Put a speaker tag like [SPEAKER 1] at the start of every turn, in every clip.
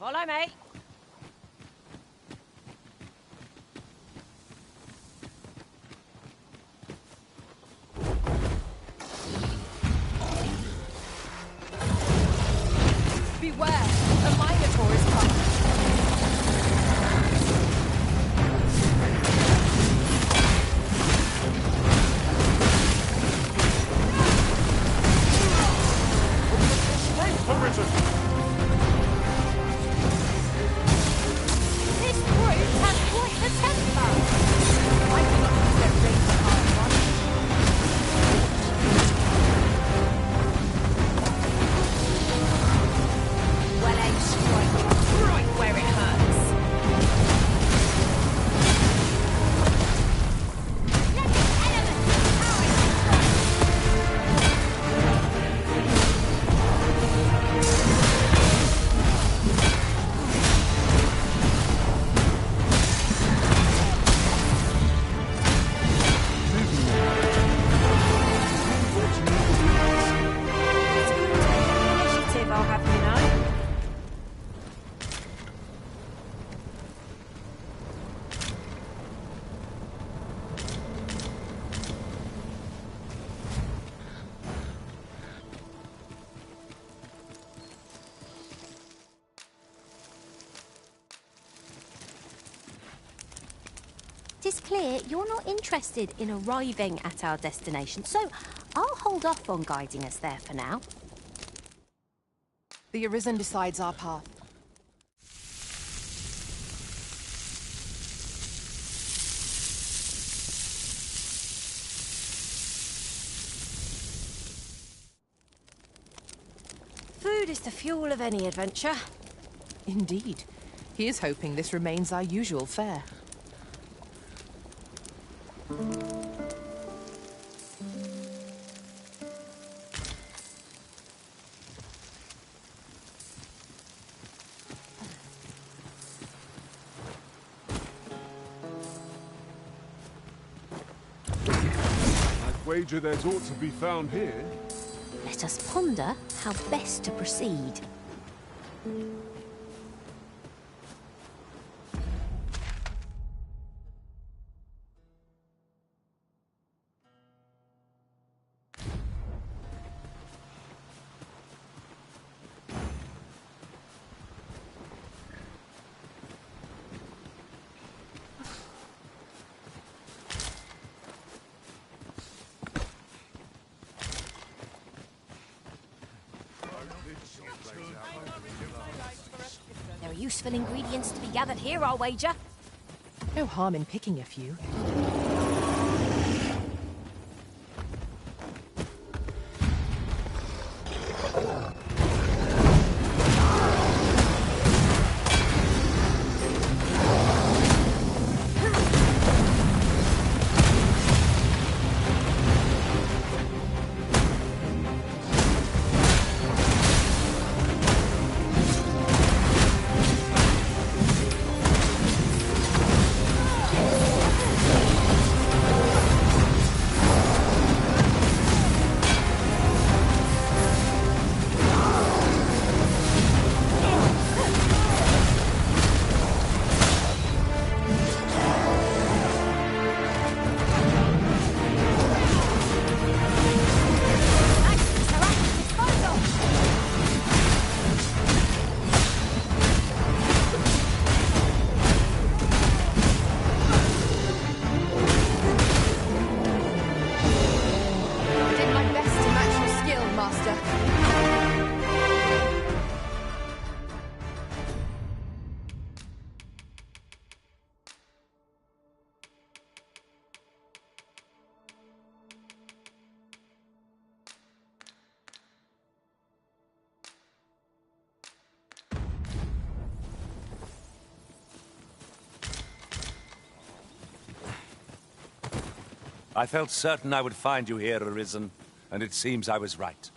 [SPEAKER 1] Follow me. Beware, a Minotaur is coming. This brute has quite a temper. I cannot use their rings hard one. Well, aim strike right where it hurts. Let the elements power strike. Initiative, I'll have you know.
[SPEAKER 2] It's clear you're not interested in arriving at our destination, so I'll hold off on guiding us there for now.
[SPEAKER 3] The Arisen decides our path.
[SPEAKER 1] Food is the fuel of any adventure.
[SPEAKER 3] Indeed. Here's hoping this remains our usual fare.
[SPEAKER 4] I'd wager there's ought to be found here.
[SPEAKER 2] Let us ponder how best to proceed.
[SPEAKER 1] There are useful ingredients to be gathered here, I'll wager.
[SPEAKER 3] No harm in picking a few.
[SPEAKER 5] I felt certain I would find you here, Arisen, and it seems I was right.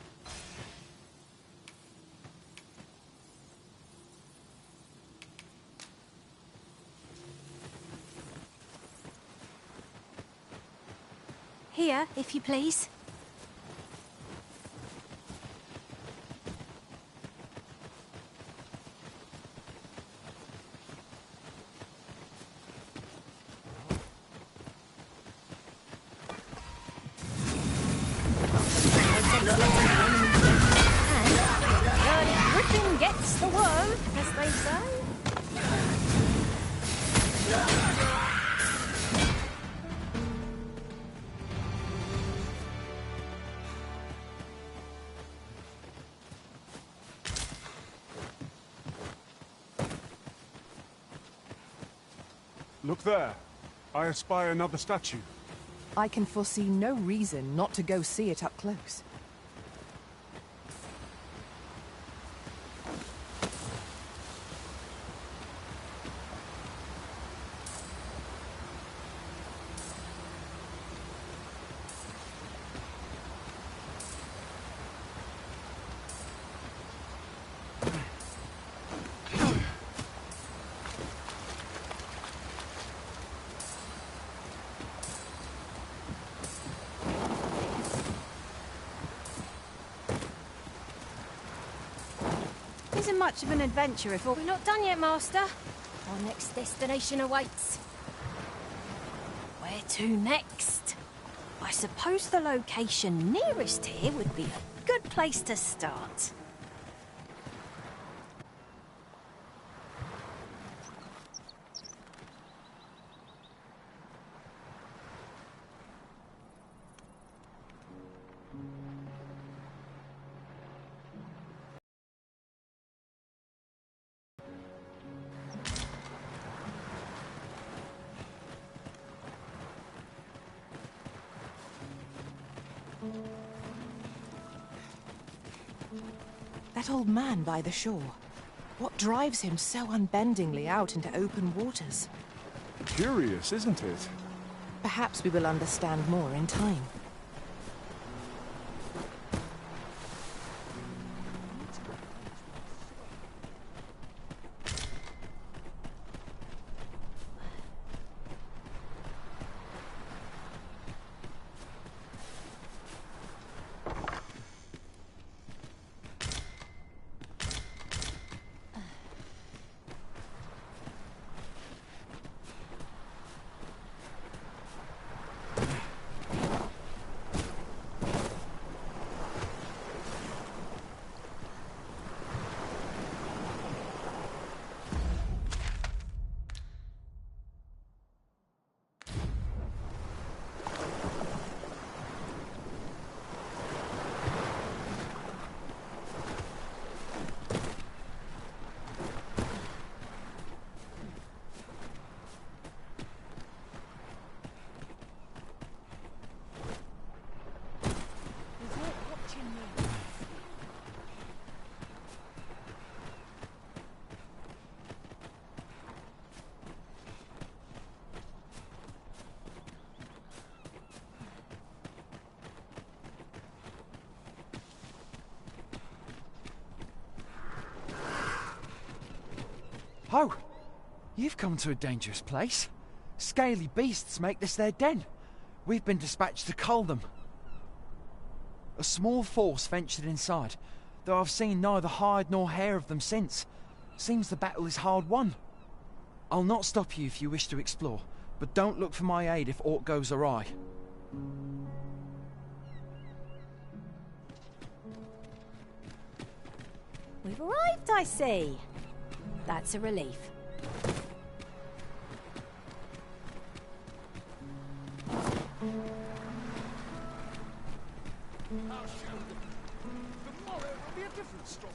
[SPEAKER 2] Here, if you please. as they say.
[SPEAKER 4] Look there. I espy another statue.
[SPEAKER 3] I can foresee no reason not to go see it up close.
[SPEAKER 2] Isn't much of an adventure if we're not done yet, Master. Our next destination awaits. Where to next? I suppose the location nearest here would be a good place to start.
[SPEAKER 3] That old man by the shore. What drives him so unbendingly out into open waters?
[SPEAKER 4] Curious, isn't it?
[SPEAKER 3] Perhaps we will understand more in time.
[SPEAKER 6] Ho! You've come to a dangerous place. Scaly beasts make this their den. We've been dispatched to cull them. A small force ventured inside, though I've seen neither hide nor hair of them since. Seems the battle is hard won. I'll not stop you if you wish to explore, but don't look for my aid if aught goes awry.
[SPEAKER 2] We've arrived, I see. That's a relief.
[SPEAKER 4] Tomorrow will be a different story.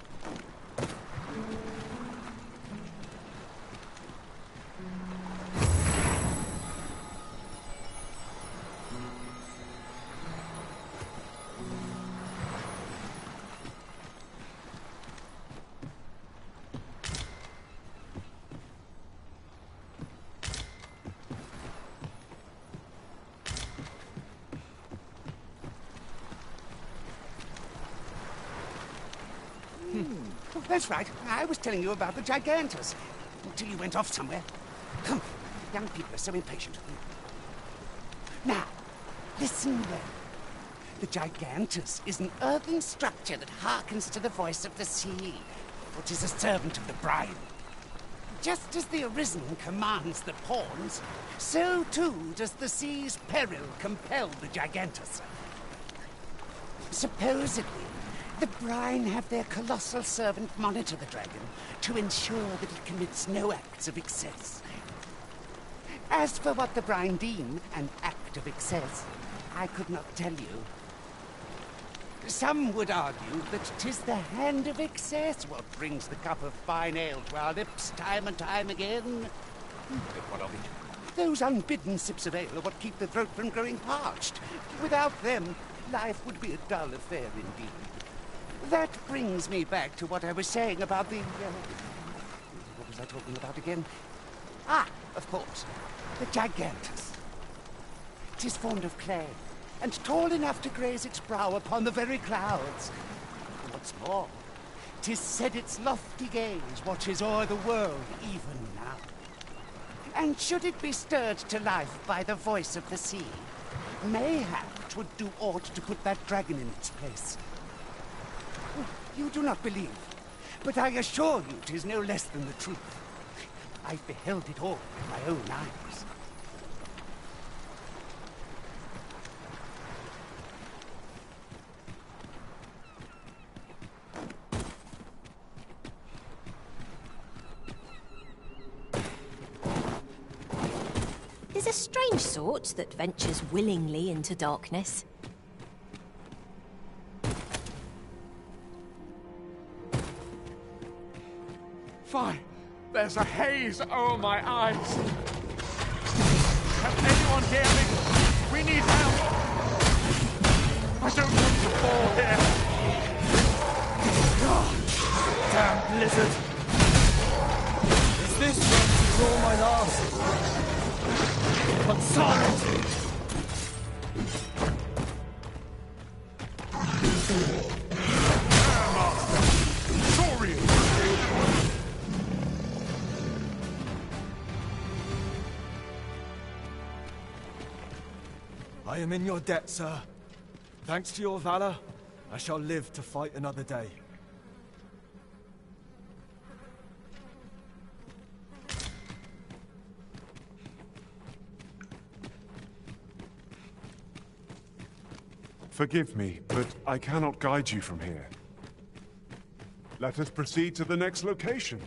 [SPEAKER 7] That's right. I was telling you about the Gigantus. Until you went off somewhere. Come, young people are so impatient. Now, listen well. The Gigantus is an earthen structure that hearkens to the voice of the sea, which is a servant of the brine. Just as the Arisen commands the pawns, so too does the sea's peril compel the Gigantus. Supposedly, The Brine have their colossal servant monitor the dragon to ensure that it commits no acts of excess. As for what the Brine deem an act of excess, I could not tell you. Some would argue that 'tis the hand of excess what brings the cup of fine ale to our lips time and time again. But what of it? Those unbidden sips of ale are what keep the throat from growing parched. Without them, life would be a dull affair indeed. That brings me back to what I was saying about the... what was I talking about again? Ah, of course, the Gigantus. 'Tis formed of clay, and tall enough to graze its brow upon the very clouds. And what's more, 'tis said its lofty gaze watches o'er the world even now. And should it be stirred to life by the voice of the sea, mayhap 'twould do aught to put that dragon in its place. You do not believe, but I assure you 'tis no less than the truth. I've beheld it all with my own eyes.
[SPEAKER 2] Is a strange sort that ventures willingly into darkness.
[SPEAKER 4] Fine. There's a haze over my eyes. Can anyone hear me? We need help. I don't want to fall here.
[SPEAKER 8] Damn blizzard! Is this going to draw my last? Consolidate!
[SPEAKER 4] Sorry.
[SPEAKER 8] I am in your debt, sir. Thanks to your valor, I shall live to fight another day.
[SPEAKER 4] Forgive me, but I cannot guide you from here. Let us proceed to the next location.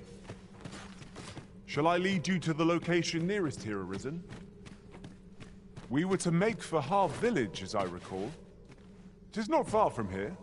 [SPEAKER 4] Shall I lead you to the location nearest here, Arisen? We were to make for Harv Village, as I recall. 'Tis not far from here.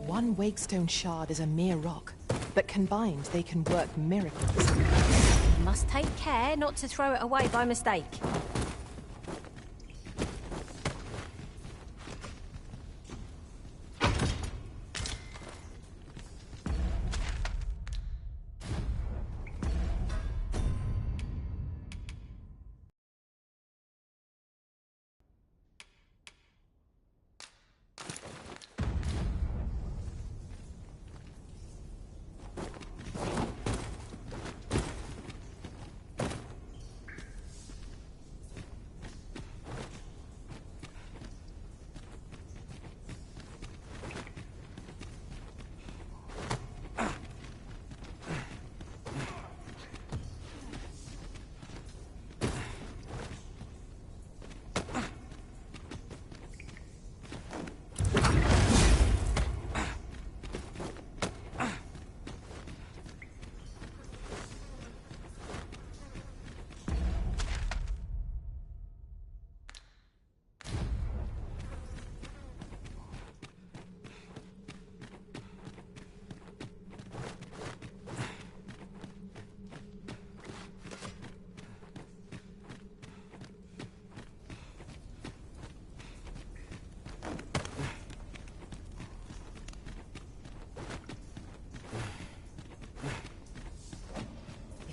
[SPEAKER 3] One Wakestone shard is a mere rock, but combined they can work miracles.
[SPEAKER 2] You must take care not to throw it away by mistake.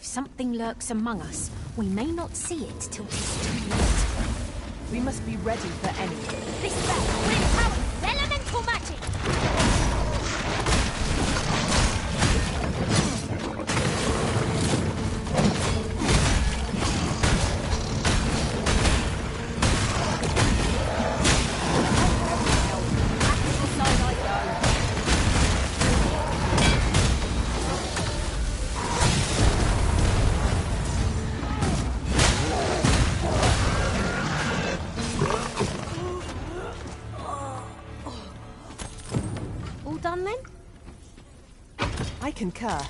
[SPEAKER 2] something lurks among us, we may not see it till it's too late.
[SPEAKER 3] We must be ready for anything.
[SPEAKER 2] This bell will empower elemental magic! All done then?
[SPEAKER 3] I concur.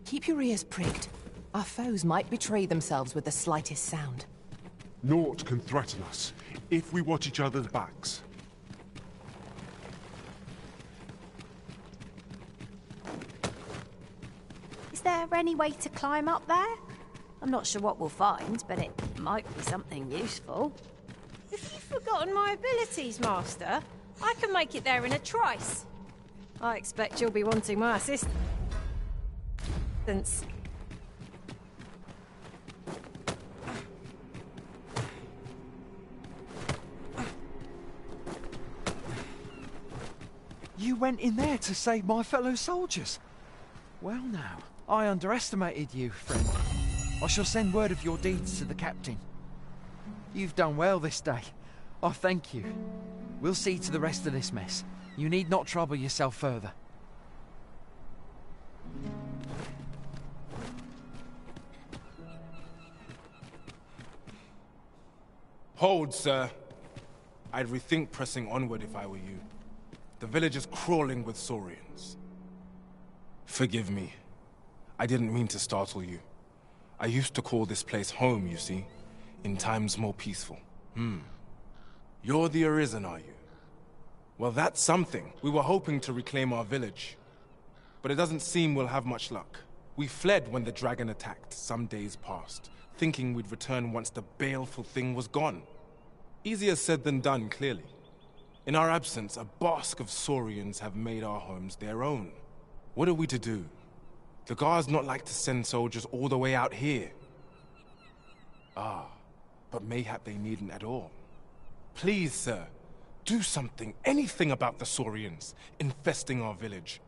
[SPEAKER 3] Keep your ears pricked. Our foes might betray themselves with the slightest sound.
[SPEAKER 4] Naught can threaten us if we watch each other's backs.
[SPEAKER 2] Is there any way to climb up there? I'm not sure what we'll find, but it might be something useful. Have you forgotten my abilities, Master? I can make it there in a trice. I expect you'll be wanting my assistance.
[SPEAKER 6] You went in there to save my fellow soldiers. Well now, I underestimated you, friend. I shall send word of your deeds to the captain. You've done well this day. I thank you. We'll see to the rest of this mess. You need not trouble yourself further.
[SPEAKER 8] Hold, sir. I'd rethink pressing onward if I were you. The village is crawling with saurians. Forgive me.
[SPEAKER 9] I didn't mean to startle you. I used to call this place home, you see, in times more peaceful. You're the Arisen, are you? Well, that's something. We were hoping to reclaim our village, but it doesn't seem we'll have much luck. We fled when the dragon attacked some days past, thinking we'd return once the baleful thing was gone. Easier said than done, clearly. In our absence, a basque of Saurians have made our homes their own. What are we to do? The guards not like to send soldiers all the way out here. But mayhap they needn't at all. Please, sir, do something, anything about the Saurians infesting our village.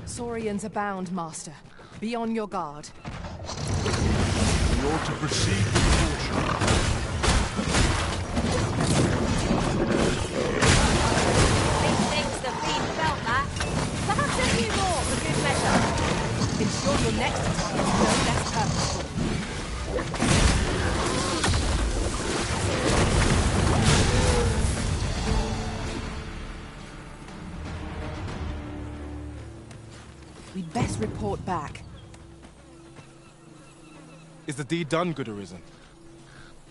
[SPEAKER 3] Saurians abound, Master. Be on your guard.
[SPEAKER 4] We ought to proceed with caution.
[SPEAKER 2] These things have been felt that. Perhaps a few more for good measure.
[SPEAKER 3] Ensure your next attack is no less purposeful. We'd best report back.
[SPEAKER 9] Is the deed done, good Arisen?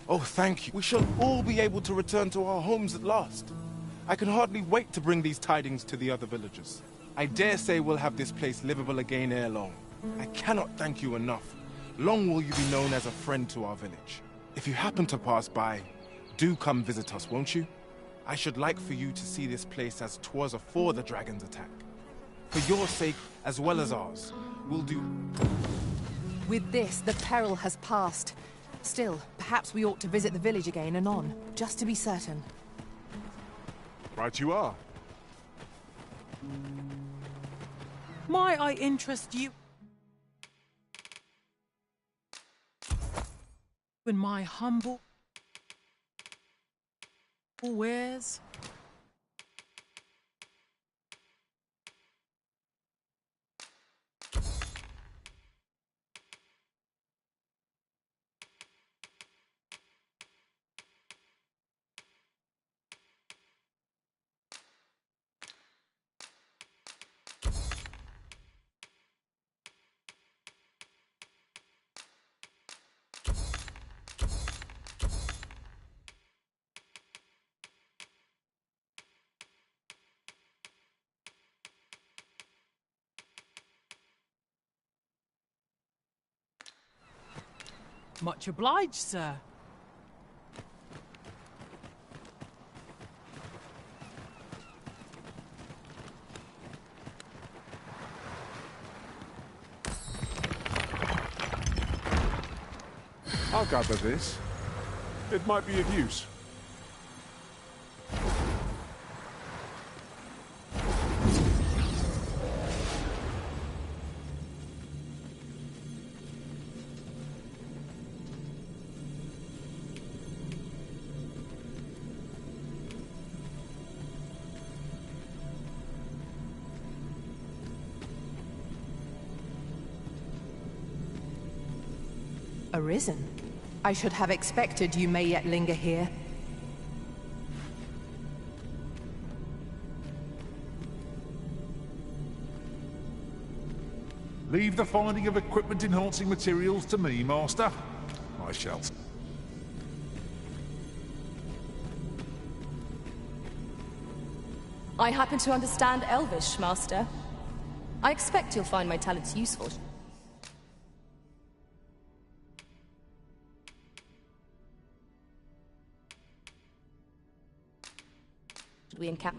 [SPEAKER 9] Oh, thank you. We shall all be able to return to our homes at last. I can hardly wait to bring these tidings to the other villagers. I dare say we'll have this place livable again ere long. I cannot thank you enough. Long will you be known as a friend to our village. If you happen to pass by, do come visit us, won't you? I should like for you to see this place as 'twas afore the dragon's attack. For your sake, as well as ours, we'll do...
[SPEAKER 3] With this, the peril has passed. Still, perhaps we ought to visit the village again anon, just to be certain.
[SPEAKER 4] Right you are.
[SPEAKER 10] Might I interest you in my humble wares? Much obliged, sir.
[SPEAKER 4] I'll gather this. It might be of use.
[SPEAKER 3] Arisen? I should have expected you may yet linger here.
[SPEAKER 11] Leave the finding of equipment-enhancing materials to me, Master. I shall.
[SPEAKER 12] I happen to understand Elvish, Master. I expect you'll find my talents useful. Should we encounter?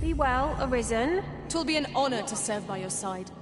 [SPEAKER 2] Be well, Arisen.
[SPEAKER 12] 'Twill be an honor to serve by your side.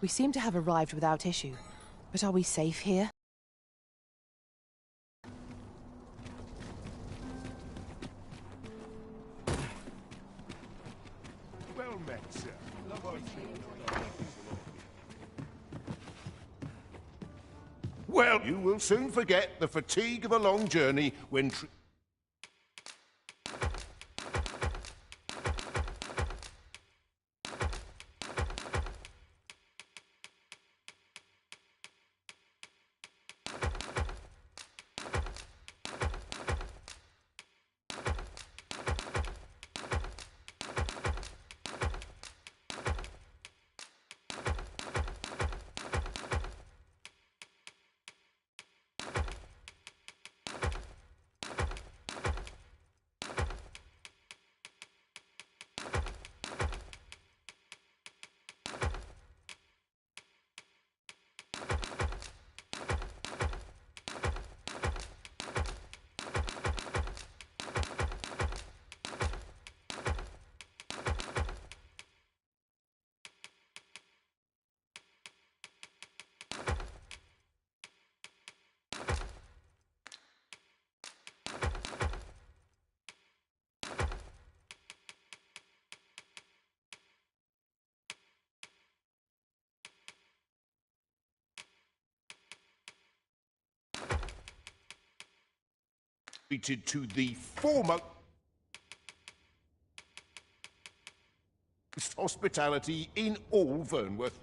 [SPEAKER 3] We seem to have arrived without issue. But are we safe here?
[SPEAKER 11] Well met, sir.
[SPEAKER 13] Well, you will soon forget the fatigue of a long journey when... treated to the foremost hospitality in all Vernworth.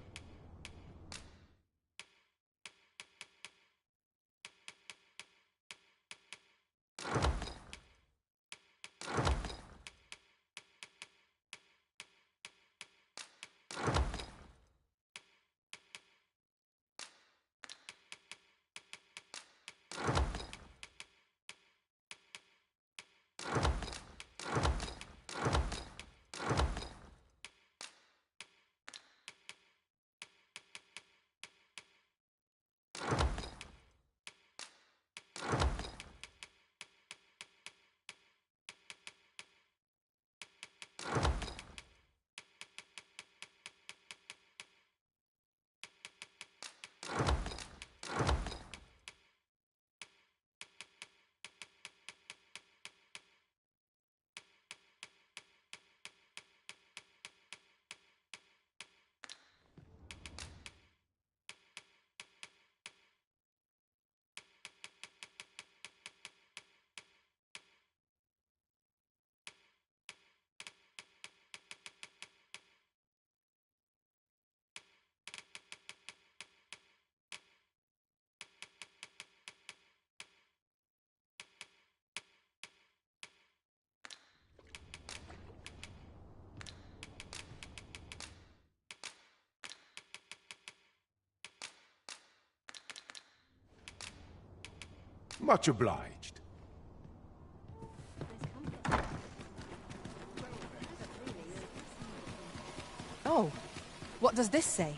[SPEAKER 13] Much obliged.
[SPEAKER 3] Oh, what does this say?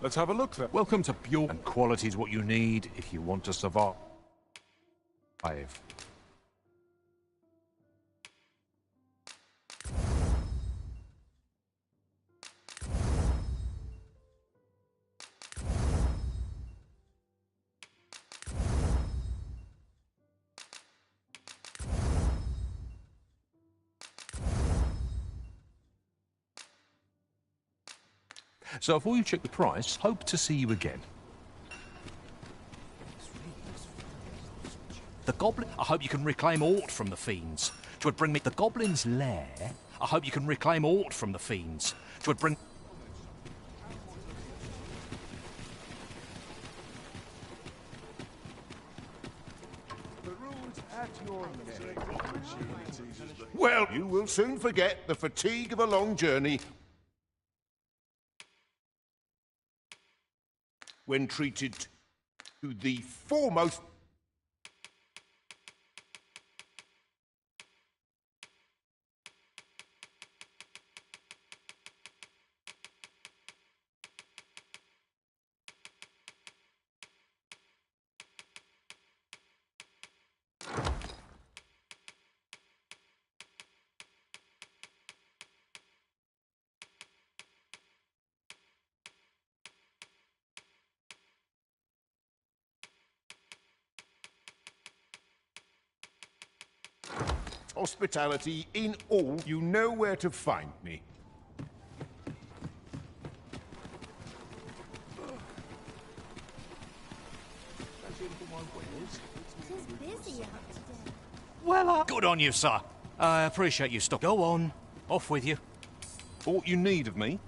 [SPEAKER 11] Let's have a look then.
[SPEAKER 14] Welcome to Pure, and quality is what you need if you want to survive. So before you check the price, hope to see you again. The goblin... I hope you can reclaim aught from the fiends. Twould bring me the goblin's lair. I hope you can reclaim aught from the fiends. Twould bring...
[SPEAKER 13] Well, you will soon forget the fatigue of a long journey when treated to the foremost... hospitality in all. You know where to find me.
[SPEAKER 14] Well, good on you, sir. I appreciate you stop. Go on. Off with you.
[SPEAKER 9] Aught you need of me?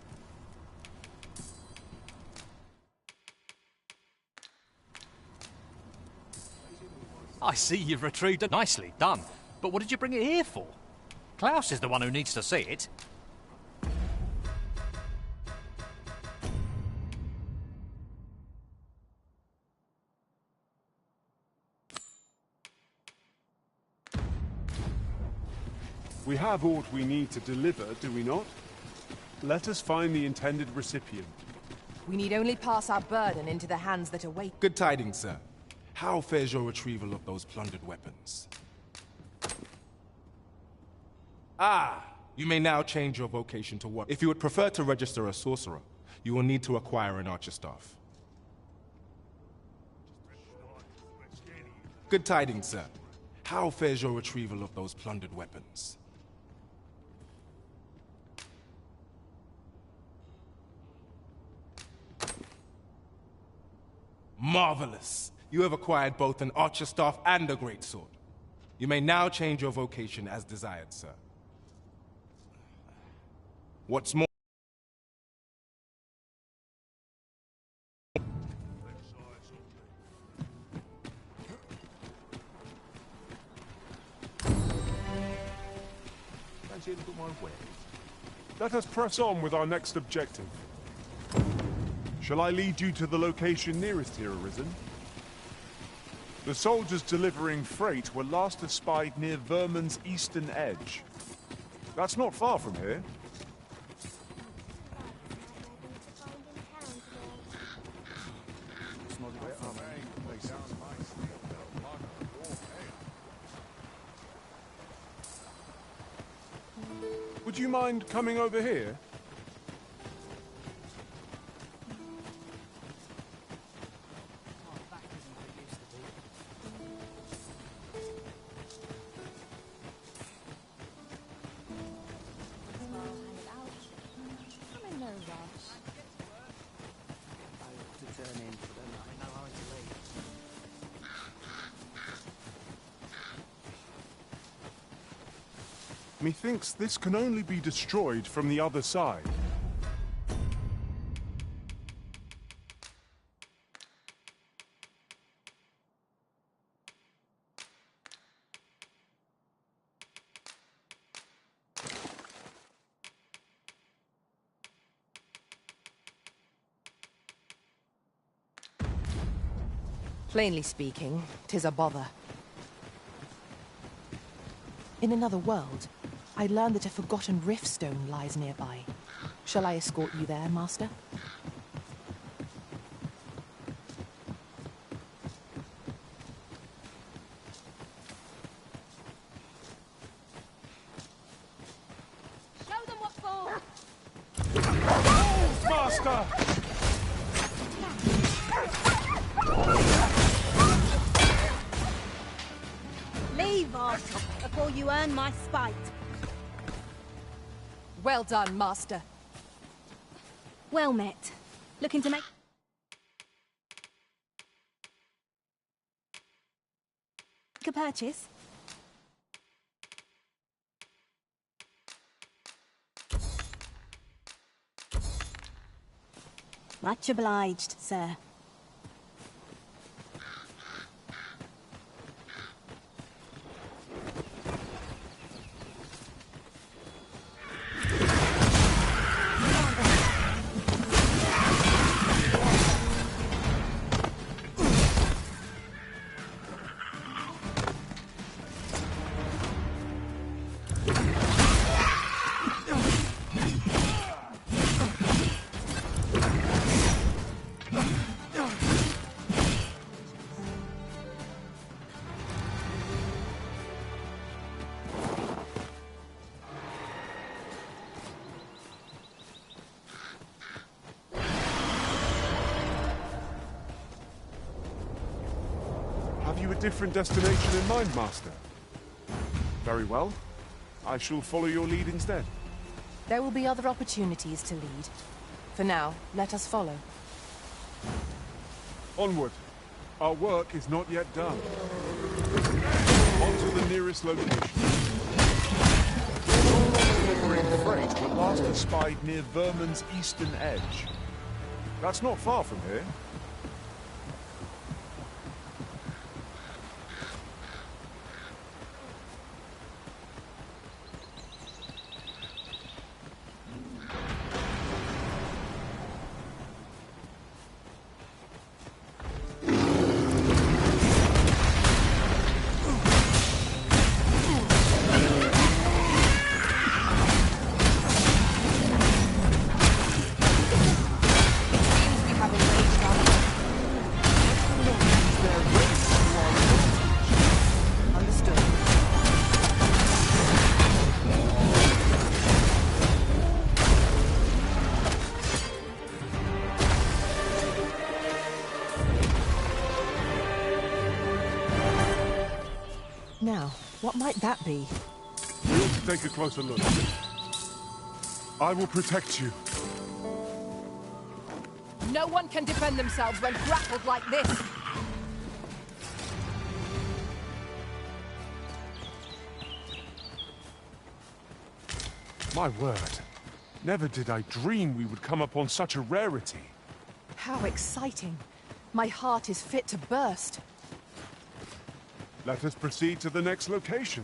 [SPEAKER 14] I see you've retrieved it. Nicely done. But what did you bring it here for? Klaus is the one who needs to see it.
[SPEAKER 4] We have aught we need to deliver, do we not? Let us find the intended recipient.
[SPEAKER 3] We need only pass our burden into the hands that await.
[SPEAKER 9] Good tidings, sir. How fares your retrieval of those plundered weapons? Ah! You may now change your vocation to what? If you would prefer to register a sorcerer, you will need to acquire an archer staff. Good tidings, sir. How fares your retrieval of those plundered weapons? Marvelous! You have acquired both an archer staff and a greatsword. You may now change your vocation as desired, sir. What's more...
[SPEAKER 4] Let us press on with our next objective. Shall I lead you to the location nearest here, Arisen? The soldiers delivering freight were last espied near Vermin's eastern edge. That's not far from here. Would you mind coming over here? Methinks this can only be destroyed from the other side.
[SPEAKER 3] Plainly speaking, 'tis a bother. In another world, I learned that a forgotten riftstone lies nearby. Shall I escort you there, Master?
[SPEAKER 2] Show them what for!
[SPEAKER 4] Oh, Master!
[SPEAKER 2] Leave off before you earn my spite.
[SPEAKER 3] Well done, Master.
[SPEAKER 2] Well met. Looking to make... a purchase? Much obliged, sir.
[SPEAKER 4] Have you a different destination in mind, Master? Very well. I shall follow your lead instead.
[SPEAKER 3] There will be other opportunities to lead. For now, let us follow.
[SPEAKER 4] Onward. Our work is not yet done. On to the nearest location. Delivering freight were last espied near Vermin's eastern edge. That's not far from here.
[SPEAKER 3] Now, what might that be?
[SPEAKER 4] We ought to take a closer look. I will protect you.
[SPEAKER 3] No one can defend themselves when grappled like this!
[SPEAKER 4] My word. Never did I dream we would come upon such a rarity.
[SPEAKER 3] How exciting! My heart is fit to burst.
[SPEAKER 4] Let us proceed to the next location.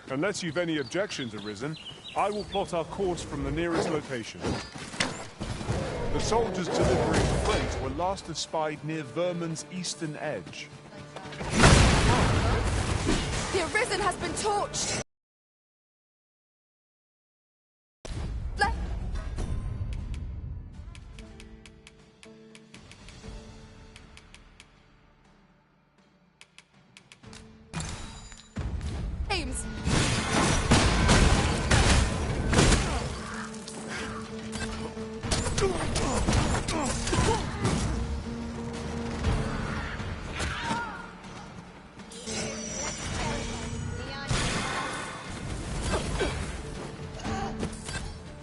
[SPEAKER 4] Unless you've any objections arisen, I will plot our course from the nearest location. The soldiers delivering freight were last espied near Vermin's eastern edge.
[SPEAKER 3] The Arisen has been torched! Ames!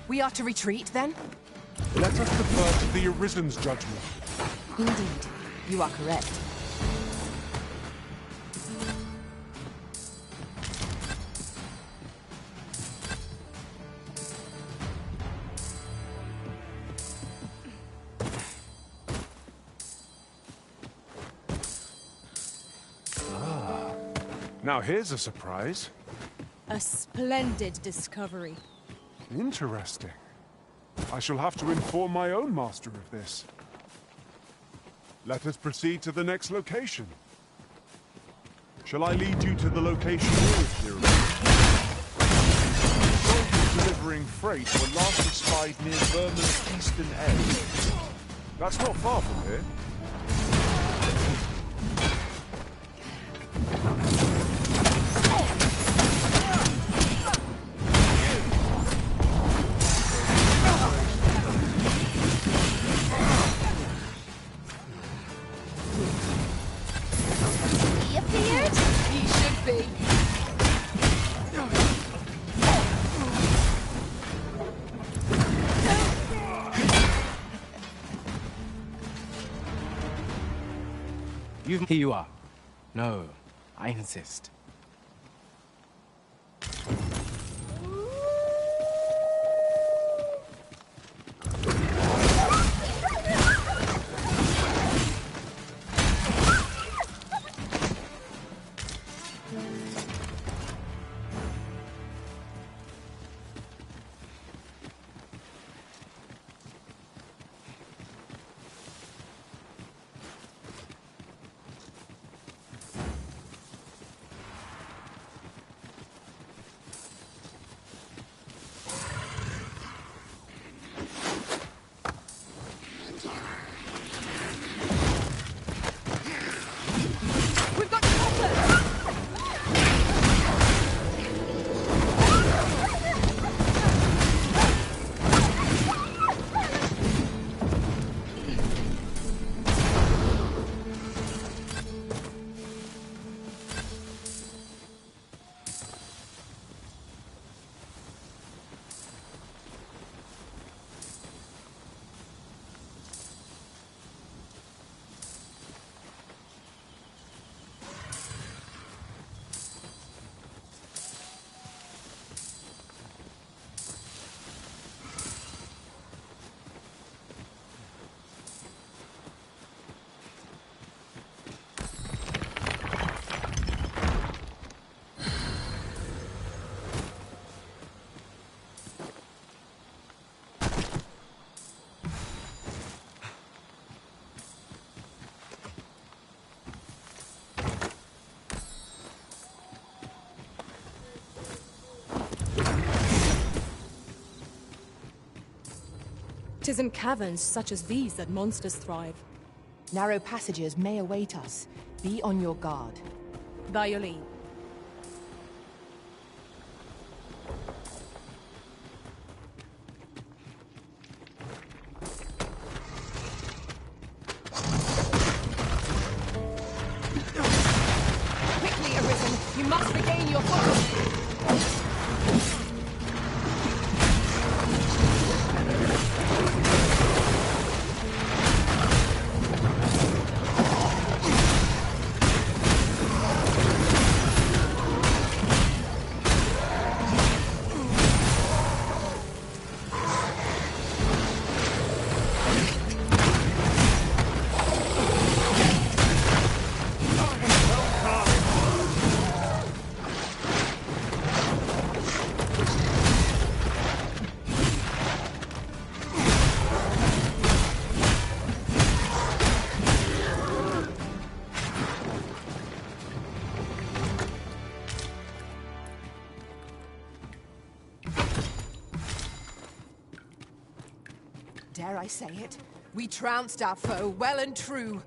[SPEAKER 3] We are to retreat, then?
[SPEAKER 4] Let us defer to the Arisen's judgment.
[SPEAKER 3] Indeed, you are correct.
[SPEAKER 4] Now here's a surprise.
[SPEAKER 1] A splendid discovery.
[SPEAKER 4] Interesting. I shall have to inform my own master of this. Let us proceed to the next location. Shall I lead you to the location nearest here? Soldiers delivering freight were last espied near Vermin's eastern edge. That's not far from here.
[SPEAKER 9] Here you are. No, I insist.
[SPEAKER 12] 'Tis in caverns such as these that monsters thrive.
[SPEAKER 3] Narrow passages may await us. Be on your guard.
[SPEAKER 12] By your leave.
[SPEAKER 3] Quickly, Arisen! You must regain your footing! Dare I say it? We trounced our foe well and true.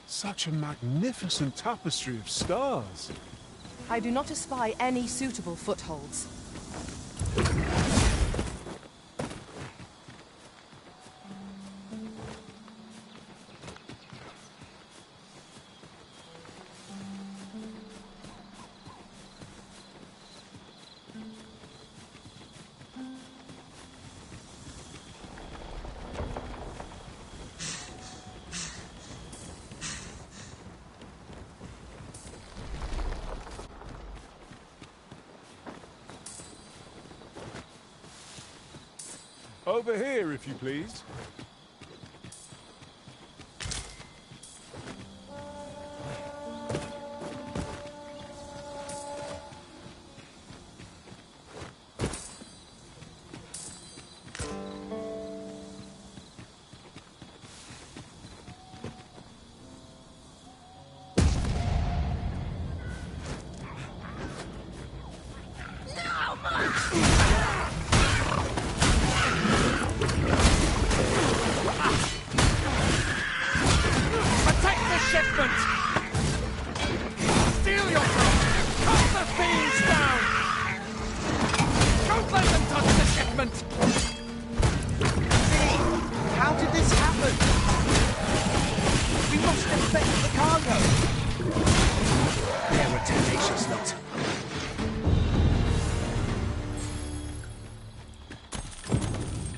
[SPEAKER 4] Such a magnificent tapestry of stars.
[SPEAKER 3] I do not espy any suitable footholds.
[SPEAKER 4] Over here, if you please.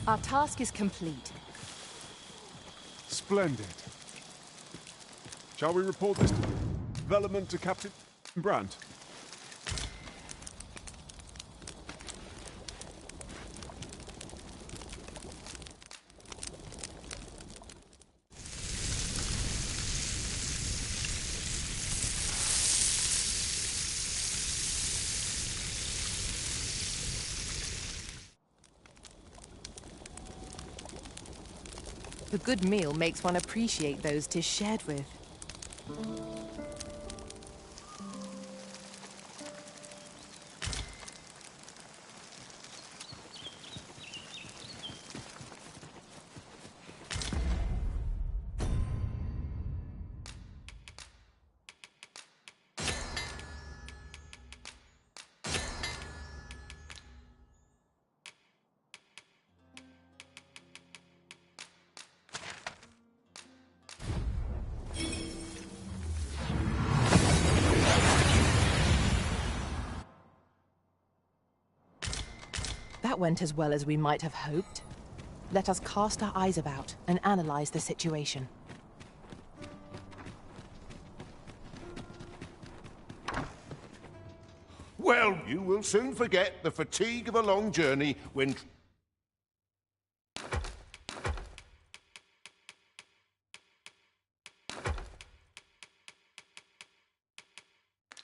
[SPEAKER 3] Our task is complete.
[SPEAKER 4] Splendid. Shall we report this development to Captain Brandt?
[SPEAKER 3] A good meal makes one appreciate those 'tis shared with. That went as well as we might have hoped. Let us cast our eyes about and analyze the situation.
[SPEAKER 13] Well, you will soon forget the fatigue of a long journey when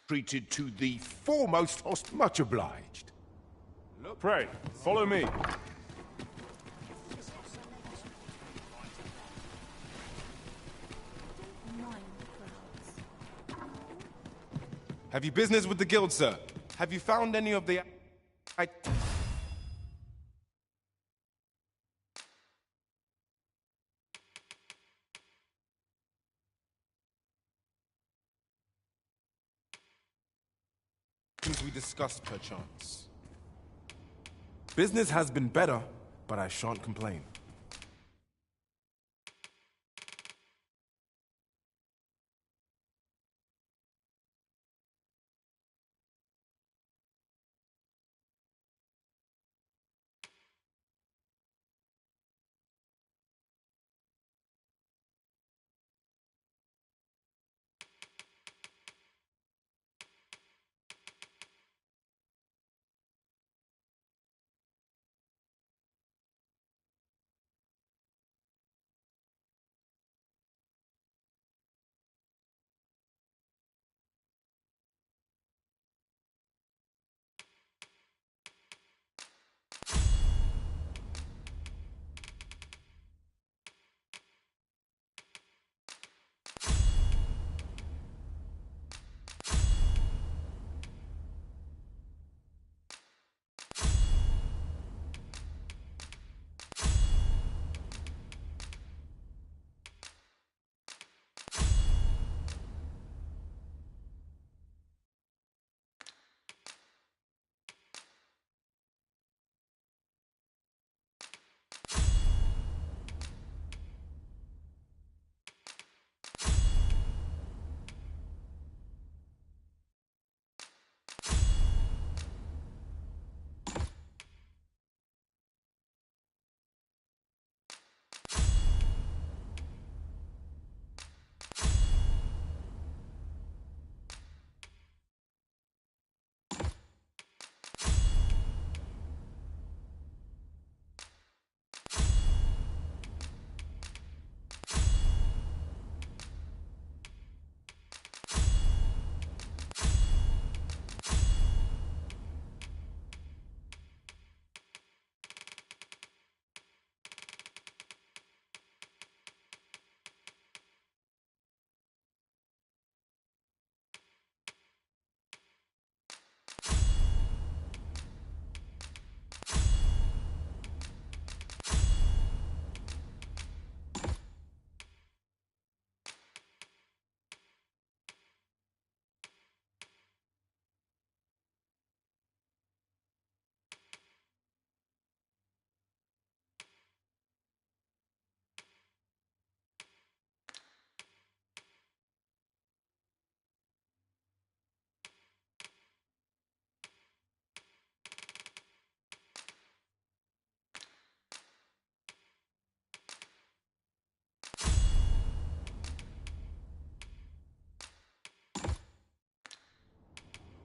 [SPEAKER 13] treated to the foremost host. Much obliged.
[SPEAKER 4] Pray, follow me.
[SPEAKER 9] Have you business with the guild, sir? Have you found any of the... we discussed, perchance? Business has been better, but I shan't complain.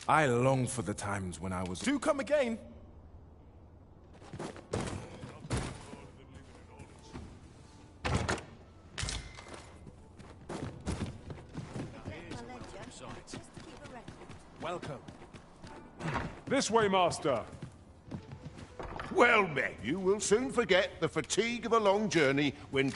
[SPEAKER 9] I long for the times when I was... Do come again!
[SPEAKER 14] Welcome.
[SPEAKER 4] This way, Master.
[SPEAKER 13] Well met. You will soon forget the fatigue of a long journey when...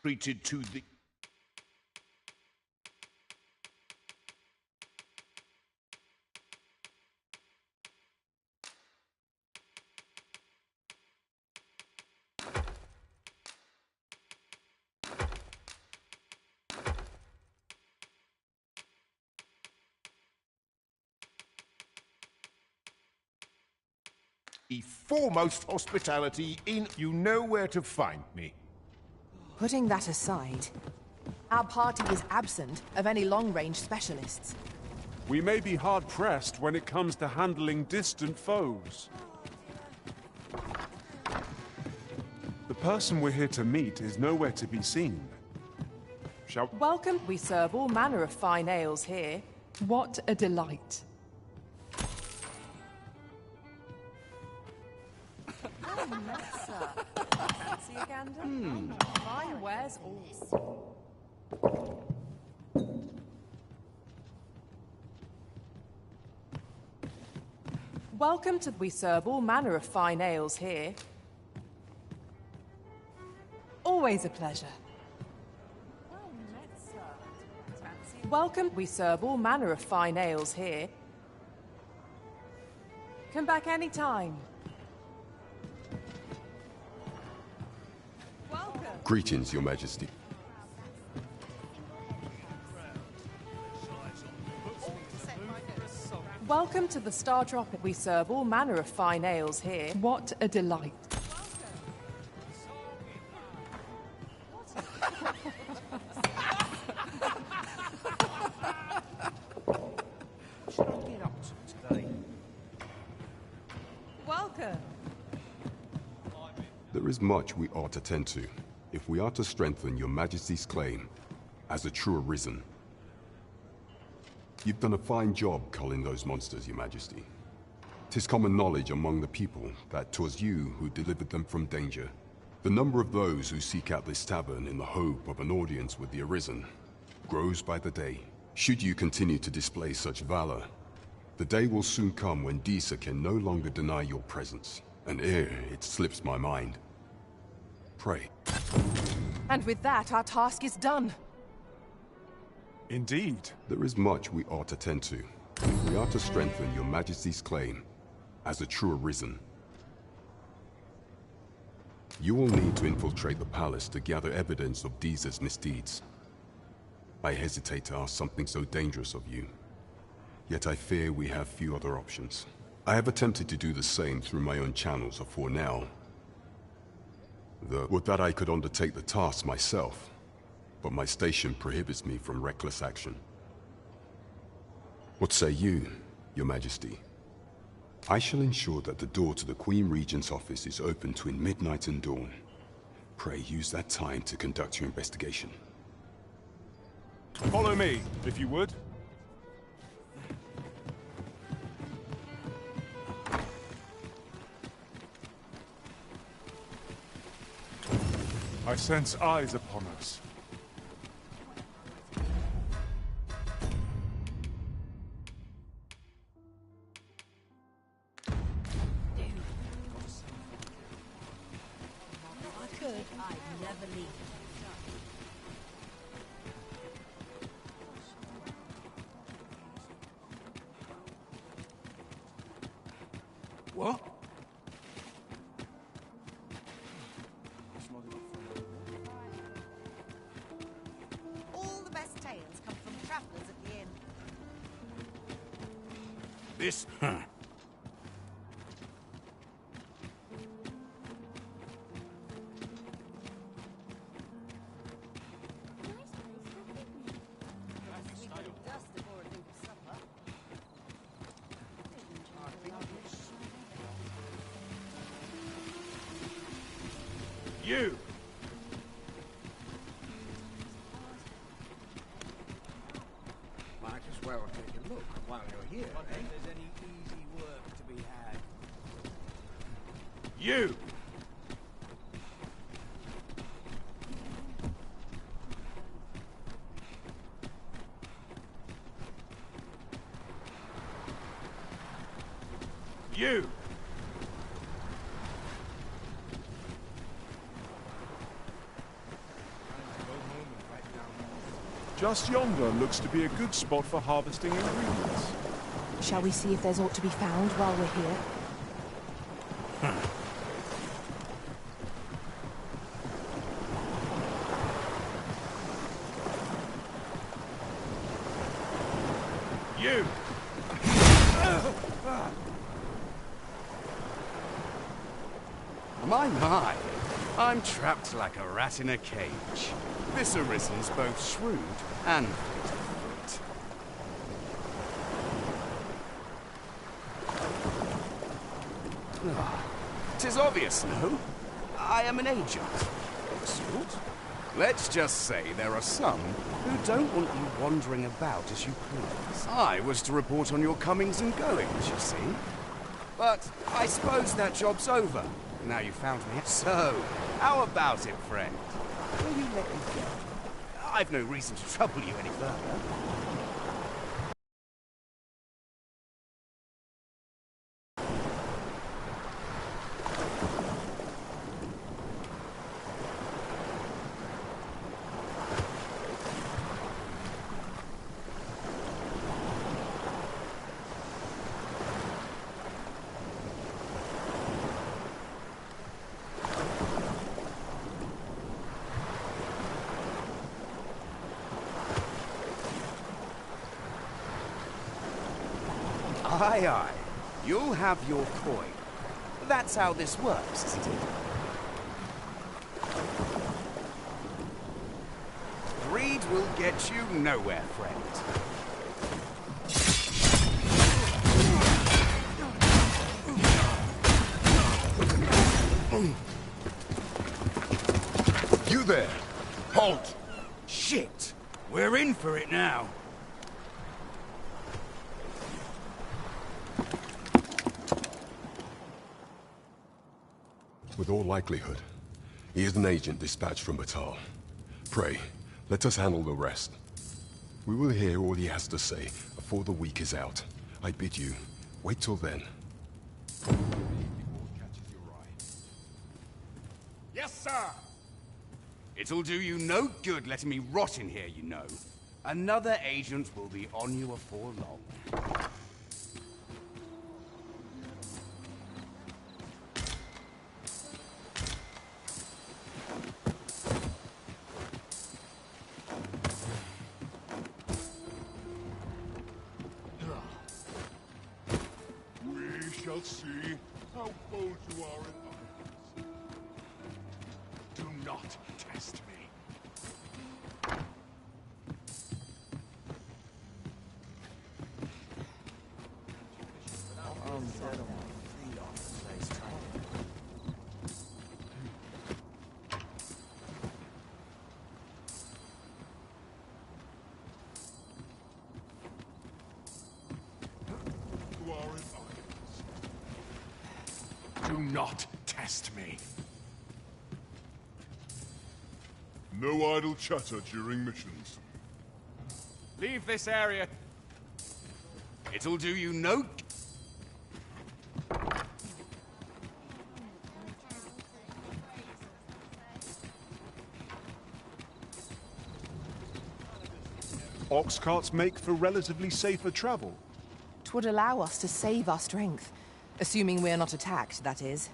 [SPEAKER 13] treated to the... foremost hospitality in... You know where to find me.
[SPEAKER 3] Putting that aside, Our party is absent of any long-range specialists.
[SPEAKER 4] We may be hard-pressed when it comes to handling distant foes. The person we're here to meet is nowhere to be seen.
[SPEAKER 3] Welcome. We serve all manner of fine ales here. What a delight. Fancy a gander? Fine wares all. Welcome to... We serve all manner of fine ales here. Always a pleasure. Welcome. We serve all manner of fine ales here. Come back anytime. Welcome.
[SPEAKER 15] Greetings, Your Majesty.
[SPEAKER 3] Welcome to the Star Drop. We serve all manner of fine ales here. What a delight.
[SPEAKER 14] What should I get up to today?
[SPEAKER 3] Welcome.
[SPEAKER 15] There is much we ought to tend to, if we are to strengthen Your Majesty's claim as a true Arisen. You've done a fine job culling those monsters, Your Majesty. 'Tis common knowledge among the people that 'twas you who delivered them from danger. The number of those who seek out this tavern in the hope of an audience with the Arisen grows by the day. Should you continue to display such valor, the day will soon come when Disa can no longer deny your presence, and ere it slips my mind. Pray.
[SPEAKER 3] And with that, our task is done.
[SPEAKER 4] Indeed.
[SPEAKER 15] There is much we ought to tend to, if we are to strengthen Your Majesty's claim as a true Arisen. You will need to infiltrate the palace to gather evidence of Disa's misdeeds. I hesitate to ask something so dangerous of you, yet I fear we have few other options. I have attempted to do the same through my own channels for now. Would that I could undertake the task myself, but my station prohibits me from reckless action. What say you, Your Majesty? I shall ensure that the door to the Queen Regent's office is open between midnight and dawn. Pray use that time to conduct your investigation.
[SPEAKER 4] Follow me, if you would. I sense eyes upon us.
[SPEAKER 2] I'd never leave.
[SPEAKER 14] What?
[SPEAKER 1] All the best tales come from travelers at the inn.
[SPEAKER 14] This?
[SPEAKER 13] You!
[SPEAKER 16] Might as well take a look while you're here,
[SPEAKER 8] I think there's any easy work to be had.
[SPEAKER 13] You! You!
[SPEAKER 4] Just yonder looks to be a good spot for harvesting ingredients.
[SPEAKER 3] Shall we see if there's aught to be found while we're here?
[SPEAKER 13] You!
[SPEAKER 16] My, my!
[SPEAKER 7] I'm trapped like a rat in a cage. This Arisen's both shrewd and fleet. 'Tis obvious, no? I am an agent of a sort. Let's just say there are some who don't want you wandering about as you please. I was to report on your comings and goings, you see. But I suppose that job's over. Now you found me. So, how about it, friend? Will you let me go? I've no reason to trouble you any further. Aye, aye. You'll have your coin. That's how this works, isn't it? Greed will get you nowhere, friend.
[SPEAKER 13] You there! Halt!
[SPEAKER 7] Shit! We're in for it now.
[SPEAKER 15] With all likelihood, he is an agent dispatched from Batal. Pray, let us handle the rest. We will hear all he has to say before the week is out. I bid you, wait till then.
[SPEAKER 7] Yes, sir! It'll do you no good letting me rot in here, you know. Another agent will be on you afore long.
[SPEAKER 4] We shall see how bold you are in arms. Do not test me. You are in arms. Do not test me. No idle chatter during missions.
[SPEAKER 7] Leave this area. It'll do you no...
[SPEAKER 4] Ox carts make for relatively safer travel.
[SPEAKER 3] 'Twould allow us to save our strength. Assuming we're not attacked, that is.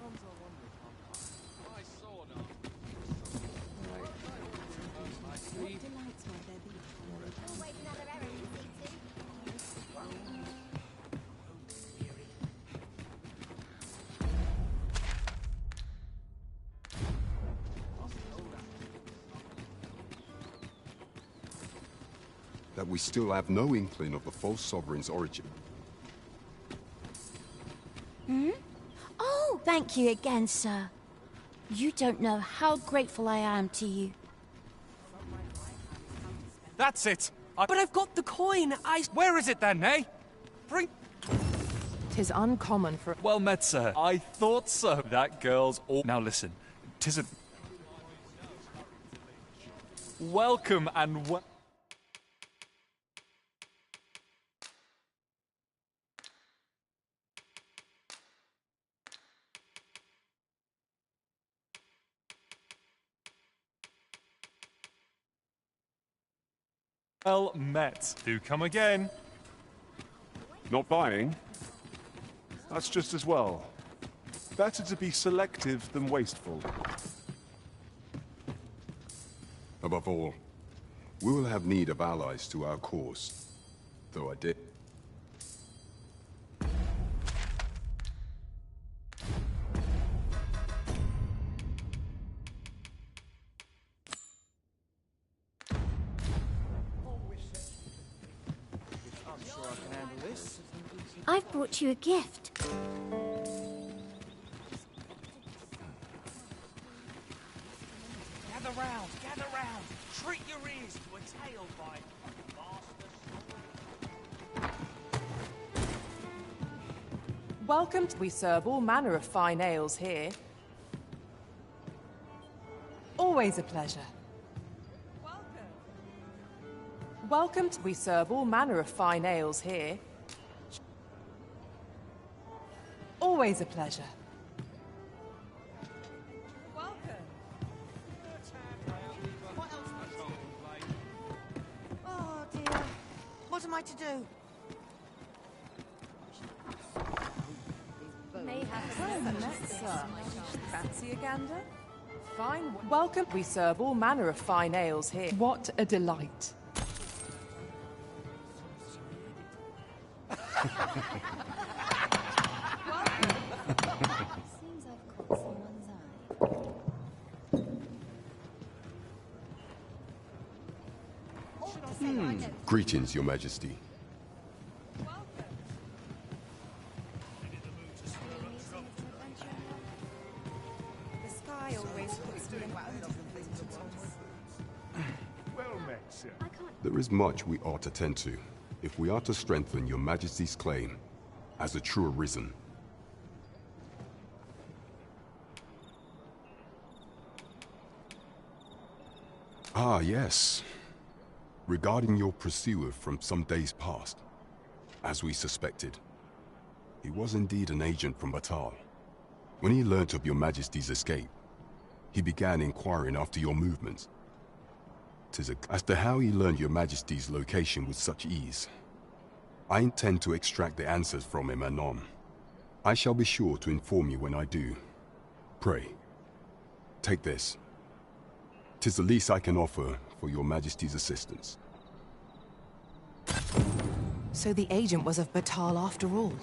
[SPEAKER 15] That we still have no inkling of the false sovereign's origin.
[SPEAKER 17] Hmm? Oh, thank you again, sir. You don't know how grateful I am to you.
[SPEAKER 6] That's it! But I've got the coin! Where is it then, eh? Bring...
[SPEAKER 3] 'Tis uncommon for...
[SPEAKER 6] Well met, sir. I thought so. That girl's all... Now listen, 'tis a... Welcome and well met. Do come again.
[SPEAKER 4] Not buying? That's just as well. Better to be selective than wasteful.
[SPEAKER 15] Above all, we will have need of allies to our cause. Though I did...
[SPEAKER 17] I've brought you a gift.
[SPEAKER 14] Gather round, gather round. Treat your ears to a tale by
[SPEAKER 3] Welcome to... We serve all manner of fine ales here. Always a pleasure. Welcome to... We serve all manner of fine ales here. Always a pleasure.
[SPEAKER 1] Oh dear. What am I to do?
[SPEAKER 3] May fancy a gander? Fine. Welcome. We serve all manner of fine ales here. What a delight.
[SPEAKER 17] Seems I've caught someone's eye.
[SPEAKER 15] Greetings, Your Majesty.
[SPEAKER 1] The sky always puts me in
[SPEAKER 4] Well met, sir.
[SPEAKER 15] There is much we ought to tend to, if we are to strengthen Your Majesty's claim as a true Arisen. Ah, yes. Regarding your pursuer from some days past, as we suspected, he was indeed an agent from Batal. When he learnt of Your Majesty's escape, he began inquiring after your movements. As to how he learned Your Majesty's location with such ease, I intend to extract the answers from him anon. I shall be sure to inform you when I do. Pray, take this. 'Tis the least I can offer for Your Majesty's assistance.
[SPEAKER 3] So the agent was of Batal after all.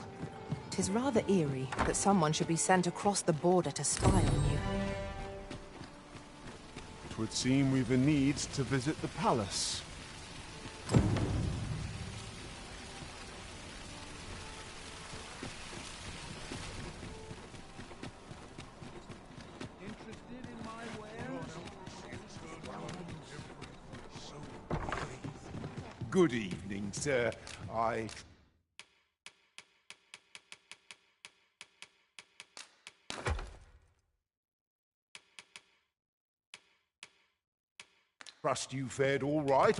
[SPEAKER 3] 'Tis rather eerie that someone should be sent across the border to spy on you.
[SPEAKER 4] It would seem we've a need to visit the palace.
[SPEAKER 13] Good evening, sir. I... trust you fared all right.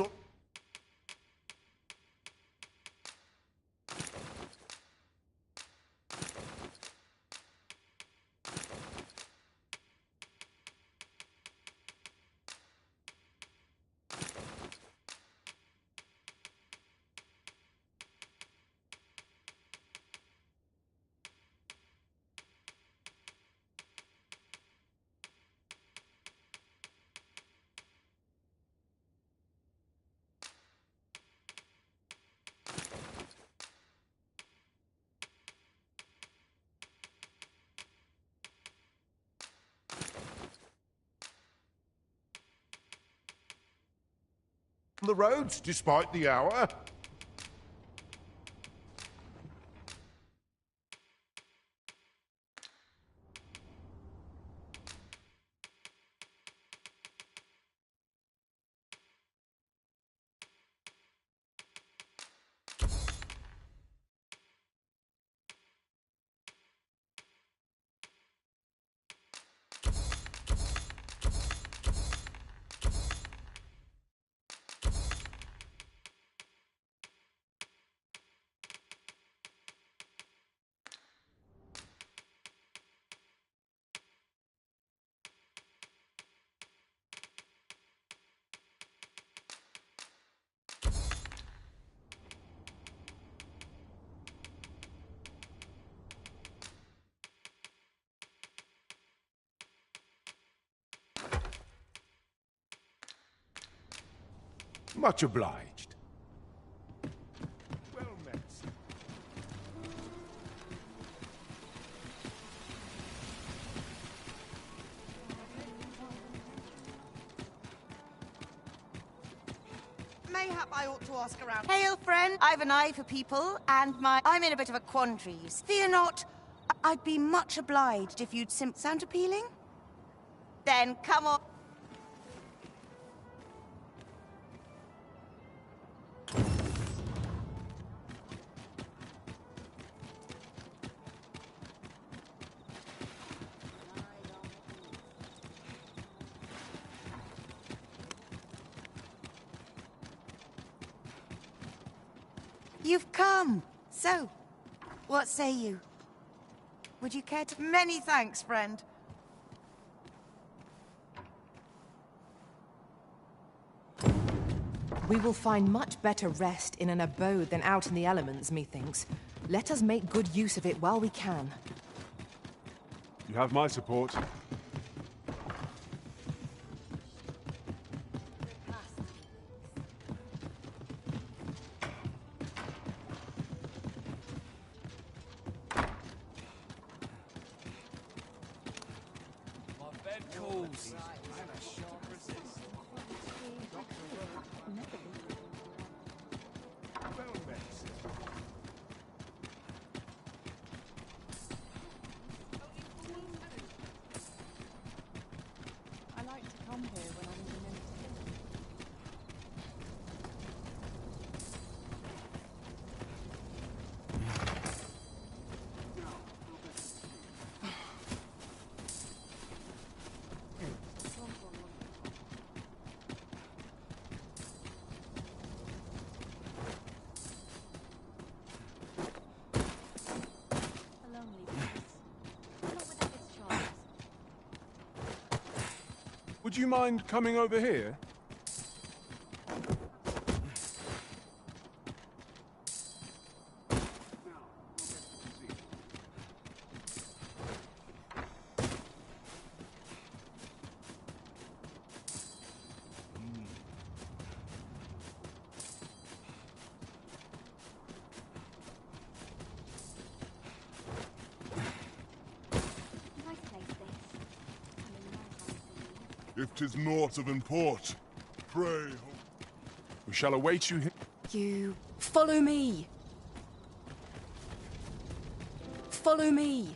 [SPEAKER 13] The roads, despite the hour. Much obliged. Well met.
[SPEAKER 1] Mayhap
[SPEAKER 18] Mayhap I ought to ask around. Hail, friend. I've an eye for people, and I'm in a bit of a quandary. Fear not. I'd be much obliged if you'd sound appealing? Then come on. You've come. So, what say you? Would you care to... Many thanks, friend.
[SPEAKER 3] We will find much better rest in an abode than out in the elements, methinks. Let us make good use of it while we can.
[SPEAKER 4] You have my support.
[SPEAKER 18] I like to come here when I'm in the mood.
[SPEAKER 4] Would you mind coming over here? If 'tis naught of import, pray. We shall await you here.
[SPEAKER 2] You follow me. Follow me.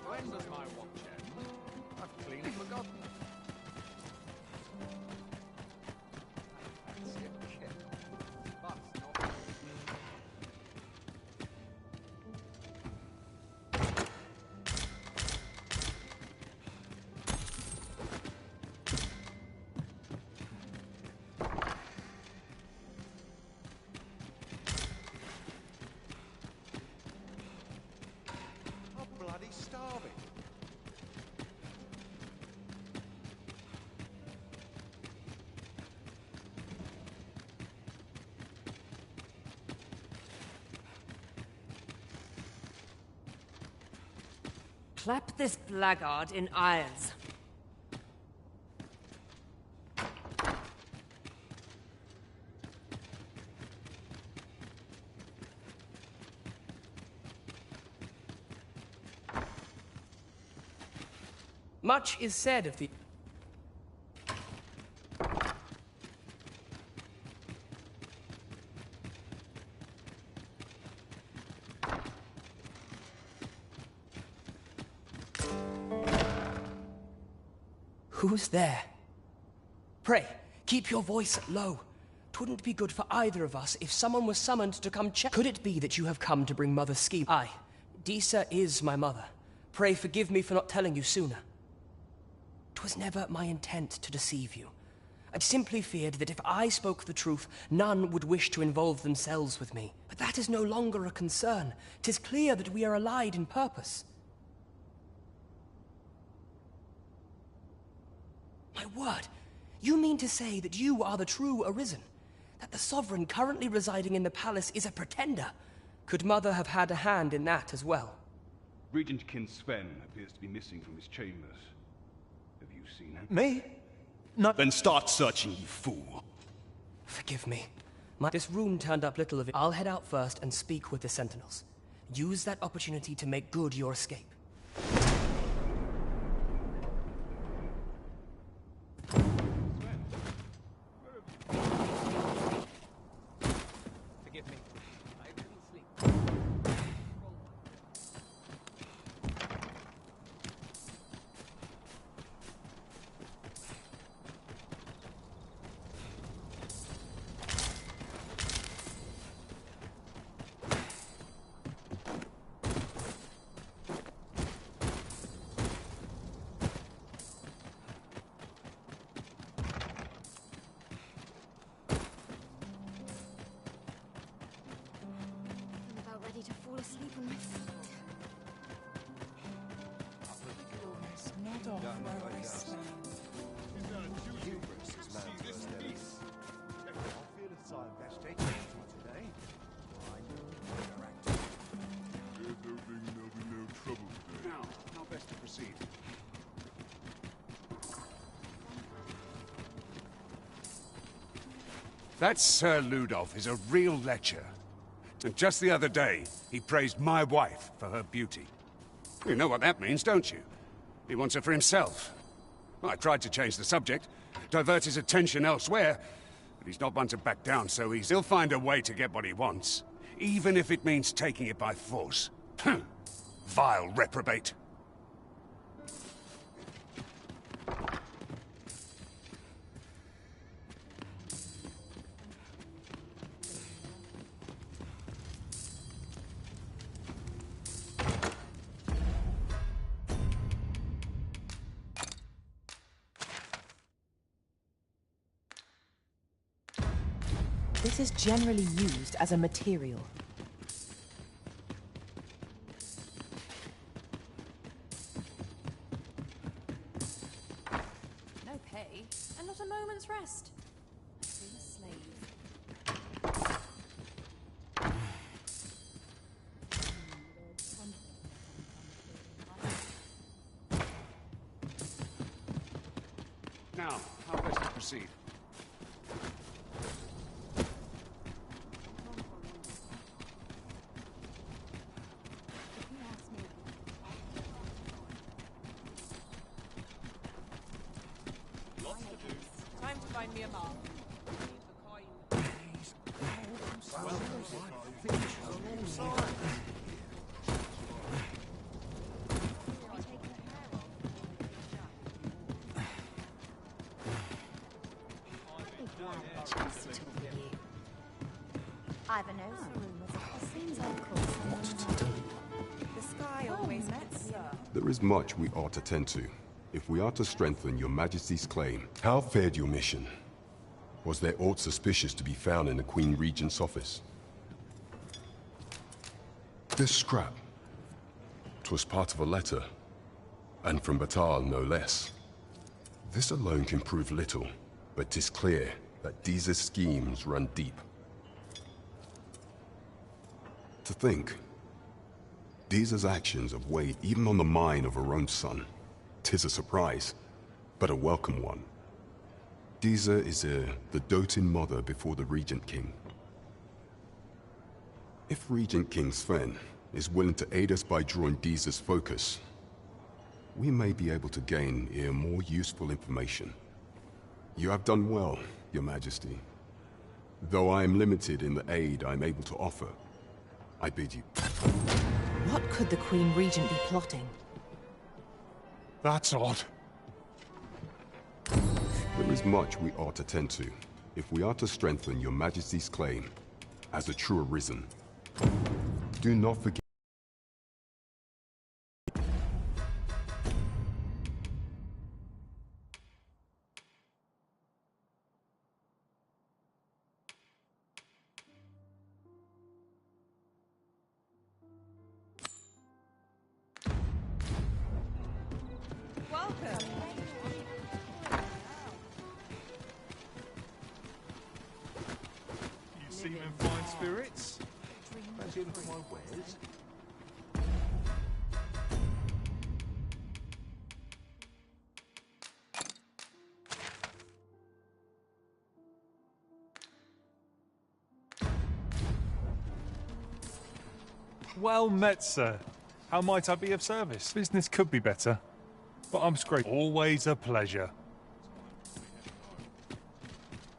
[SPEAKER 14] When does my watch end? I've cleanly forgotten.
[SPEAKER 13] Bloody starving.
[SPEAKER 1] Clap this blackguard in irons.
[SPEAKER 19] Much is said of the... Who's there? Pray, keep your voice low. 'Twouldn't be good for either of us if someone was summoned to come check. Could it be that you have come to bring Mother Ski? Aye, Disa is my mother. Pray forgive me for not telling you sooner. 'Twas never my intent to deceive you. I simply feared that if I spoke the truth, none would wish to involve themselves with me. But that is no longer a concern. 'Tis clear that we are allied in purpose. My word, you mean to say that you are the true Arisen? That the Sovereign currently residing in the palace is a pretender? Could Mother have had a hand in that as well?
[SPEAKER 20] Regent Kin Sven appears to be missing from his chambers. Have you seen him?
[SPEAKER 14] Me? Not...
[SPEAKER 20] Then start searching, you fool.
[SPEAKER 19] Forgive me. This room turned up little of it. I'll head out first and speak with the sentinels. Use that opportunity to make good your escape.
[SPEAKER 8] Forgive me. I didn't sleep.
[SPEAKER 2] I'm about ready to fall asleep on my feet.
[SPEAKER 8] Not off where I stand.
[SPEAKER 13] Now, how best to proceed?
[SPEAKER 7] That Sir Ludolf is a real lecher. And just the other day, he praised my wife for her beauty. You know what that means, don't you? He wants her for himself. Well, I tried to change the subject, divert his attention elsewhere, but he's not one to back down, so he'll find a way to get what he wants, even if it means taking it by force. Vile reprobate.
[SPEAKER 3] This is generally used as a material.
[SPEAKER 1] No pay, and not a moment's rest. I've been a slave.
[SPEAKER 7] Now, how best to proceed?
[SPEAKER 10] Time to find me a mark.
[SPEAKER 18] Ivanhoe.
[SPEAKER 3] The sky always met, sir.
[SPEAKER 15] There is much we ought to tend to, if we are to strengthen your Majesty's claim. How fared your mission? Was there aught suspicious to be found in the Queen Regent's office? This scrap. 'Twas part of a letter, and from Batal no less. This alone can prove little, but 'tis clear that Deeza's schemes run deep. To think, Deeza's actions have weighed even on the mind of her own son. 'Tis a surprise, but a welcome one. Deeza is the doting mother before the Regent King. If Regent King Sven is willing to aid us by drawing Deeza's focus, we may be able to gain more useful information. You have done well, Your Majesty. Though I am limited in the aid I'm able to offer, I bid you.
[SPEAKER 3] What could the Queen Regent be plotting?
[SPEAKER 7] That's odd.
[SPEAKER 15] There is much we ought to tend to, if we are to strengthen your Majesty's claim as a true Arisen. Do not forget.
[SPEAKER 11] You seem in fine spirits. Fancy a look at my wares?
[SPEAKER 8] Well met, sir. How might I be of service? Business could be better, but I'm scraped. Always a pleasure.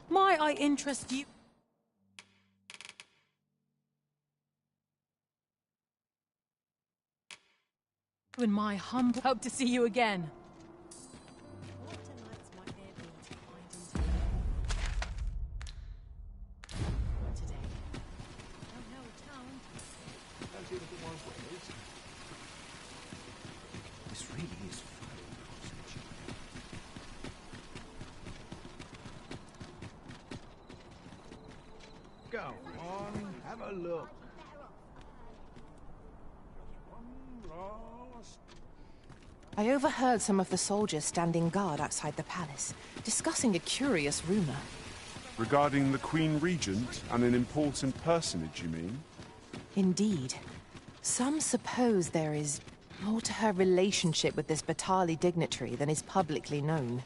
[SPEAKER 1] Might I interest you? In my humble hope to see you again.
[SPEAKER 14] This really is fun.
[SPEAKER 16] Go on, have a look.
[SPEAKER 3] I overheard some of the soldiers standing guard outside the palace, discussing a curious rumor.
[SPEAKER 4] Regarding the Queen Regent and an important personage, you mean?
[SPEAKER 3] Indeed. Some suppose there is more to her relationship with this Batali dignitary than is publicly known.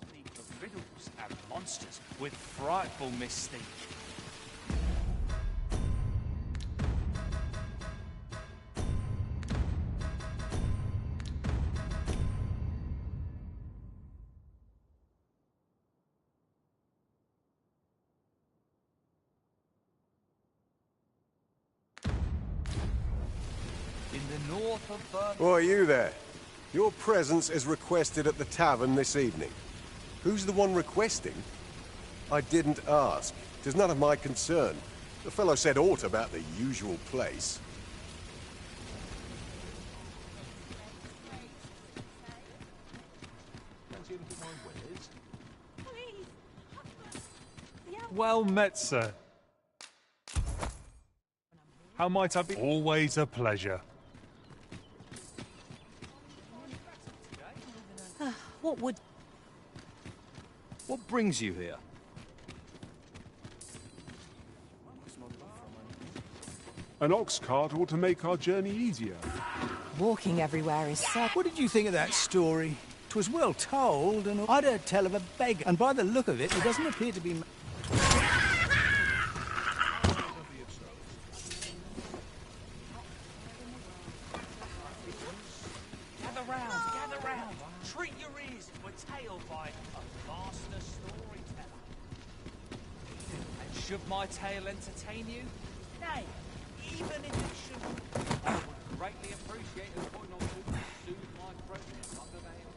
[SPEAKER 14] Speak of riddles and monsters with frightful mystique. In the north of Birmingham.
[SPEAKER 21] Why, you there? Your presence is requested at the tavern this evening. Who's the one requesting? I didn't ask. 'Tis none of my concern. The fellow said aught about the usual place.
[SPEAKER 8] Well met, sir. How might I be? Always a pleasure.
[SPEAKER 1] What would...
[SPEAKER 14] What brings you here?
[SPEAKER 4] An ox cart ought to make our journey easier.
[SPEAKER 3] Walking everywhere is sad.
[SPEAKER 16] What did you think of that story? 'Twas well told, and I'd heard tell of a beggar, and by the look of it, it doesn't appear to be...
[SPEAKER 14] Gather round. Treat your ears to a tale by a master storyteller. And should my tale entertain you? Nay, even if it shouldn't, I would greatly appreciate a point or two to soothe my throat in Riverdale.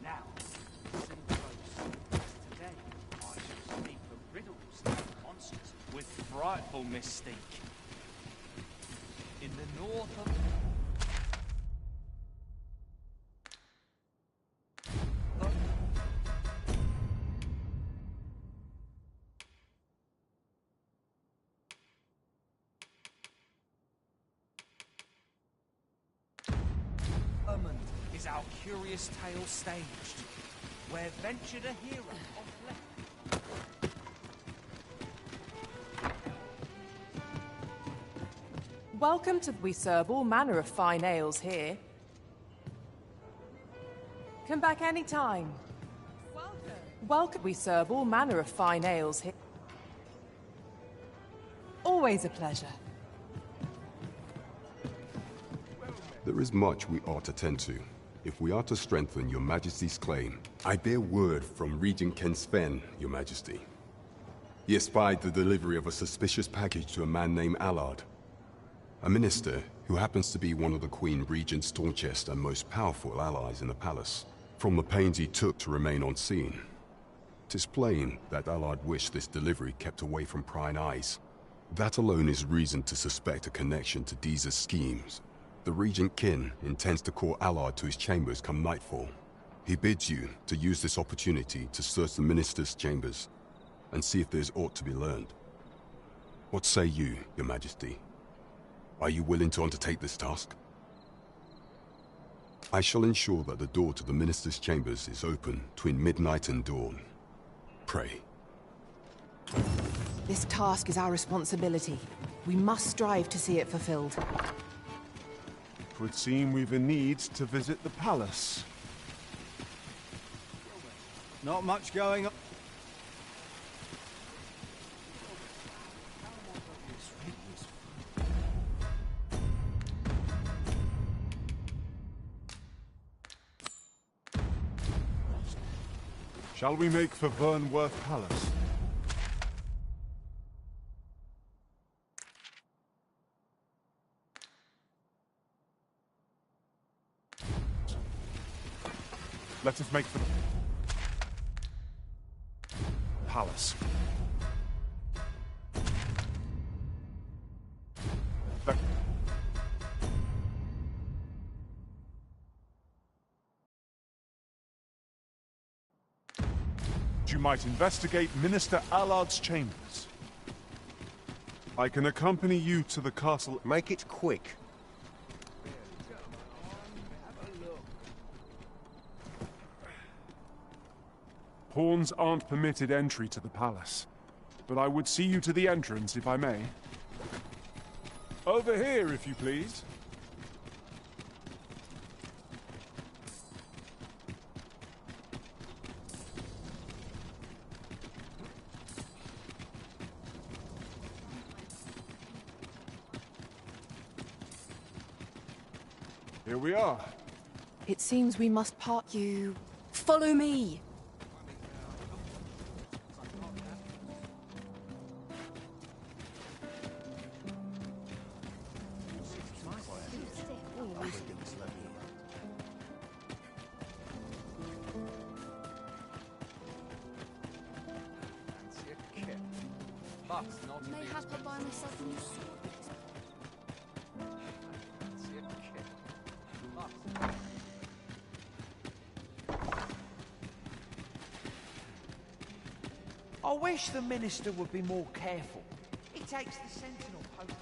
[SPEAKER 14] Now, listen close. Today, I shall speak of riddles and monsters with frightful mystique. In the north of... is our curious tale staged, where ventured a hero of left.
[SPEAKER 3] Welcome to... We serve all manner of fine ales here. Come back any time. Welcome. We serve all manner of fine ales here. Always a pleasure.
[SPEAKER 15] There is much we ought to tend to. If we are to strengthen your Majesty's claim, I bear word from Regent Ken Sven, your Majesty. He espied the delivery of a suspicious package to a man named Allard, a minister who happens to be one of the Queen Regent's staunchest and most powerful allies in the palace. From the pains he took to remain on scene, 'tis plain that Allard wished this delivery kept away from prying eyes. That alone is reason to suspect a connection to Deeza's schemes. The Regent Kin intends to call Allard to his chambers come nightfall. He bids you to use this opportunity to search the minister's chambers and see if there's aught to be learned. What say you, your Majesty? Are you willing to undertake this task? I shall ensure that the door to the minister's chambers is open between midnight and dawn. Pray.
[SPEAKER 3] This task is our responsibility. We must strive to see it fulfilled.
[SPEAKER 4] It would seem we've a need to visit the palace.
[SPEAKER 16] Not much going on.
[SPEAKER 4] Shall we make for Vernworth Palace? Let us make for the palace. You might investigate Minister Allard's chambers. I can accompany you to the castle.
[SPEAKER 21] Make it quick.
[SPEAKER 4] Pawns aren't permitted entry to the palace, but I would see you to the entrance if I may. Over here, if you please. Here we are.
[SPEAKER 3] It seems we must part you.
[SPEAKER 12] Follow me!
[SPEAKER 17] Mayhap I'll buy myself a new sword.
[SPEAKER 6] I wish the minister would be more careful. He takes the sentinel post.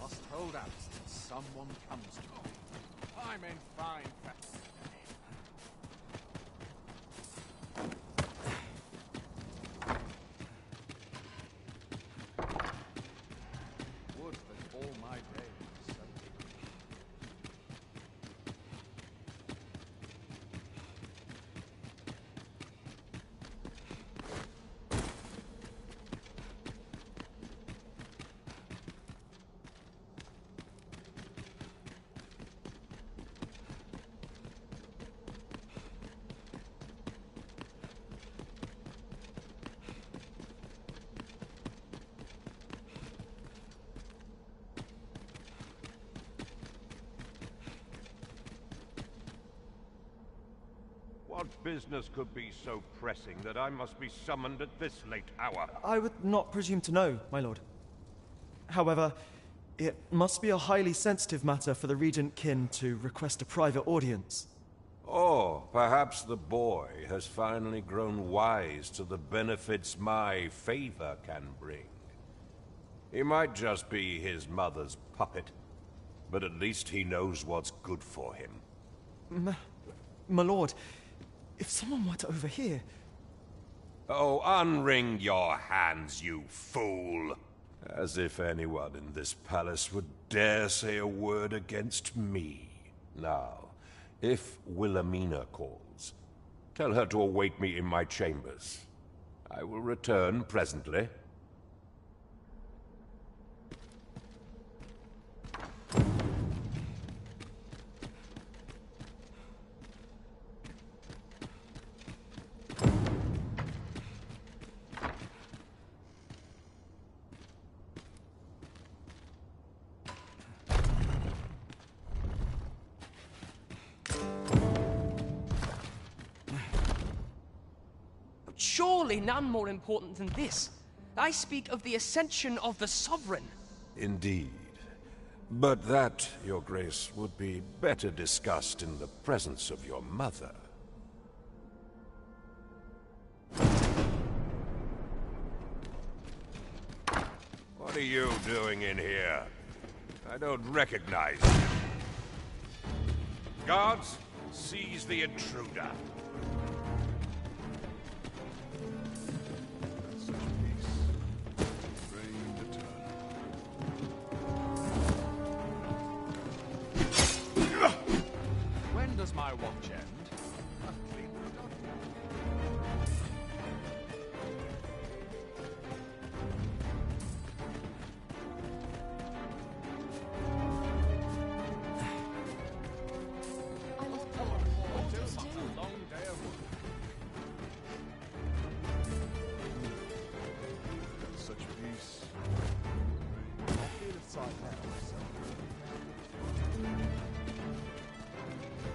[SPEAKER 5] Must hold out till someone comes to me. I'm in fine fashion. Would that all my days so be.
[SPEAKER 13] What business could be so pressing that I must be summoned at this late hour?
[SPEAKER 22] I would not presume to know, my lord. However, it must be a highly sensitive matter for the Regent Kin to request a private audience.
[SPEAKER 13] Oh, perhaps the boy has finally grown wise to the benefits my favor can bring. He might just be his mother's puppet, but at least he knows what's good for him.
[SPEAKER 22] My lord, if someone were to overhear...
[SPEAKER 13] Oh, unwring your hands, you fool! As if anyone in this palace would dare say a word against me. Now, if Wilhelmina calls, tell her to await me in my chambers. I will return presently.
[SPEAKER 19] Surely none more important than this. I speak of the ascension of the Sovereign.
[SPEAKER 13] Indeed. But that, Your Grace, would be better discussed in the presence of your mother. What What are you doing in here? I don't recognize you. Guards, seize the intruder.
[SPEAKER 5] When does my watch end?
[SPEAKER 4] Such peace.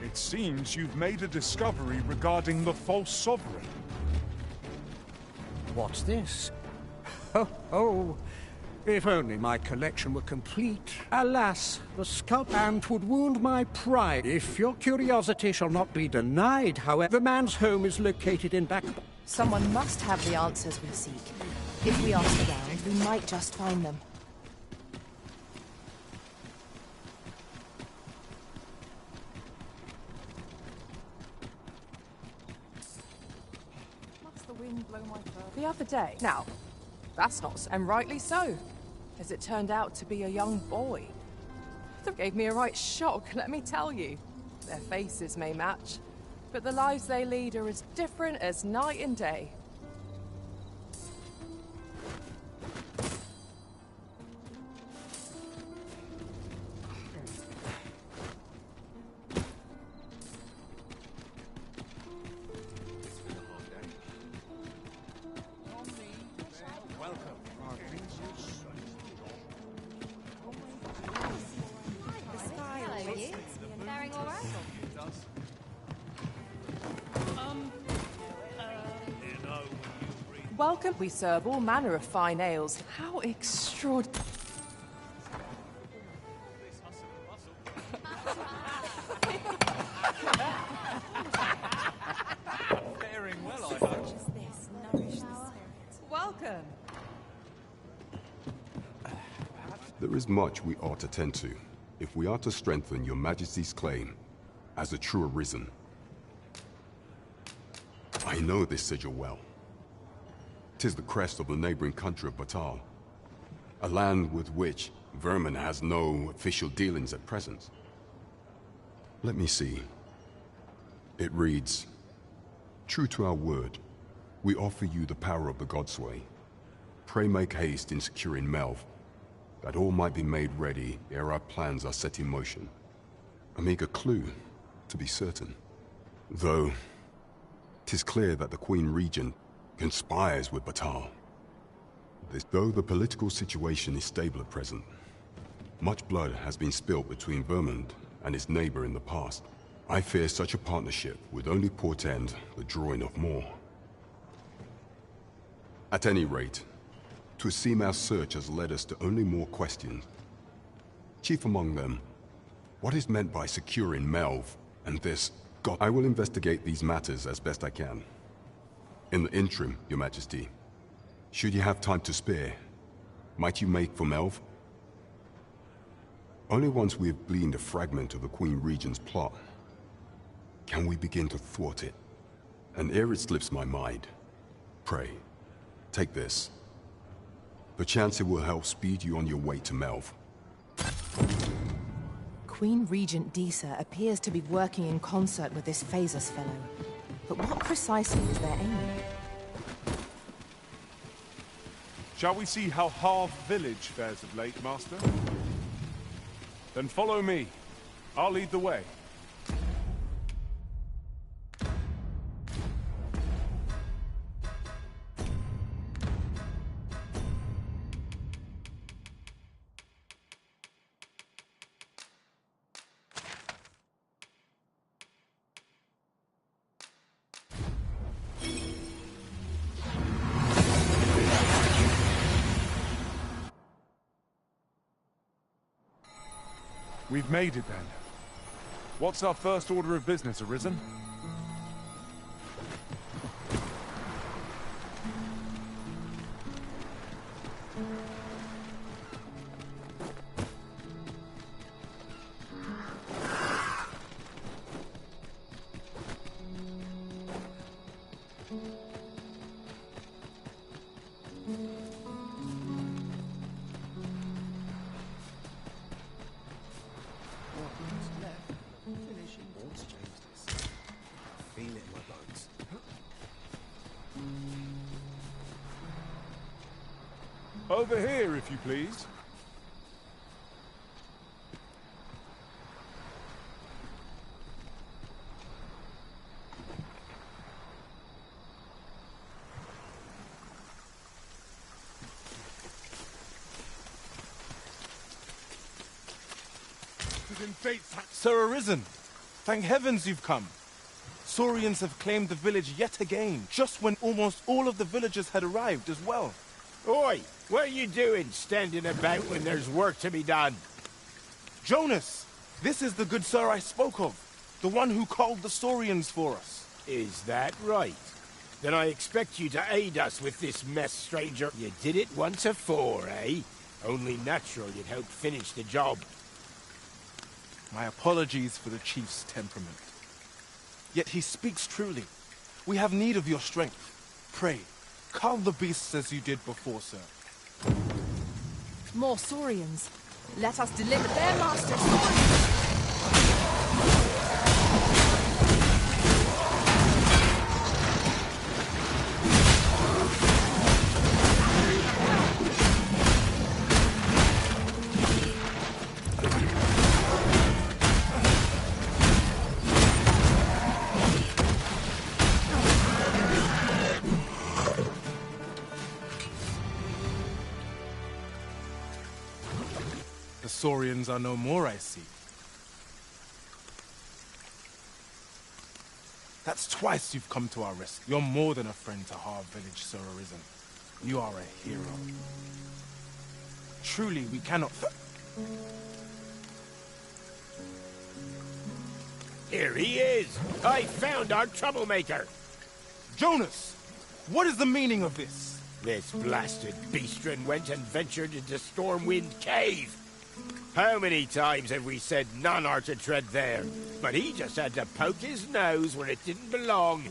[SPEAKER 4] It seems you've made a discovery regarding the false sovereign.
[SPEAKER 9] What's this? Ho ho! If only my collection were complete. Alas, the sculpture and would wound my pride. If your curiosity shall not be denied, however, the man's home is located in back...
[SPEAKER 3] Someone must have the answers we seek. If we ask around, we might just find them.
[SPEAKER 10] Must the wind blow my fur? The other day. Now, that's not so. And rightly so, as it turned out to be a young boy. That gave me a right shock, let me tell you. Their faces may match, but the lives they lead are as different as night and day. Welcome. We serve all manner of fine ales. How extraordinary.
[SPEAKER 5] Faring well, I hope.
[SPEAKER 10] Welcome.
[SPEAKER 15] There is much we ought to tend to, if we are to strengthen your Majesty's claim as a true Arisen. I know this sigil well. 'Tis the crest of the neighboring country of Batal, a land with which Vermin has no official dealings at present. Let me see. It reads, "True to our word, we offer you the power of the Godsway. Pray make haste in securing Melv, that all might be made ready ere our plans are set in motion." A meager clue, to be certain. Though, 'tis clear that the Queen Regent conspires with Batal. Though the political situation is stable at present, much blood has been spilt between Vermund and its neighbor in the past. I fear such a partnership would only portend the drawing of more. At any rate, 'twould seem our search has led us to only more questions. Chief among them, what is meant by securing Melv and this God? I will investigate these matters as best I can. In the interim, Your Majesty, should you have time to spare, might you make for Melv? Only once we have gleaned a fragment of the Queen Regent's plot, can we begin to thwart it. And ere it slips my mind, pray, take this. Perchance it will help speed you on your way to Melv.
[SPEAKER 3] Queen Regent Disa appears to be working in concert with this Phasus fellow. But what precisely is their aim?
[SPEAKER 4] Shall we see how Harve Village fares of late, Master? Then follow me. I'll lead the way. We've made it then. What's our first order of business, Arisen?
[SPEAKER 2] feel it in my bones.
[SPEAKER 4] Over here, if you please.
[SPEAKER 20] Sir Arisen, thank heavens you've come. Saurians have claimed the village yet again, just when almost all of the villagers had arrived as well.
[SPEAKER 23] Oi! What are you doing, standing about when there's work to be done?
[SPEAKER 20] Jonas, this is the good sir I spoke of, the one who called the Saurians for us.
[SPEAKER 23] Is that right? Then I expect you to aid us with this mess, stranger. You did it once afore, eh? Only natural you'd help finish the job.
[SPEAKER 20] My apologies for the chief's temperament. Yet he speaks truly. We have need of your strength. Pray, calm the beasts as you did before, sir.
[SPEAKER 10] More Saurians. Let us deliver their master Saurians!
[SPEAKER 20] The Saurians are no more, I see. That's twice you've come to our rescue. You're more than a friend to our village, Sir Arisen. You are a hero. Truly, we cannot...
[SPEAKER 23] Here he is! I found our troublemaker!
[SPEAKER 20] Jonas! What is the meaning of this?
[SPEAKER 23] This blasted beastren went and ventured into Stormwind Cave! How many times have we said none are to tread there? But he just had to poke his nose where it didn't belong.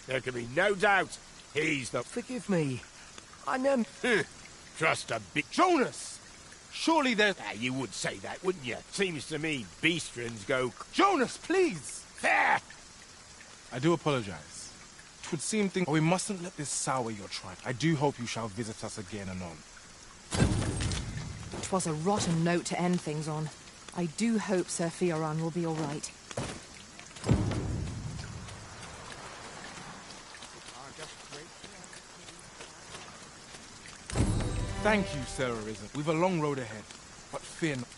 [SPEAKER 23] There can be no doubt he's the...
[SPEAKER 20] Forgive me. I never...
[SPEAKER 23] Trust a big...
[SPEAKER 20] Jonas! Surely there's...
[SPEAKER 23] You would say that, wouldn't you? Seems to me beastrons go...
[SPEAKER 20] Jonas, please!
[SPEAKER 23] There!
[SPEAKER 20] I do apologize. It would seem we mustn't let this sour your tribe. I do hope you shall visit us again anon.
[SPEAKER 3] 'Twas a rotten note to end things on. I do hope Sir Fioran will be all right.
[SPEAKER 20] Thank you, Sir Arisen. We've a long road ahead, but fear not.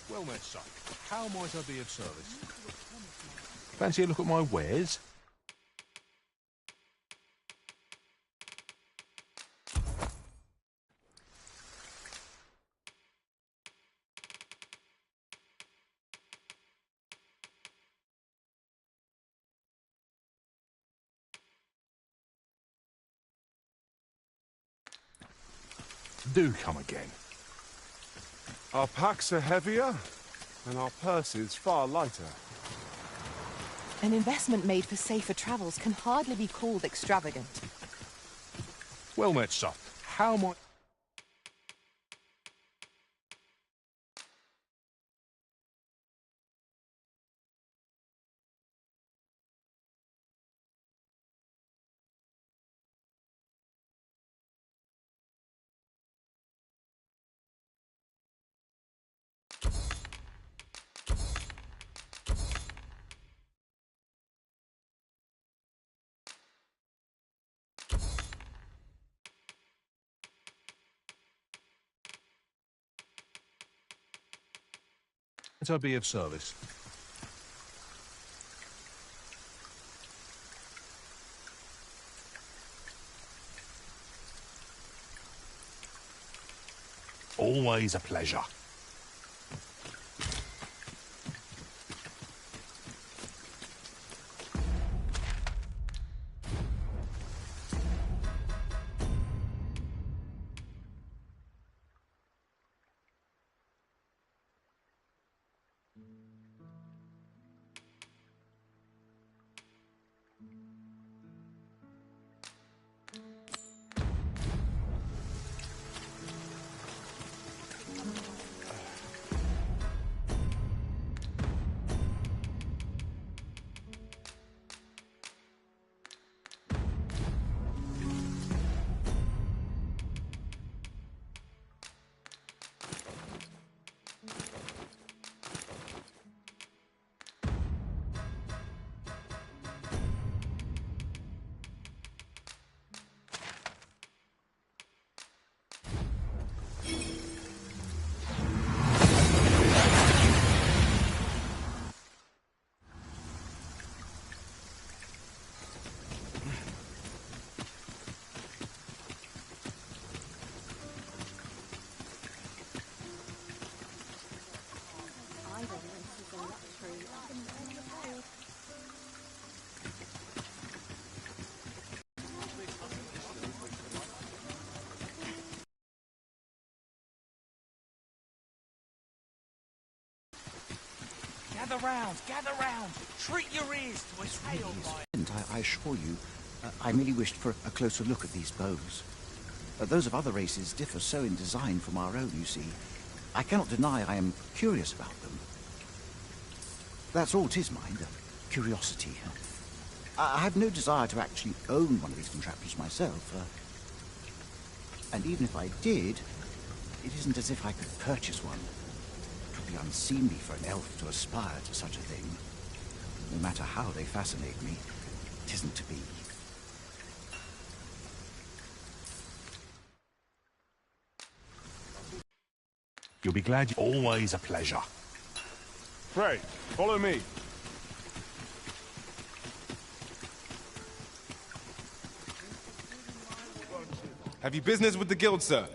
[SPEAKER 11] Well met, son. How might I be of service? Fancy a look at my wares? Do come again.
[SPEAKER 4] Our packs are heavier, and our purses far lighter.
[SPEAKER 3] An investment made for safer travels can hardly be called extravagant.
[SPEAKER 11] Well met, son. How might... might I be of service? Always a pleasure.
[SPEAKER 14] Gather round, gather round. Treat your ears to a tale by...
[SPEAKER 2] And I assure you, I merely wished for a closer look at these bows. Those of other races differ so in design from our own, you see. I cannot deny I am curious about them. That's all it is, mind, curiosity. I have no desire to actually own one of these contraptions myself. And even if I did, it isn't as if I could purchase one. It would be unseemly for an elf to aspire to such a thing. No matter how they fascinate me, it isn't to be.
[SPEAKER 11] You'll be glad. Always a pleasure.
[SPEAKER 4] Pray, follow me.
[SPEAKER 20] Have you business with the guild, sir?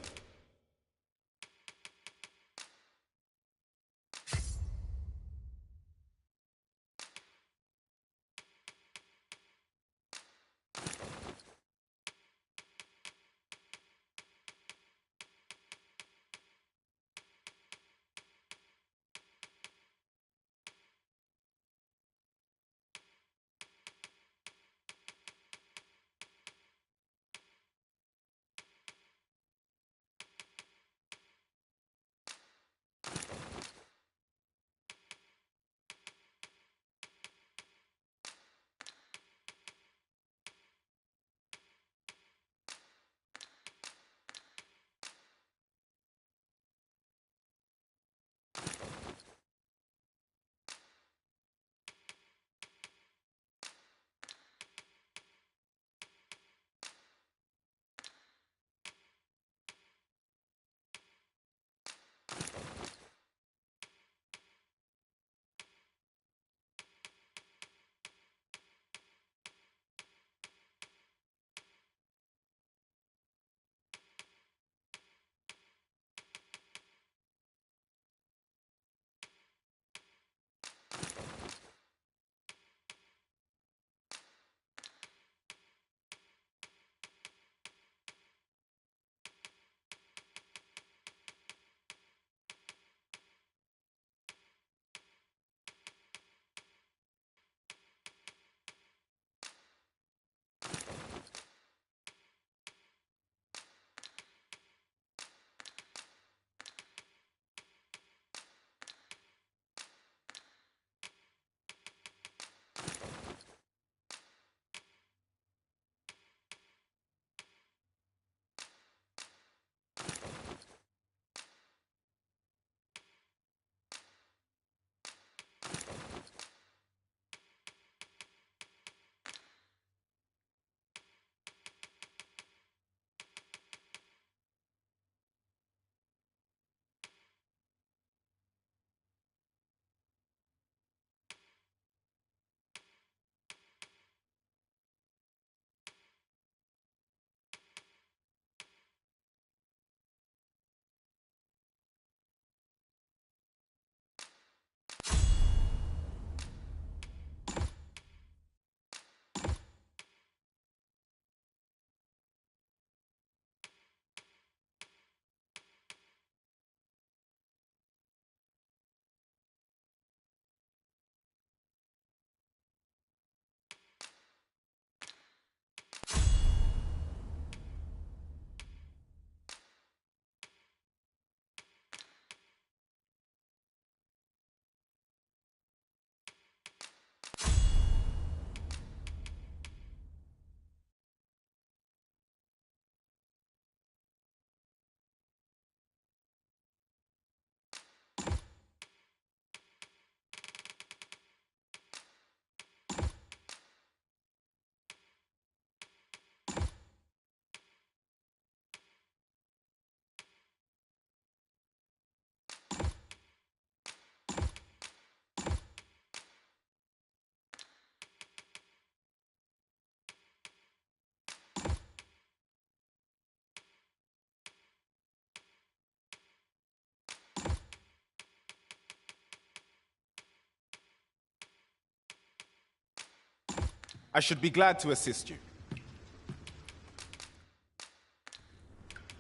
[SPEAKER 20] I should be glad to assist you.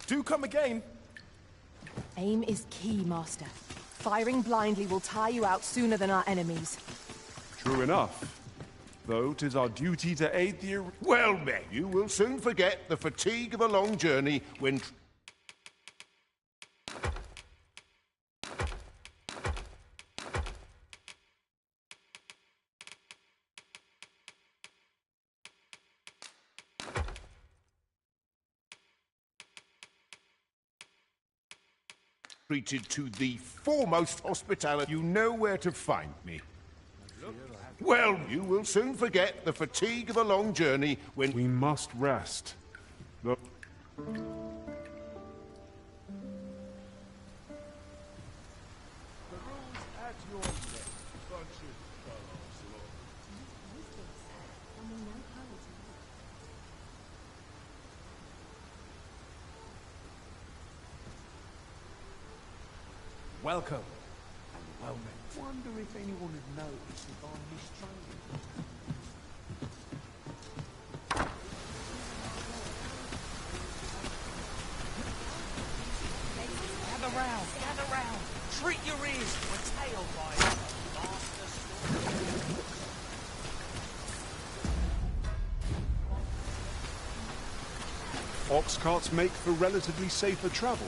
[SPEAKER 20] Do come again.
[SPEAKER 3] Aim is key, Master. Firing blindly will tire you out sooner than our enemies.
[SPEAKER 4] True enough. Though 'tis our duty to aid the...
[SPEAKER 23] Well met. You will soon forget the fatigue of a long journey when... treated to the foremost hospitality. You know where to find me. Well, you will soon forget the fatigue of a long journey when...
[SPEAKER 4] We must rest. The...
[SPEAKER 14] Welcome, and well met. Wonder if anyone had noticed if I'm mistraining. Gather round, gather round. Treat your ears to a tale by a master story.
[SPEAKER 4] Ox carts make for relatively safer travel.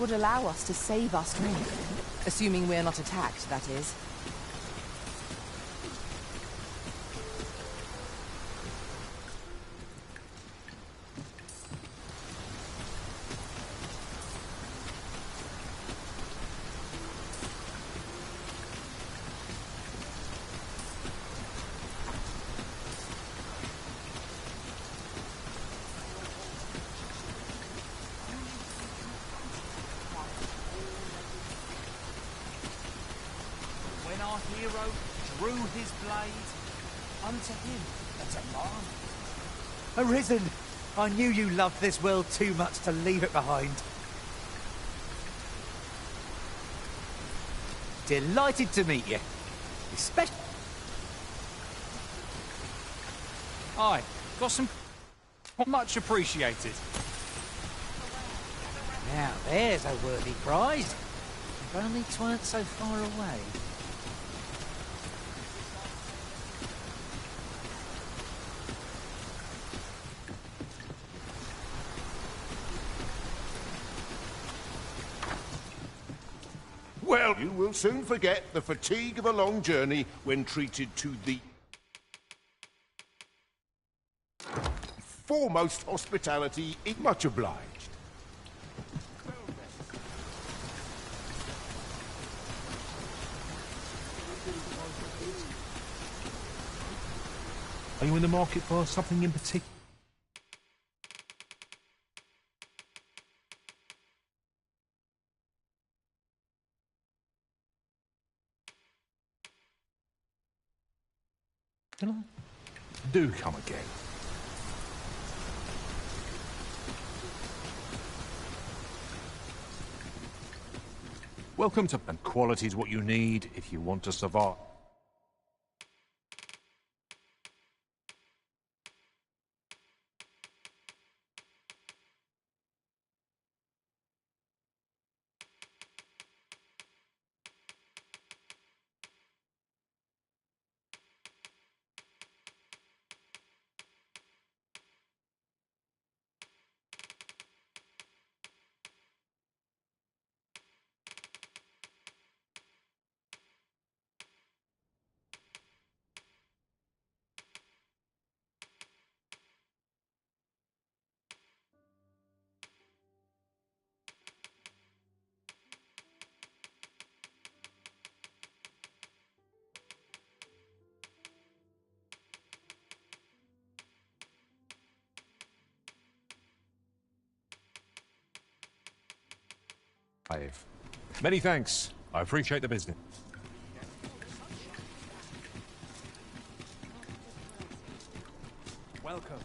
[SPEAKER 3] Would allow us to save our strength. Assuming we're not attacked, that is.
[SPEAKER 14] When our hero drew his blade, unto him a demand.
[SPEAKER 7] Arisen! I knew you loved this world too much to leave it behind. Delighted to meet you. Especially...
[SPEAKER 14] Aye, got some... much appreciated.
[SPEAKER 7] Now there's a worthy prize. If only 'tweren't so far away.
[SPEAKER 23] Well, you will soon forget the fatigue of a long journey when treated to the foremost hospitality. Much obliged.
[SPEAKER 11] Are you in the market for something in particular? Do come again. Welcome to... And quality's what you need if you want to survive. Many thanks. I appreciate the business.
[SPEAKER 14] Welcome.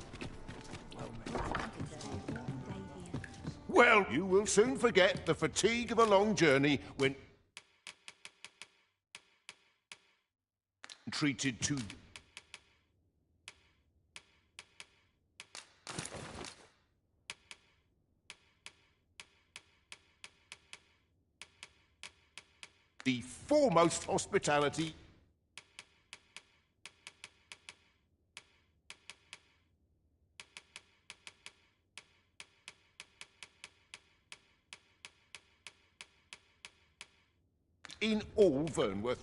[SPEAKER 23] Well, you will soon forget the fatigue of a long journey when treated to foremost hospitality. In all Vernworth.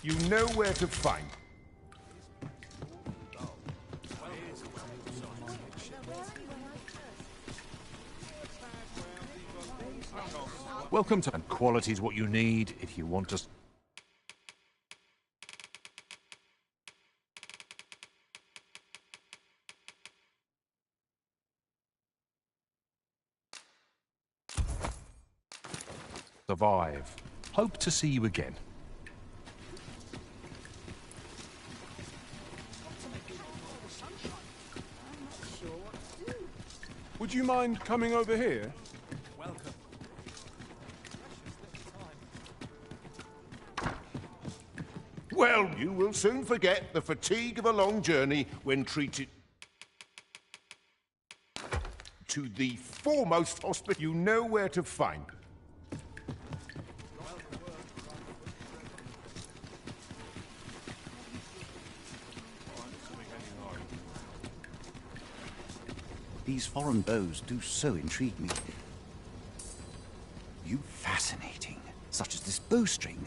[SPEAKER 23] You know where to find.
[SPEAKER 11] Welcome to... And quality's what you need if you want to... survive. Hope to see you again.
[SPEAKER 4] Would you mind coming over here?
[SPEAKER 5] Welcome.
[SPEAKER 23] Well, you will soon forget the fatigue of a long journey when treated to the foremost hospital. You know where to find.
[SPEAKER 2] These foreign bows do so intrigue me. You fascinating, such as this bowstring.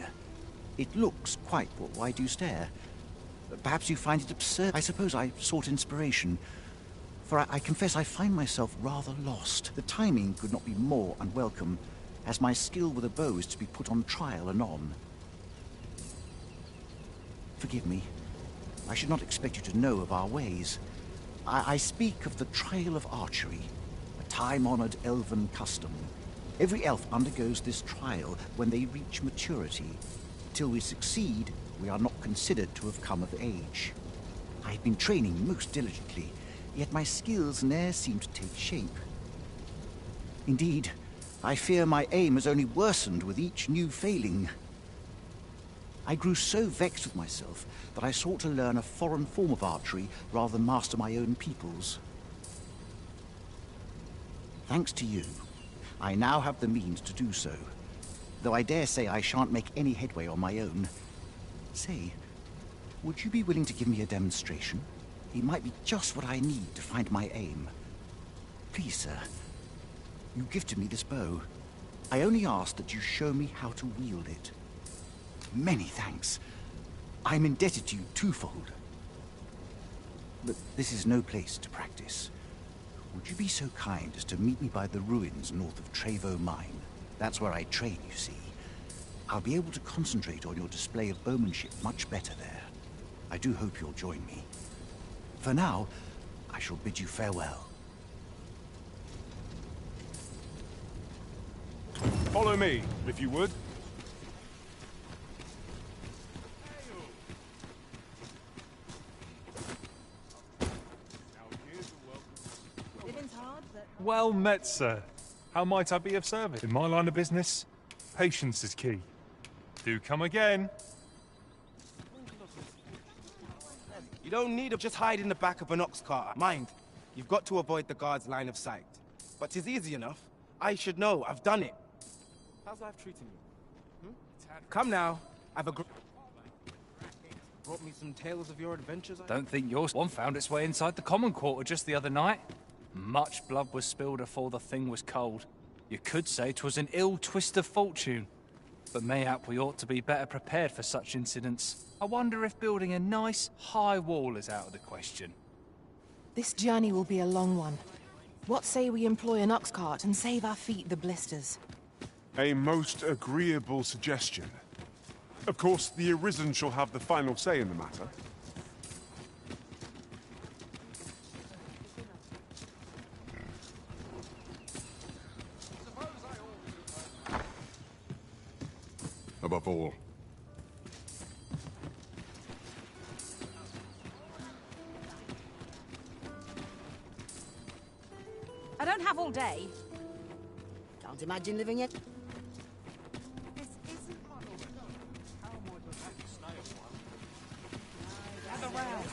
[SPEAKER 2] It looks quite... Why do you stare? Perhaps you find it absurd. I suppose I sought inspiration. For I confess I find myself rather lost. The timing could not be more unwelcome, as my skill with a bow is to be put on trial anon. Forgive me. I should not expect you to know of our ways. I speak of the trial of archery, a time-honored elven custom. Every elf undergoes this trial when they reach maturity. Till we succeed, we are not considered to have come of age. I have been training most diligently, yet my skills ne'er seem to take shape. Indeed, I fear my aim has only worsened with each new failing. I grew so vexed with myself that I sought to learn a foreign form of archery rather than master my own people's. Thanks to you, I now have the means to do so, though I dare say I shan't make any headway on my own. Say, would you be willing to give me a demonstration? It might be just what I need to find my aim. Please, sir, you gifted me this bow. I only ask that you show me how to wield it. Many thanks. I'm indebted to you twofold. But this is no place to practice. Would you be so kind as to meet me by the ruins north of Trevo Mine? That's where I train, you see. I'll be able to concentrate on your display of bowmanship much better there. I do hope you'll join me. For now, I shall bid you farewell.
[SPEAKER 4] Follow me, if you would.
[SPEAKER 1] Well met, sir. How might I be of service? In my line of business, patience is key. Do come again.
[SPEAKER 8] You don't need to just hide in the back of an ox cart. Mind, you've got to avoid the guard's line of sight. But 'tis easy enough. I should know. I've done it. How's life treating you? Come now. I've a Brought me some tales of your adventures.
[SPEAKER 14] Don't think yours one found its way inside the common quarter just the other night. Much blood was spilled afore the thing was cold. You could say 'twas an ill twist of fortune. But mayhap we ought to be better prepared for such incidents. I wonder if building a nice, high wall is out of the question.
[SPEAKER 3] This journey will be a long one. What say we employ an ox cart and save our feet the blisters?
[SPEAKER 4] A most agreeable suggestion. Of course, the Arisen shall have the final say in the matter.
[SPEAKER 15] Above all,
[SPEAKER 16] I don't have all day. Can't imagine living it.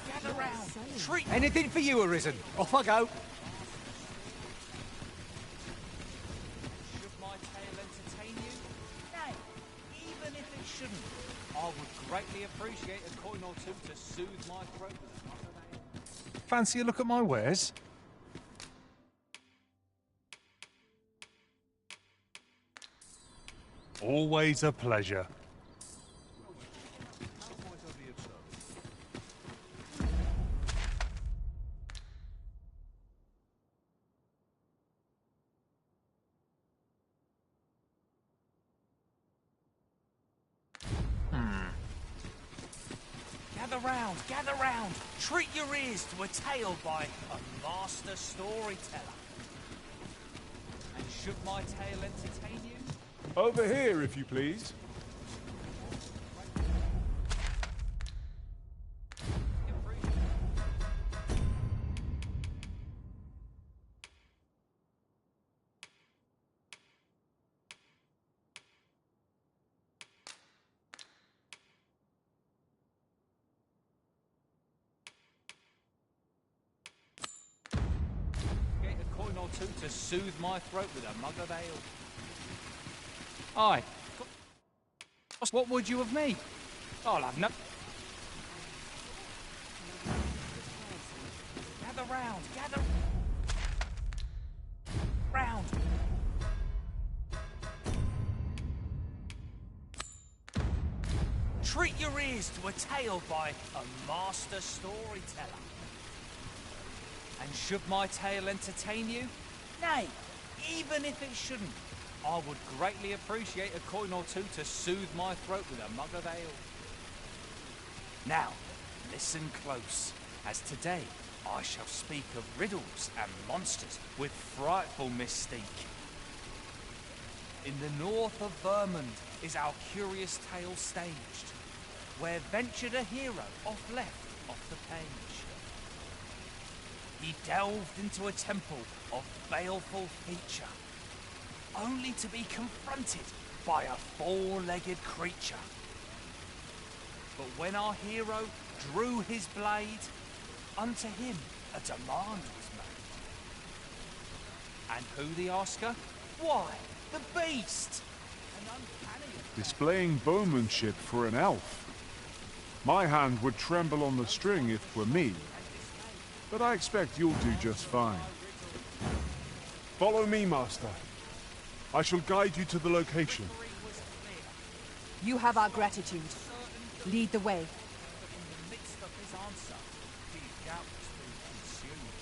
[SPEAKER 14] Gather round! Treat anything for you, Arisen. Off I go. Should my tale entertain you? Nay, even if it shouldn't, I would greatly appreciate a coin or two to soothe my throat.
[SPEAKER 1] Fancy a look at my wares? Always a pleasure.
[SPEAKER 14] Gather round! Treat your ears to a tale by a master storyteller. And should my tale entertain you?
[SPEAKER 4] Over here, if you please.
[SPEAKER 14] To soothe my throat with a mug of ale. Aye. What would you of me? I'll have no... Gather round, gather... round. Treat your ears to a tale by a master storyteller. And should my tale entertain you? Nay, even if it shouldn't, I would greatly appreciate a coin or two to soothe my throat with a mug of ale. Now, listen close, as today I shall speak of riddles and monsters with frightful mystique. In the north of Vermund is our curious tale staged, where ventured a hero off left off the page. He delved into a temple of baleful feature, only to be confronted by a four-legged creature. But when our hero drew his blade, unto him a demand was made. And who the asker? Why, the beast! An uncanny...
[SPEAKER 4] Displaying bowmanship for an elf. My hand would tremble on the string if 'twere me. But I expect you'll do just fine. Follow me, Master. I shall guide you to the location.
[SPEAKER 10] You have our gratitude. Lead the way.
[SPEAKER 14] In the midst of his answer, he doubtless been consumed.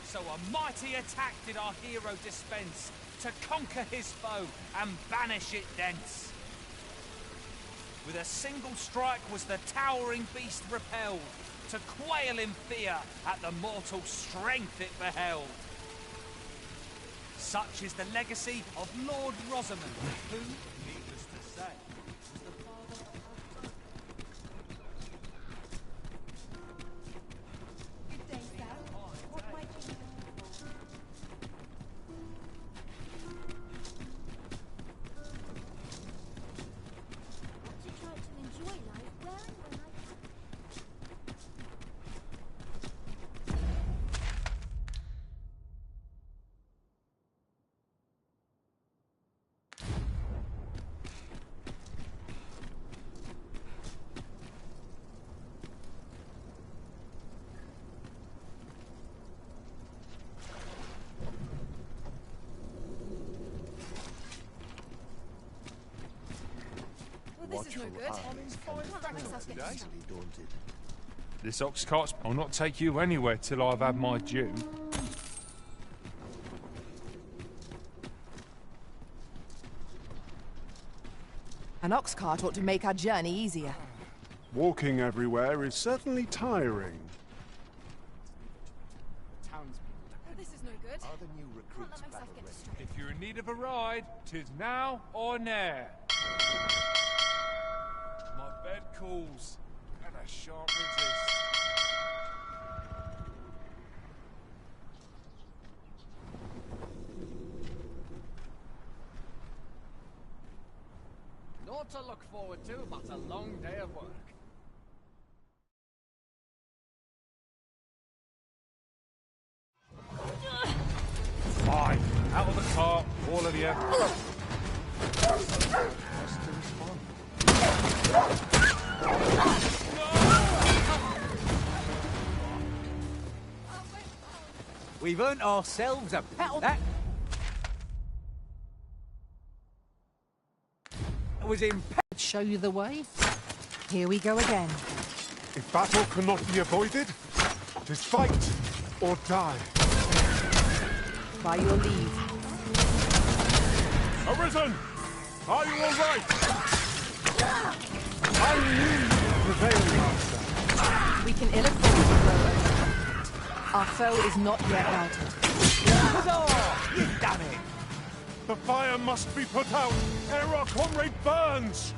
[SPEAKER 14] So a mighty attack did our hero dispense to conquer his foe and banish it thence. With a single strike was the towering beast repelled, to quail in fear at the mortal strength it beheld. Such is the legacy of Lord Rosamond, who, needless to say, was the father of...
[SPEAKER 17] Good day, sir. What might you... To try to enjoy life where and when I can.
[SPEAKER 16] watchful eyes.
[SPEAKER 1] This ox cart's... I'll not take you anywhere till I've had my due.
[SPEAKER 3] An ox cart ought to make our journey easier.
[SPEAKER 4] Walking everywhere is certainly tiring.
[SPEAKER 16] This is no good.
[SPEAKER 23] Are the new recruits battle ready?
[SPEAKER 1] If you're in need of a ride, 'tis now or ne'er. My bed calls, and I shan't resist.
[SPEAKER 6] Naught to look forward to, but a long day of work.
[SPEAKER 1] Fine, out of the cart, all of you.
[SPEAKER 7] We've earned ourselves a pat. That was imperative. Show you the way.
[SPEAKER 3] Here we go again.
[SPEAKER 4] If battle cannot be avoided, 'tis fight or die.
[SPEAKER 3] By your leave.
[SPEAKER 4] Arisen! Are you all right? I knew you'd prevail, Master.
[SPEAKER 3] We can ill afford to grow over. Our foe is not yet routed.
[SPEAKER 4] Huzzah! You've done it! The fire must be put out ere our comrade burns!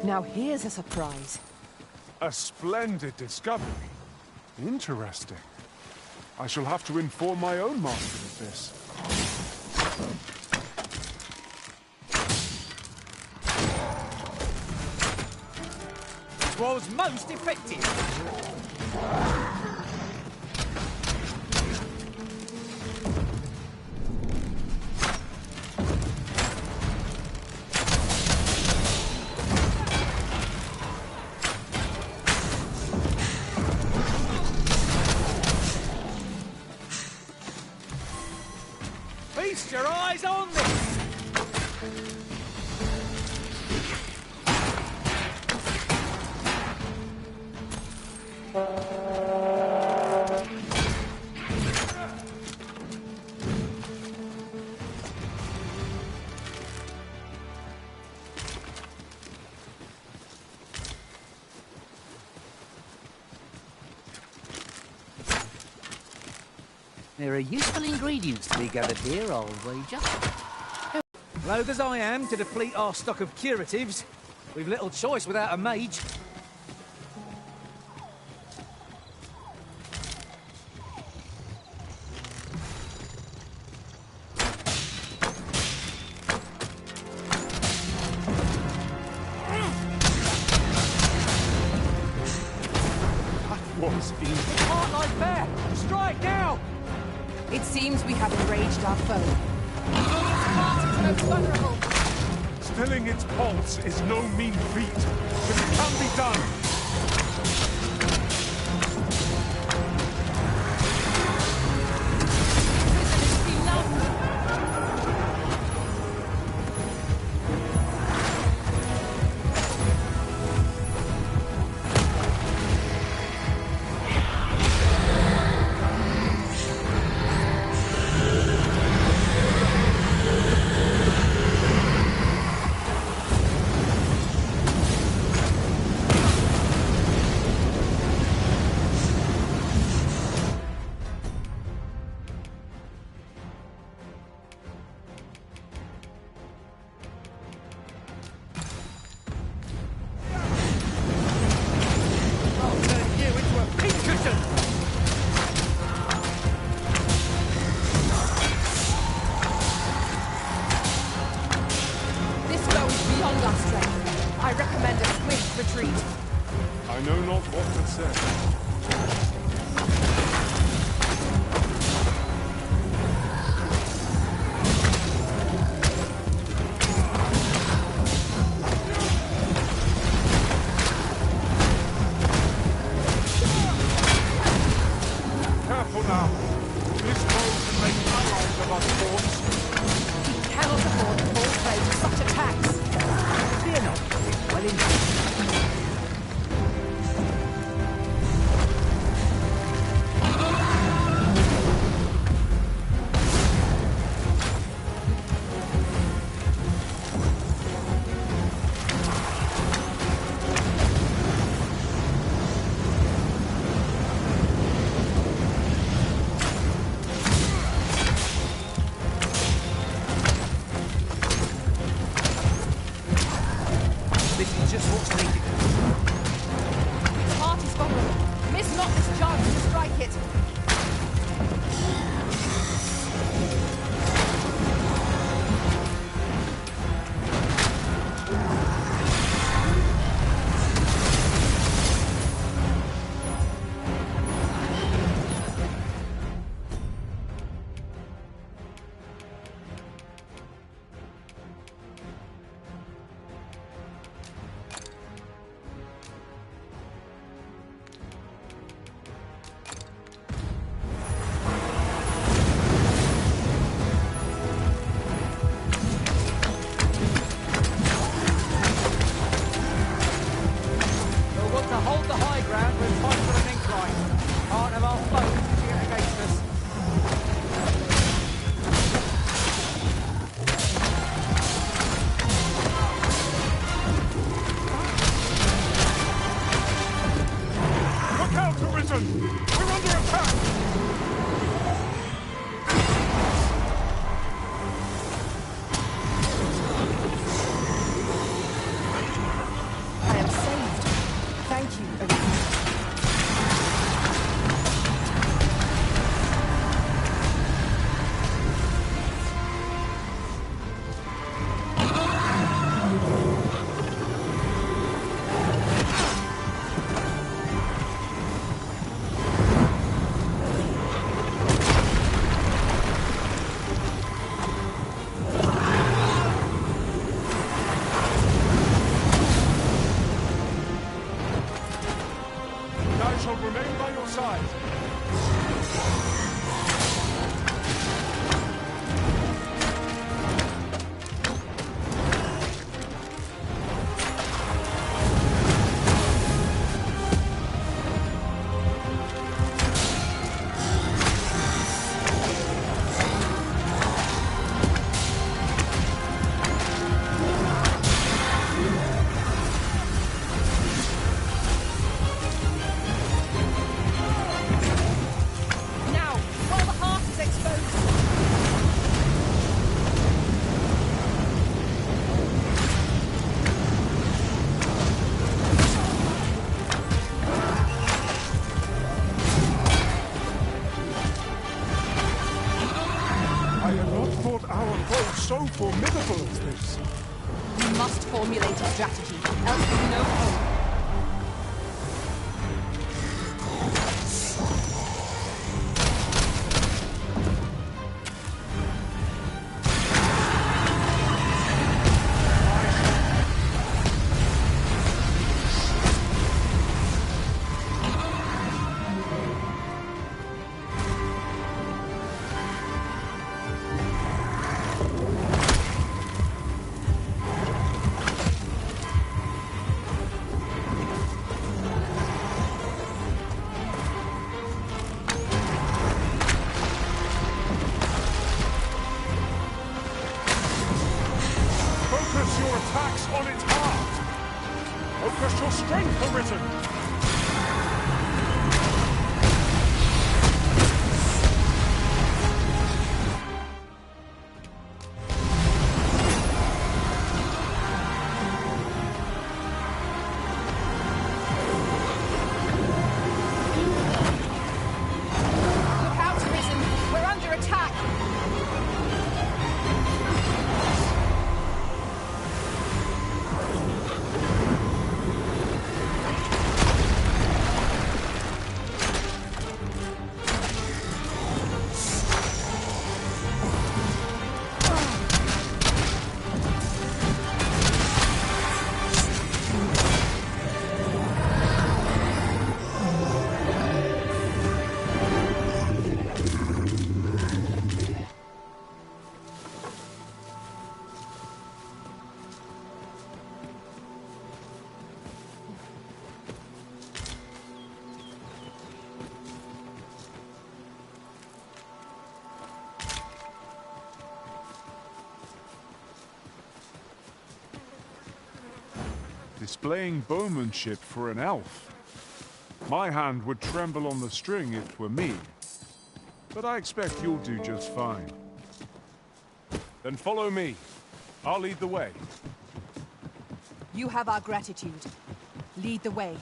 [SPEAKER 3] Now here's a surprise.
[SPEAKER 4] A splendid discovery. Interesting. I shall have to inform my own master of this.
[SPEAKER 7] Was most effective. Feast your eyes on this! There are useful ingredients to be gathered here, I'll wager. Loath as I am to deplete our stock of curatives, we've little choice without a mage.
[SPEAKER 4] Was in...
[SPEAKER 7] It can't lie fair! Strike now!
[SPEAKER 3] It seems we have enraged our foe.
[SPEAKER 16] Most vulnerable.
[SPEAKER 4] Stilling its pulse is no mean feat, but it can be done.
[SPEAKER 3] This foe is beyond our strength. I recommend a swift retreat.
[SPEAKER 4] I know not what to say. thought our foe so formidable as this.
[SPEAKER 10] We must formulate a strategy, else there's no hope.
[SPEAKER 4] Focus your attacks on its heart! Focus your strength, Arisen!
[SPEAKER 10] Look out, Risen! We're under attack!
[SPEAKER 4] Displaying bowmanship for an elf. My hand would tremble on the string if it were me. But I expect you'll do just fine. Then follow me. I'll lead the way.
[SPEAKER 10] You have our gratitude. Lead the way.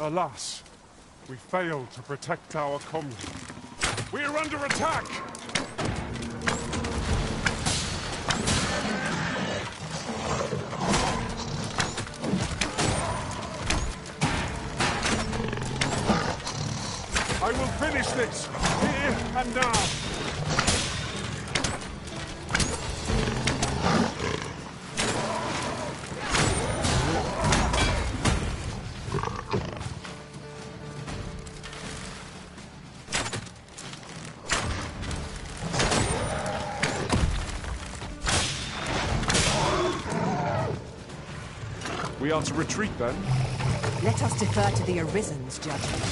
[SPEAKER 4] Alas, we failed to protect our comrade. We are under attack! I will finish this, here and now. We are to retreat then?
[SPEAKER 10] Let us defer to the Arisen's judgment.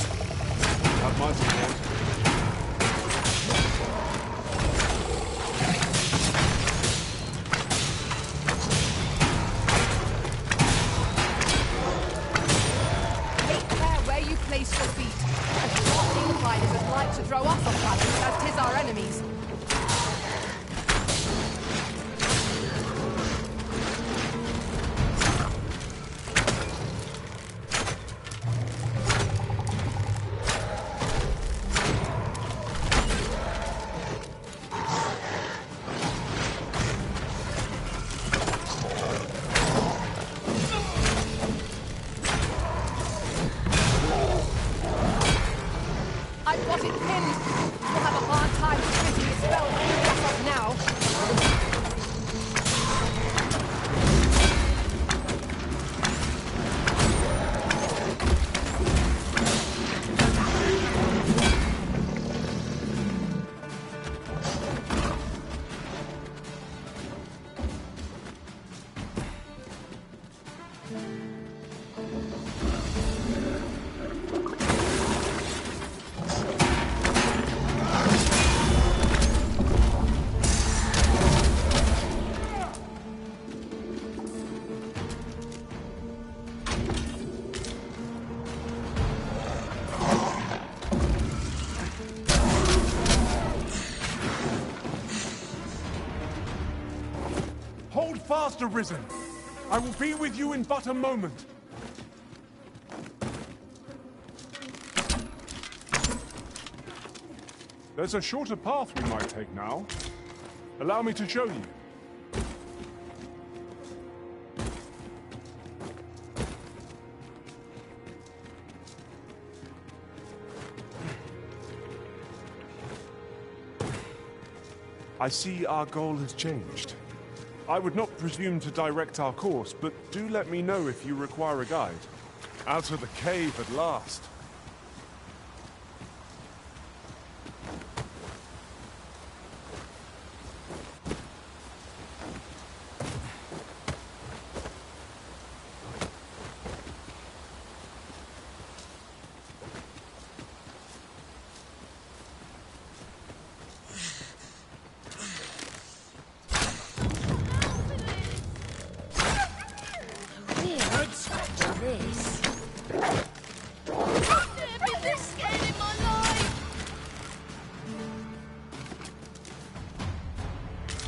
[SPEAKER 4] Have my support.
[SPEAKER 10] Take care where you place your feet. A short incline is as like to throw us off balance as 'tis our enemies. I've got it pinned. We'll have a hard time splitting the spell when we get up now.
[SPEAKER 4] Master Risen. I will be with you in but a moment. There's a shorter path we might take now. Allow me to show you. I see our goal has changed. I would not presume to direct our course, but do let me know if you require a guide. Out of the cave at last.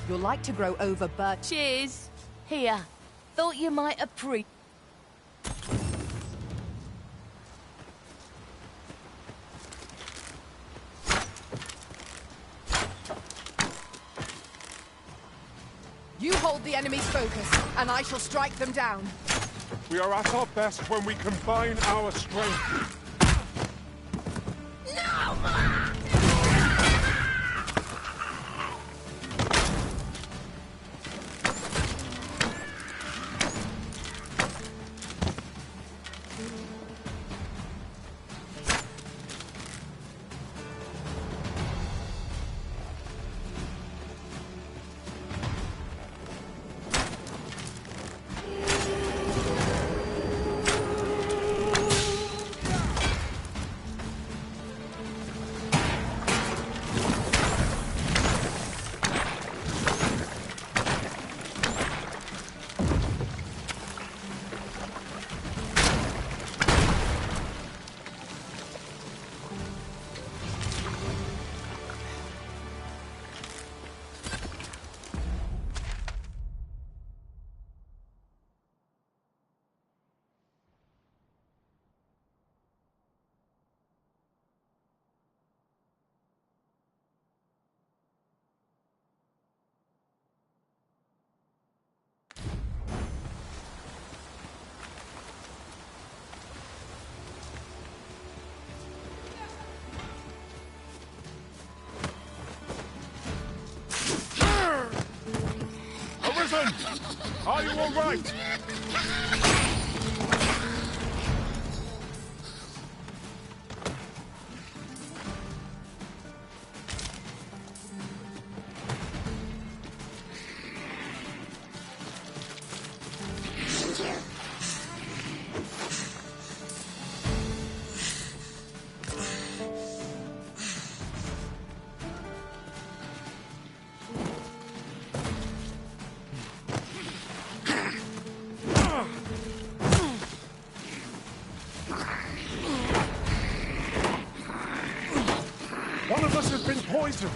[SPEAKER 3] You'll like to grow over, but...
[SPEAKER 17] Cheers. Here. Thought you might appreciate...
[SPEAKER 10] You hold the enemy's focus, and I shall strike them down.
[SPEAKER 4] We are at our best when we combine our strength. Arisen! Are you all right? One of us has been poisoned.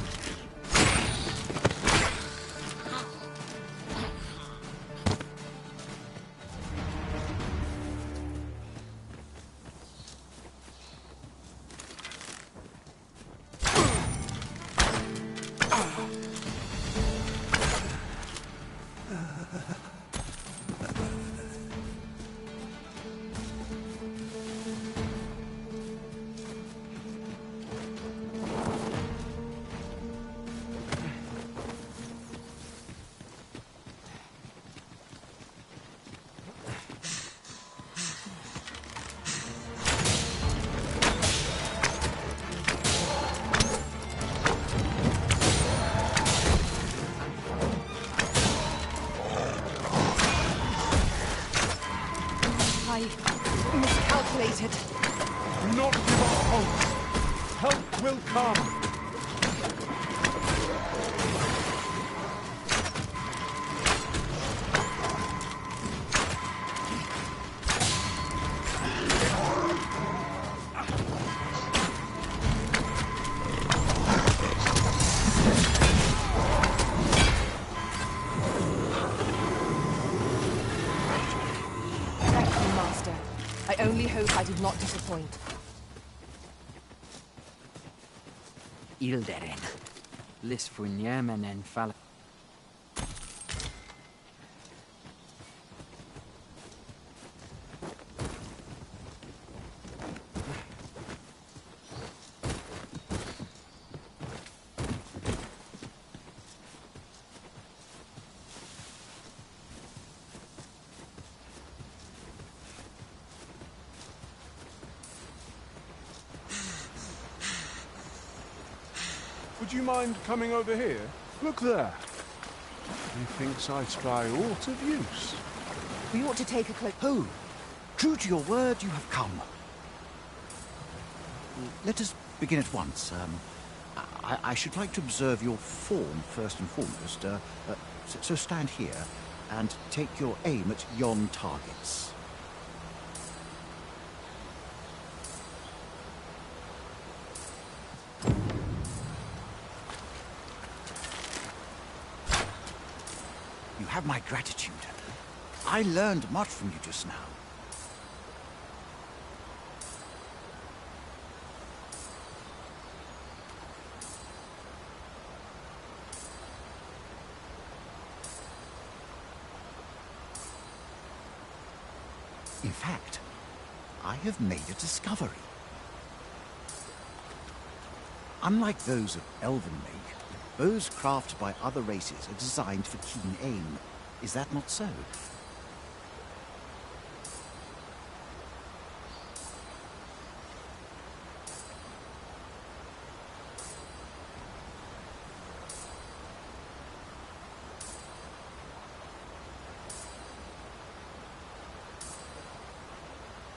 [SPEAKER 10] Miscalculated.
[SPEAKER 4] Do not give up hope. Help will come.
[SPEAKER 10] I did not disappoint.
[SPEAKER 12] Ilderen. Lis funyemenen fal.
[SPEAKER 4] Would you mind coming over here? Look there. Methinks I spy aught of use.
[SPEAKER 10] We ought to take a cloak.
[SPEAKER 2] Oh, true to your word, you have come. Let us begin at once. I should like to observe your form first and foremost. So stand here and take your aim at yon targets. You have my gratitude. I learned much from you just now. In fact, I have made a discovery. Unlike those of elven make, bows crafted by other races are designed for keen aim. Is that not so?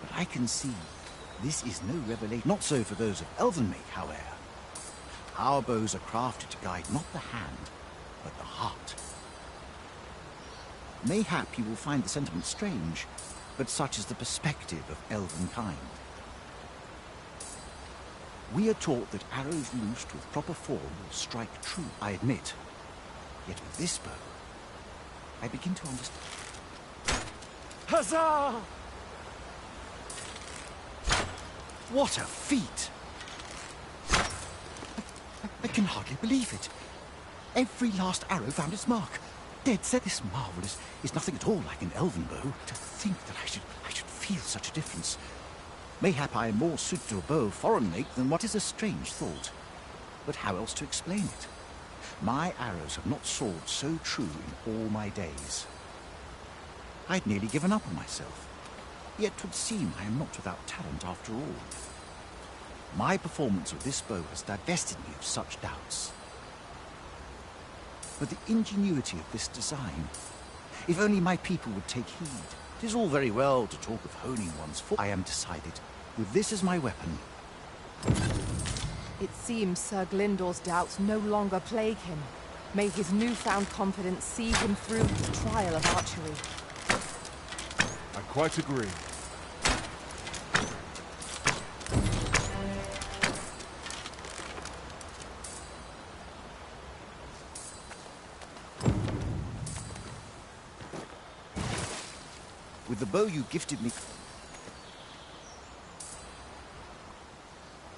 [SPEAKER 2] But I can see this is no revelation. Not so for those of elven make, however. Our bows are crafted to guide not the hand, but the heart. Mayhap you will find the sentiment strange, but such is the perspective of elven kind. We are taught that arrows loosed with proper form will strike true, I admit. Yet with this bow, I begin to understand.
[SPEAKER 22] Huzzah!
[SPEAKER 2] What a feat! I can hardly believe it. Every last arrow found its mark. Dead set. This marvel is nothing at all like an elven bow. To think that I should feel such a difference. Mayhap I am more suited to a bow of foreign make than what is a strange thought. But how else to explain it? My arrows have not soared so true in all my days. I'd nearly given up on myself. Yet 'twould seem I am not without talent after all. My performance with this bow has divested me of such doubts. But the ingenuity of this design, if only my people would take heed. It is all very well to talk of honing one's foot. I am decided. With this as my weapon.
[SPEAKER 3] It seems Sir Glindor's doubts no longer plague him. May his newfound confidence see him through his trial of archery.
[SPEAKER 4] I quite agree.
[SPEAKER 2] With the bow you gifted me...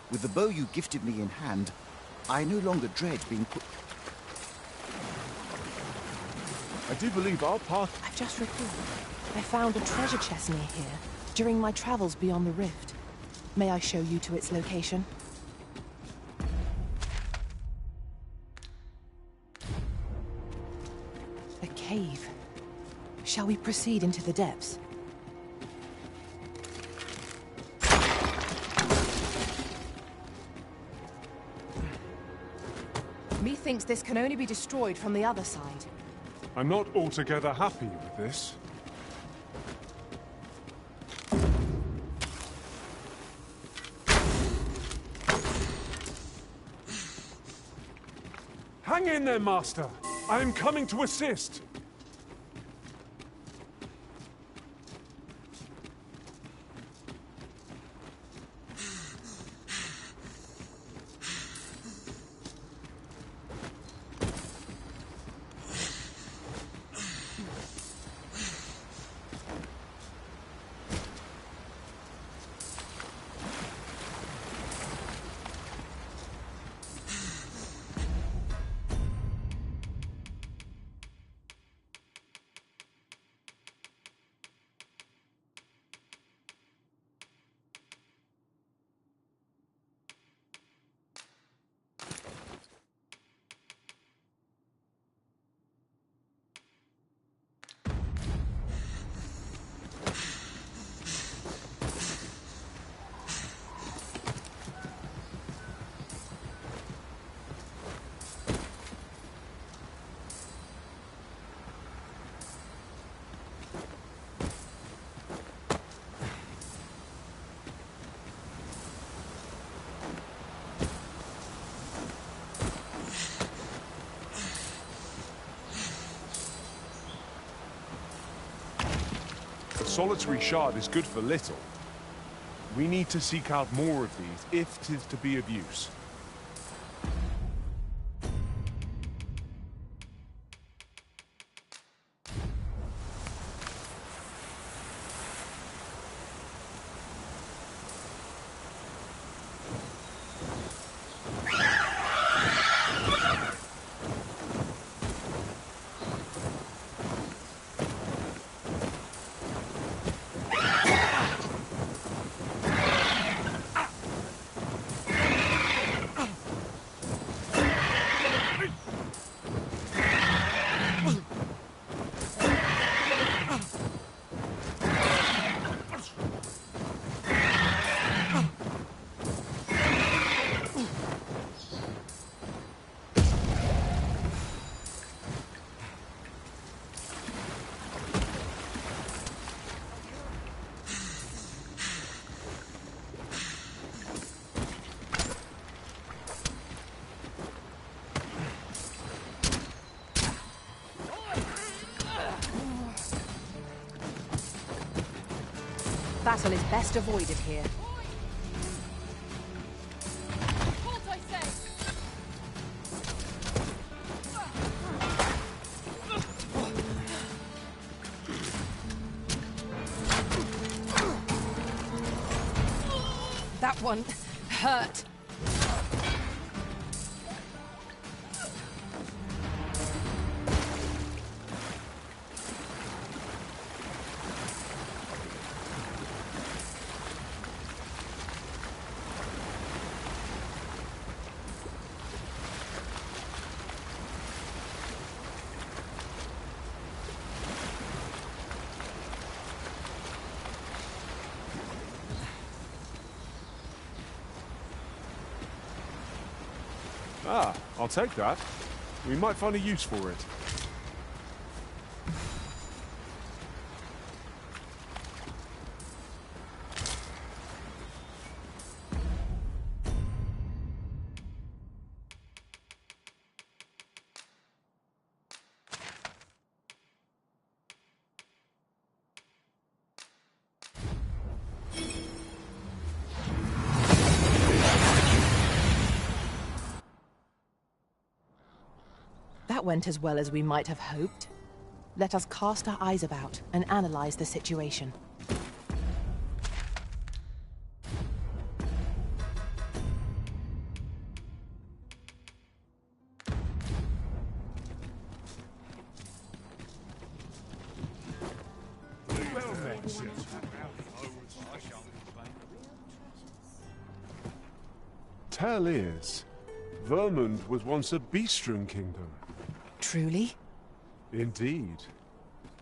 [SPEAKER 2] With the bow you gifted me in hand, I no longer dread being put...
[SPEAKER 4] I do believe our path...
[SPEAKER 3] I've just recalled. I found a treasure chest near here during my travels beyond the rift. May I show you to its location? A cave. Shall we proceed into the depths? Methinks this can only be destroyed from the other side.
[SPEAKER 4] I'm not altogether happy with this. Hang in there, Master! I am coming to assist! solitary shard is good for little. We need to seek out more of these, if 'tis to be of use.
[SPEAKER 3] Battle is best avoided here.
[SPEAKER 10] That one hurt.
[SPEAKER 4] Ah, I'll take that. We might find a use for it.
[SPEAKER 3] That went as well as we might have hoped. Let us cast our eyes about and analyze the situation.
[SPEAKER 4] Tell is, Vermund was once a beastren kingdom.
[SPEAKER 3] Truly?
[SPEAKER 4] Indeed.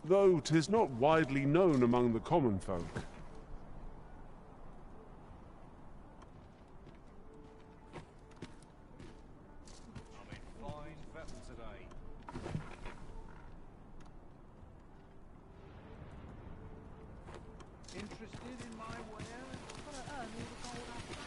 [SPEAKER 4] Though 'tis not widely known among the common folk.
[SPEAKER 14] I'm in fine fettle today. Interested in my wares? Gotta earn all the gold I can.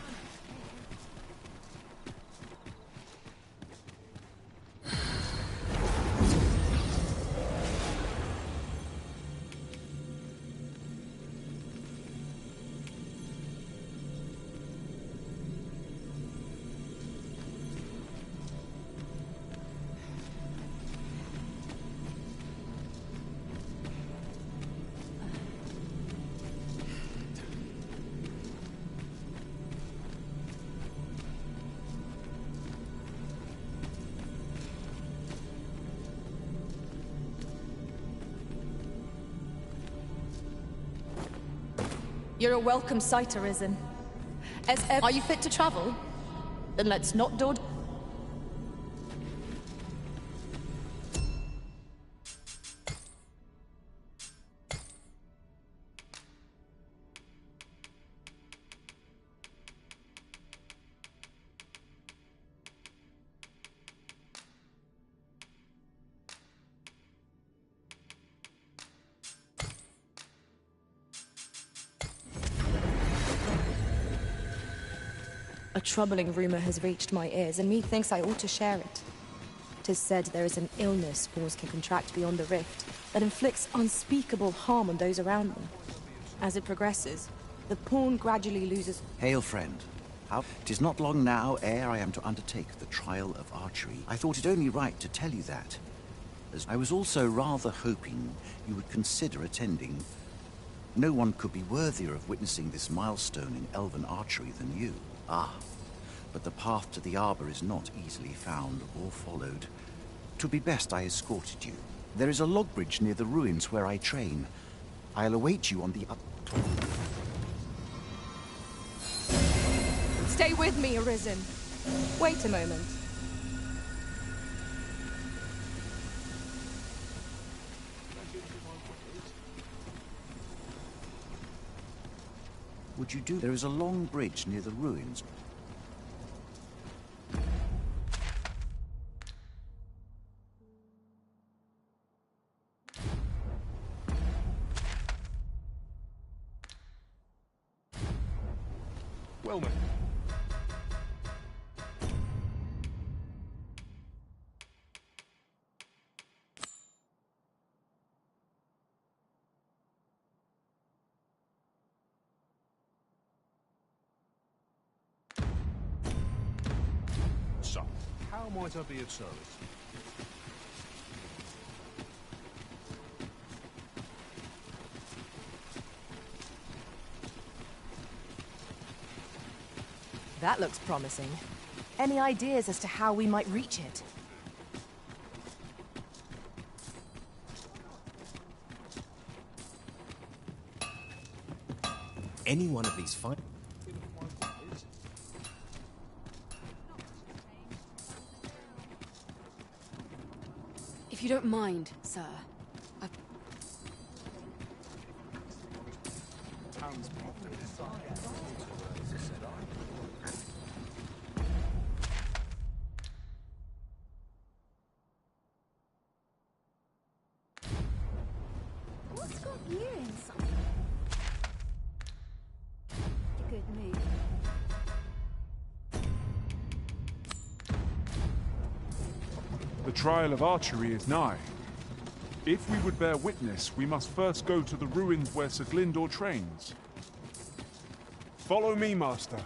[SPEAKER 18] You're a welcome sight, Arisen. Are you fit to travel? Then let's not dawdle. A troubling rumor has reached my ears, and methinks I ought to share it. 'Tis said there is an illness spores can contract beyond the rift that inflicts unspeakable harm on those around them.
[SPEAKER 16] As it progresses, the pawn gradually loses...
[SPEAKER 2] Hail, friend. How? 'Tis not long now ere I am to undertake the trial of archery. I thought it only right to tell you that, as I was also rather hoping you would consider attending. No one could be worthier of witnessing this milestone in elven archery than you. Ah, but the path to the arbor is not easily found or followed. 'Twould be best I escorted you. There is a log bridge near the ruins where I train. I'll await you on the up...
[SPEAKER 10] Stay with me, Arisen.
[SPEAKER 16] Wait a moment.
[SPEAKER 2] Would you do? There is a long bridge near the ruins.
[SPEAKER 1] Well met.
[SPEAKER 11] So, how might I be of service?
[SPEAKER 3] That looks promising. Any ideas as to how we might reach it?
[SPEAKER 13] Any one of these fine...
[SPEAKER 18] If you don't mind, sir.
[SPEAKER 17] What's got you in some good mood?
[SPEAKER 4] The trial of archery is nigh. If we would bear witness, we must first go to the ruins where Sir Glyndor trains. Follow me, Master.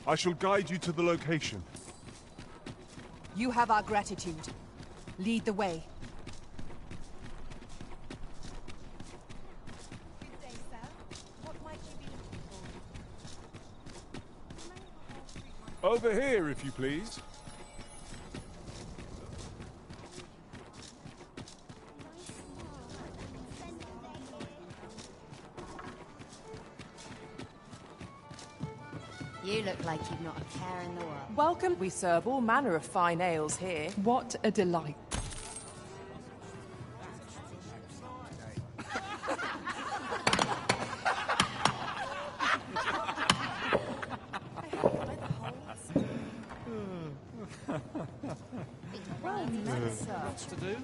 [SPEAKER 4] I shall guide you to the location.
[SPEAKER 10] You have our gratitude. Lead the way.
[SPEAKER 4] Over here, if you please.
[SPEAKER 16] You look like you've not a care in the world.
[SPEAKER 10] Welcome. We serve all manner of fine ales here. What a delight.
[SPEAKER 3] Well met, sir.
[SPEAKER 11] What's to do?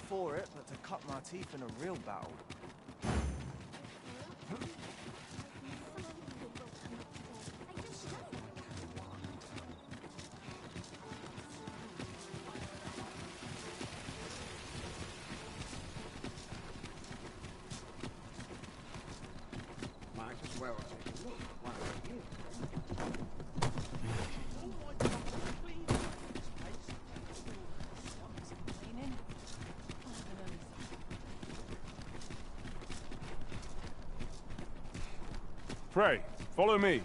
[SPEAKER 22] for it but to cut my teeth in a real battle.
[SPEAKER 9] Might as well take a look while we're here.
[SPEAKER 1] Pray, follow me.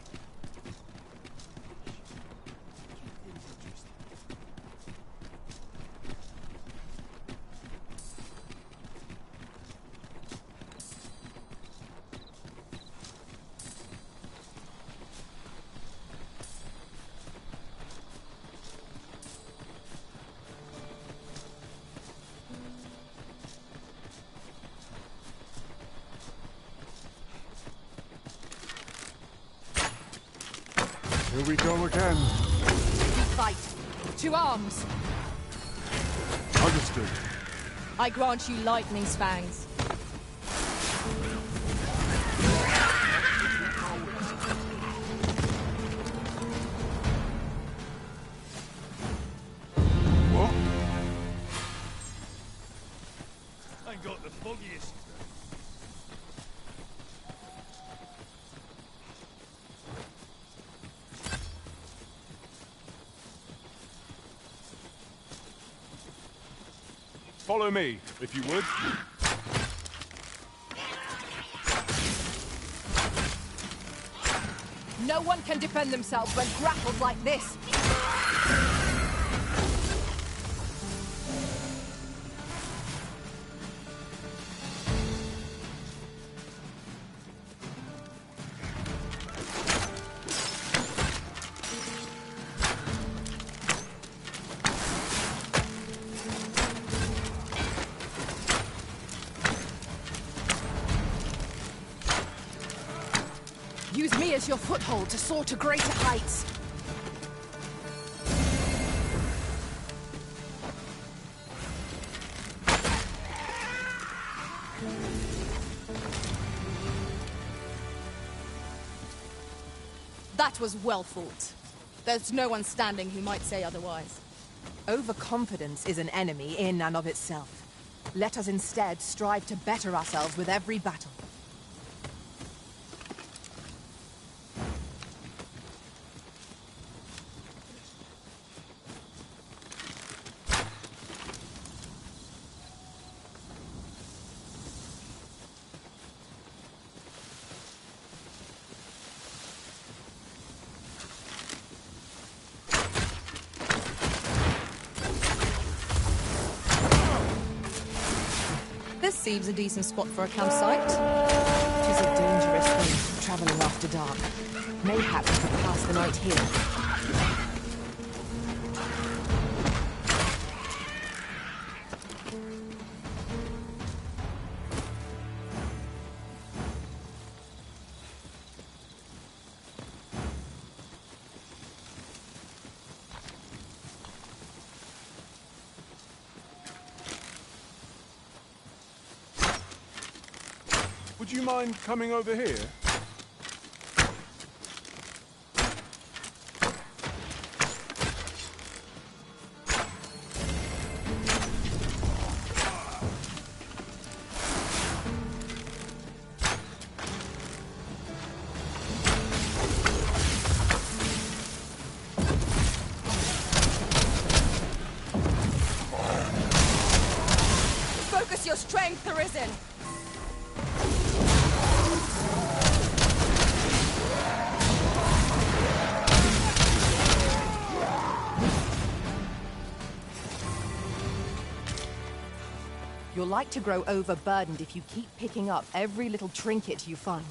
[SPEAKER 4] Here we go again.
[SPEAKER 18] We fight. To arms.
[SPEAKER 4] Understood.
[SPEAKER 18] I grant you lightning's fangs.
[SPEAKER 1] What? Ain't got the foggiest. Follow me, if you would.
[SPEAKER 18] No one can defend themselves when grappled like this. Use me as your foothold to soar to greater heights. That was well fought. There's no one standing who might say otherwise.
[SPEAKER 3] Overconfidence is an enemy in and of itself. Let us instead strive to better ourselves with every battle.
[SPEAKER 18] This seems a decent spot for a campsite.
[SPEAKER 3] It is a dangerous thing, traveling after dark. Mayhaps we could pass the night here.
[SPEAKER 4] Would you mind coming over here?
[SPEAKER 18] Focus your strength, Arisen!
[SPEAKER 3] You're like to grow overburdened if you keep picking up every little trinket you find.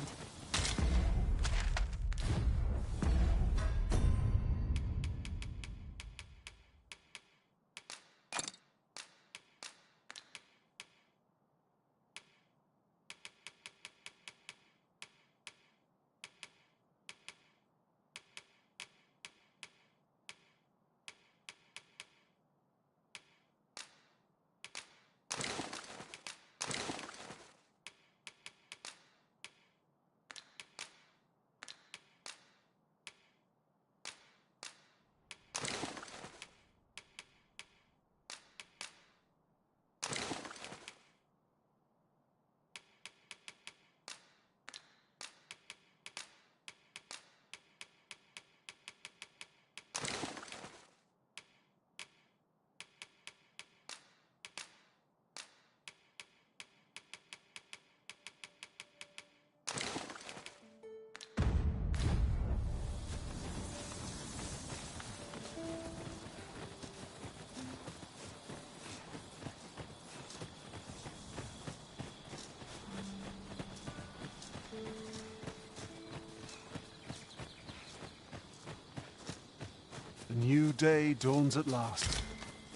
[SPEAKER 4] new day dawns at last.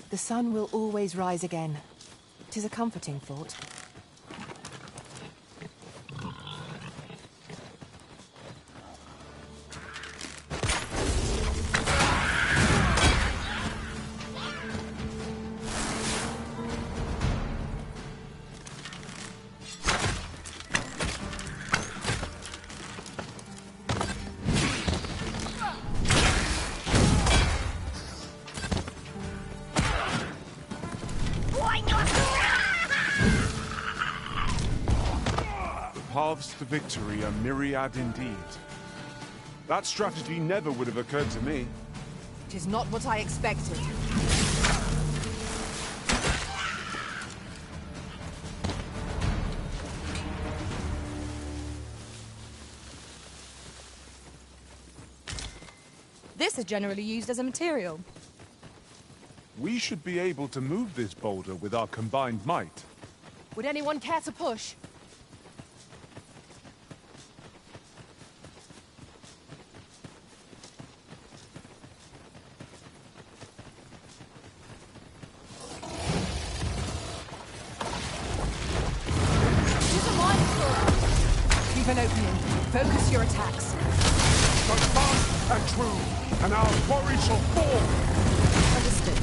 [SPEAKER 3] The sun will always rise again. 'Tis a comforting thought.
[SPEAKER 4] Paths to victory are myriad indeed. That strategy never would have occurred to me.
[SPEAKER 10] 'Tis not what I expected.
[SPEAKER 18] This is generally used as a material.
[SPEAKER 4] We should be able to move this boulder with our combined might.
[SPEAKER 10] Would anyone care to push? Keep an opening. Focus your attacks.
[SPEAKER 4] Go fast and true, and our quarry shall fall!
[SPEAKER 10] Understood.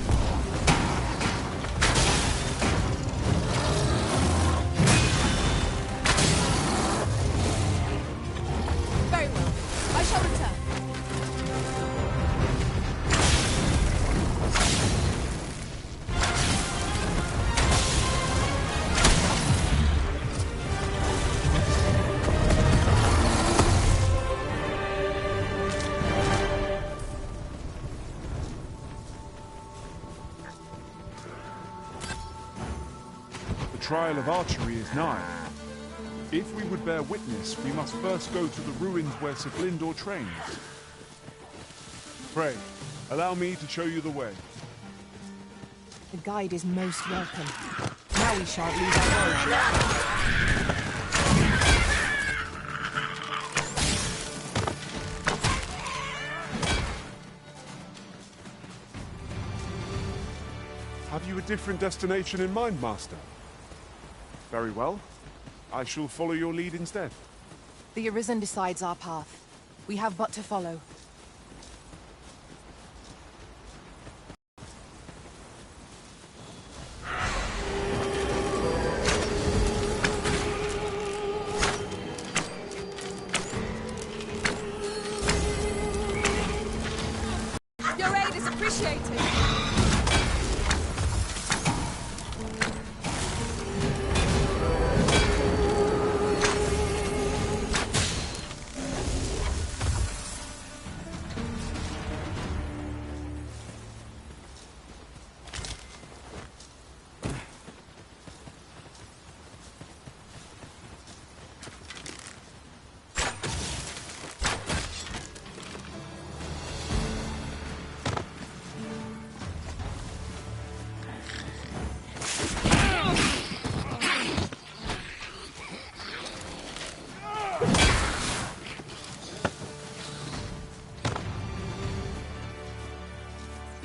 [SPEAKER 10] Very well. I shall return.
[SPEAKER 4] The trial of archery is nigh. If we would bear witness, we must first go to the ruins where Sir Glyndor trains. Pray, allow me to show you the way.
[SPEAKER 3] The guide is most welcome. Now we shan't lose our road.
[SPEAKER 4] Have you a different destination in mind, Master? Very well. I shall follow your lead instead.
[SPEAKER 3] The Arisen decides our path. We have but to follow.
[SPEAKER 10] Your aid is appreciated.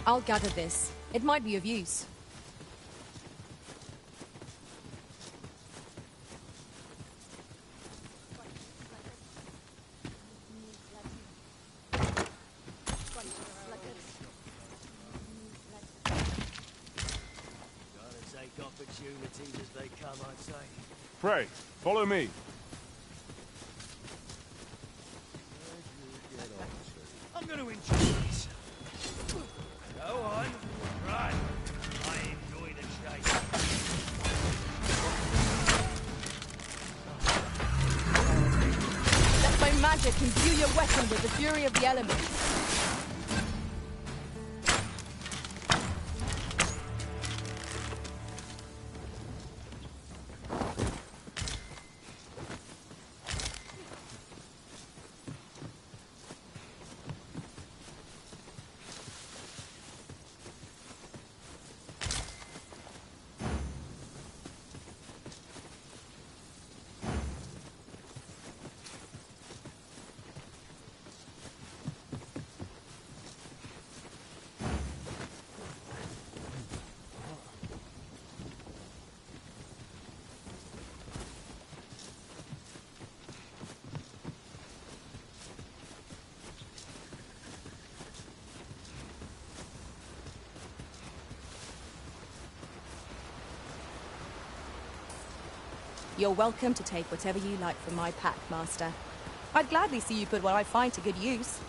[SPEAKER 10] I'll gather this. It might be of use.
[SPEAKER 13] Gotta take opportunities as they come, I'd say.
[SPEAKER 4] Pray, follow me.
[SPEAKER 13] I'm gonna enjoy this. Go on, run. I enjoy the chase.
[SPEAKER 10] Let my magic imbue your weapon with the fury of the elements.
[SPEAKER 18] You're welcome to take whatever you like from my pack, Master. I'd gladly see you put what I find to good use.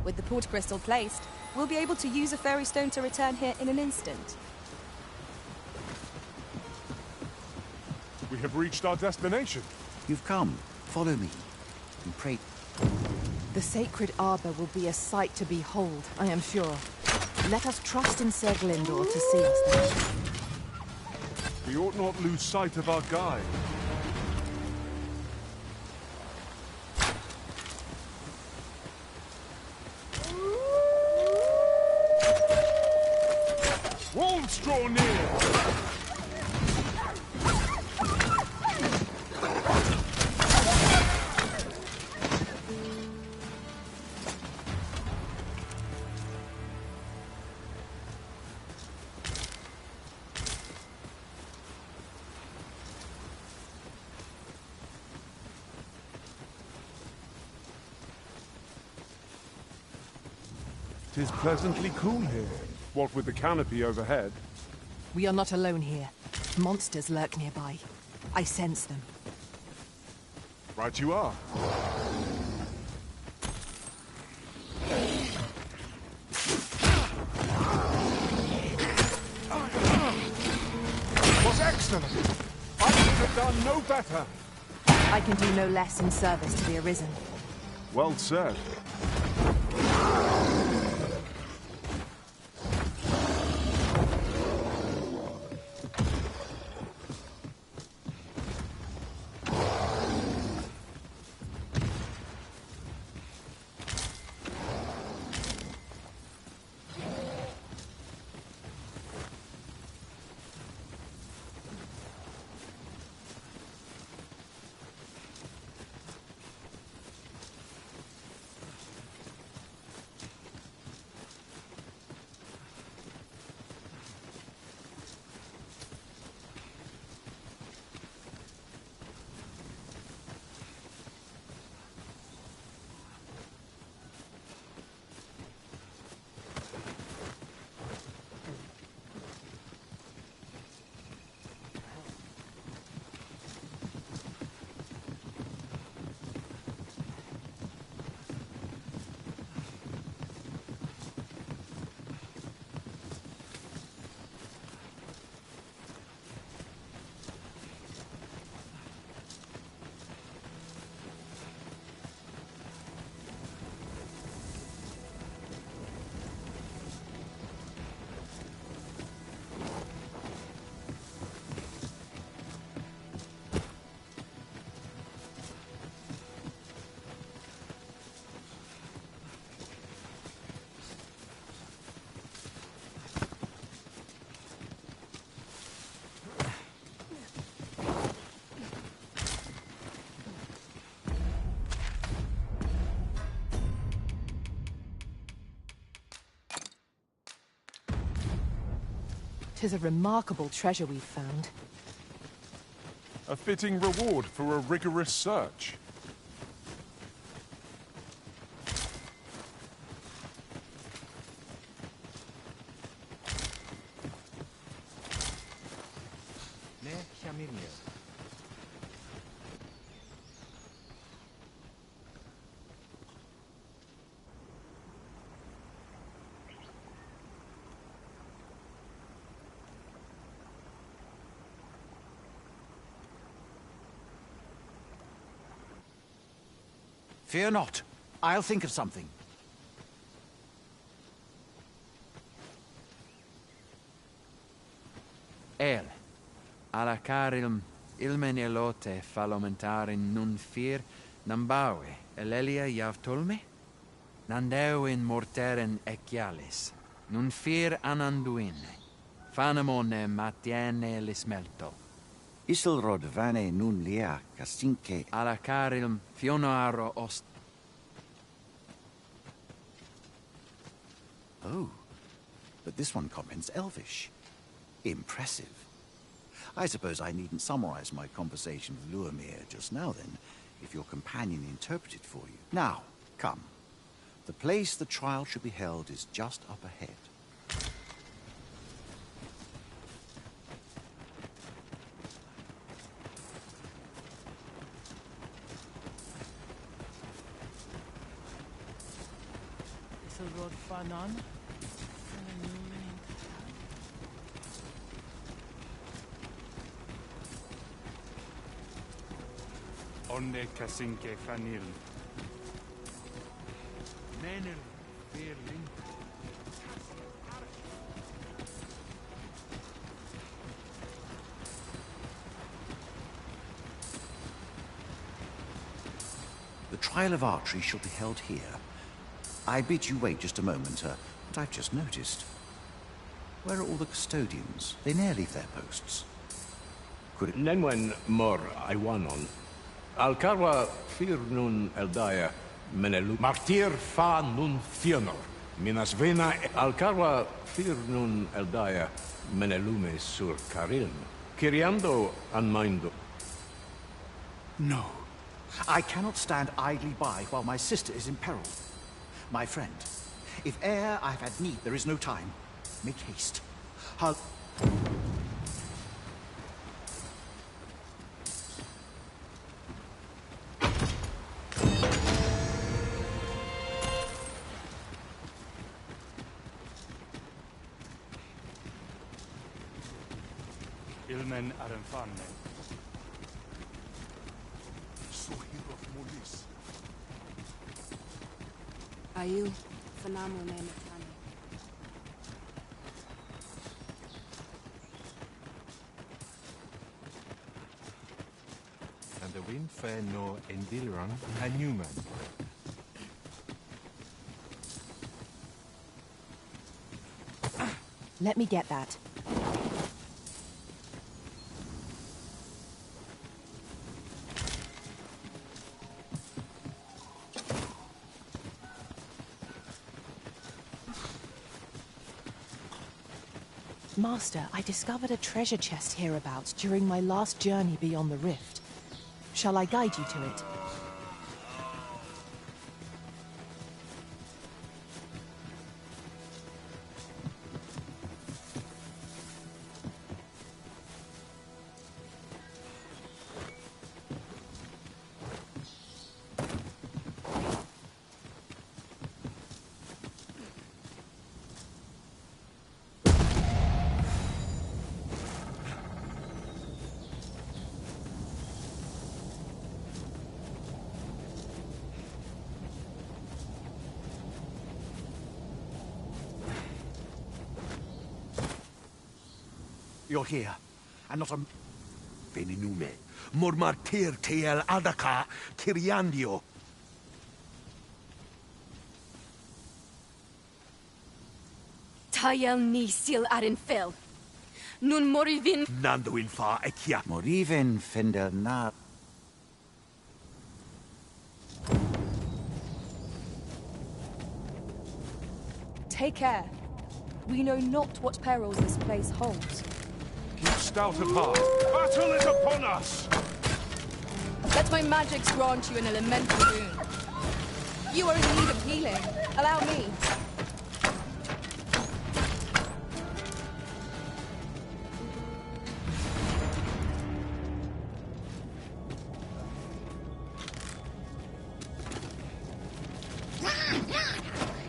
[SPEAKER 18] With the port crystal placed, we'll be able to use a fairy stone to return here in an instant.
[SPEAKER 4] We have reached our destination.
[SPEAKER 2] You've come. Follow me. And pray.
[SPEAKER 3] The sacred arbor will be a sight to behold, I am sure. Let us trust in Sir Glyndor to see us there.
[SPEAKER 4] We ought not lose sight of our guide. Wolves draw near! 'Tis pleasantly cool here, what with the canopy overhead.
[SPEAKER 3] We are not alone here. Monsters lurk nearby. I sense them.
[SPEAKER 4] Right you are. Was excellent. I could have done no better.
[SPEAKER 3] I can do no less in service to the Arisen.
[SPEAKER 4] Well said.
[SPEAKER 3] Tis a remarkable treasure we've found.
[SPEAKER 4] A fitting reward for a rigorous search.
[SPEAKER 2] Fear not. I'll think of something.
[SPEAKER 12] Alla carilm ilmen elote falomentarin nun fir nambawe elelia javtolme nandeuin morteren ecialis nun fir ananduine fanamone matiene lismelto
[SPEAKER 2] Isilrod vane nun lia kasinke.
[SPEAKER 12] Alacarilum fionoaro ost.
[SPEAKER 2] Oh, but this one comments Elvish. Impressive. I suppose I needn't summarize my conversation with Luamir just now then, if your companion interpreted for you. Now, come. The place the trial should be held is just up ahead.
[SPEAKER 14] Isilrod Fanan?
[SPEAKER 1] Onne kasinke fanil.
[SPEAKER 12] Menel Firlin.
[SPEAKER 2] The trial of archery shall be held here. I bid you wait just a moment, but I've just noticed. Where are all the custodians? They ne'er leave their posts.
[SPEAKER 23] Nenwen mor Iwanon. Alcarwa fir nun eldaya menelu. Martir fa nun fionor. Minas vena Alcarwa fir nun eldaya menelume sur carilm. Kiriando anmindo.
[SPEAKER 2] No. I cannot stand idly by while my sister is in peril. My friend, if e'er I've had need, there is no time. Make haste.
[SPEAKER 1] Ilmen arenfanne.
[SPEAKER 18] Ayu, Fanamu Nemetani.
[SPEAKER 11] And the wind fair no Endilran and Newman.
[SPEAKER 3] Let me get that. Master, I discovered a treasure chest hereabouts during my last journey beyond the rift. Shall I guide you to it?
[SPEAKER 2] You're here, and not a...
[SPEAKER 9] Veninume. Mormartir tel adaka kiriandio.
[SPEAKER 18] Tayel ni sil arin fel. Nun morivin.
[SPEAKER 9] Nanduin fa ekia.
[SPEAKER 2] Moriven fender na...
[SPEAKER 10] Take care. We know not what perils this place holds.
[SPEAKER 1] Keep stout of heart. Battle is upon us!
[SPEAKER 10] Let my magics grant you an elemental boon. You are in need of healing. Allow me.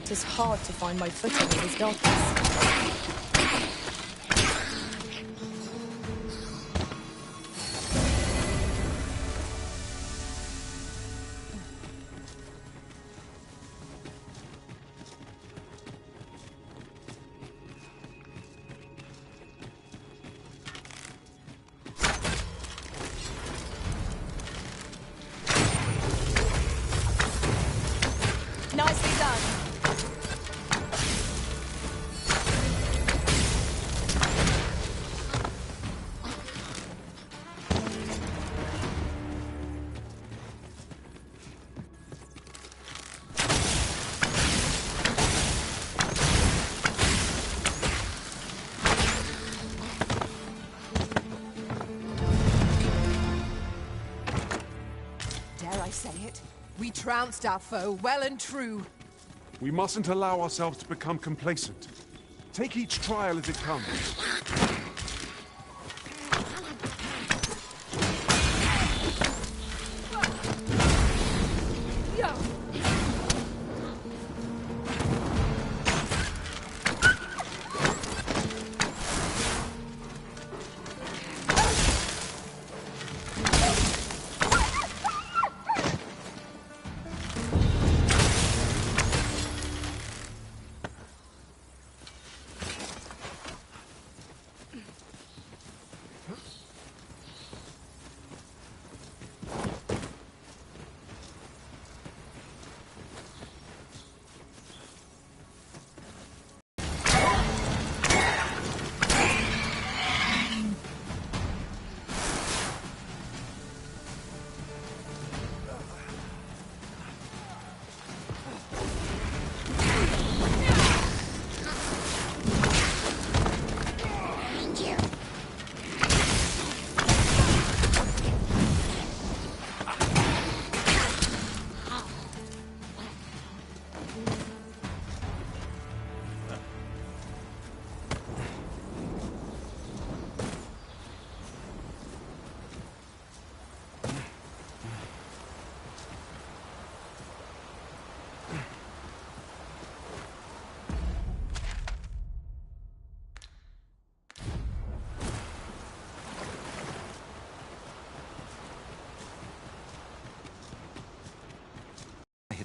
[SPEAKER 10] It is hard to find my footing in this darkness. Nicely done.
[SPEAKER 3] trounced our foe, well and true.
[SPEAKER 4] We mustn't allow ourselves to become complacent. Take each trial as it comes.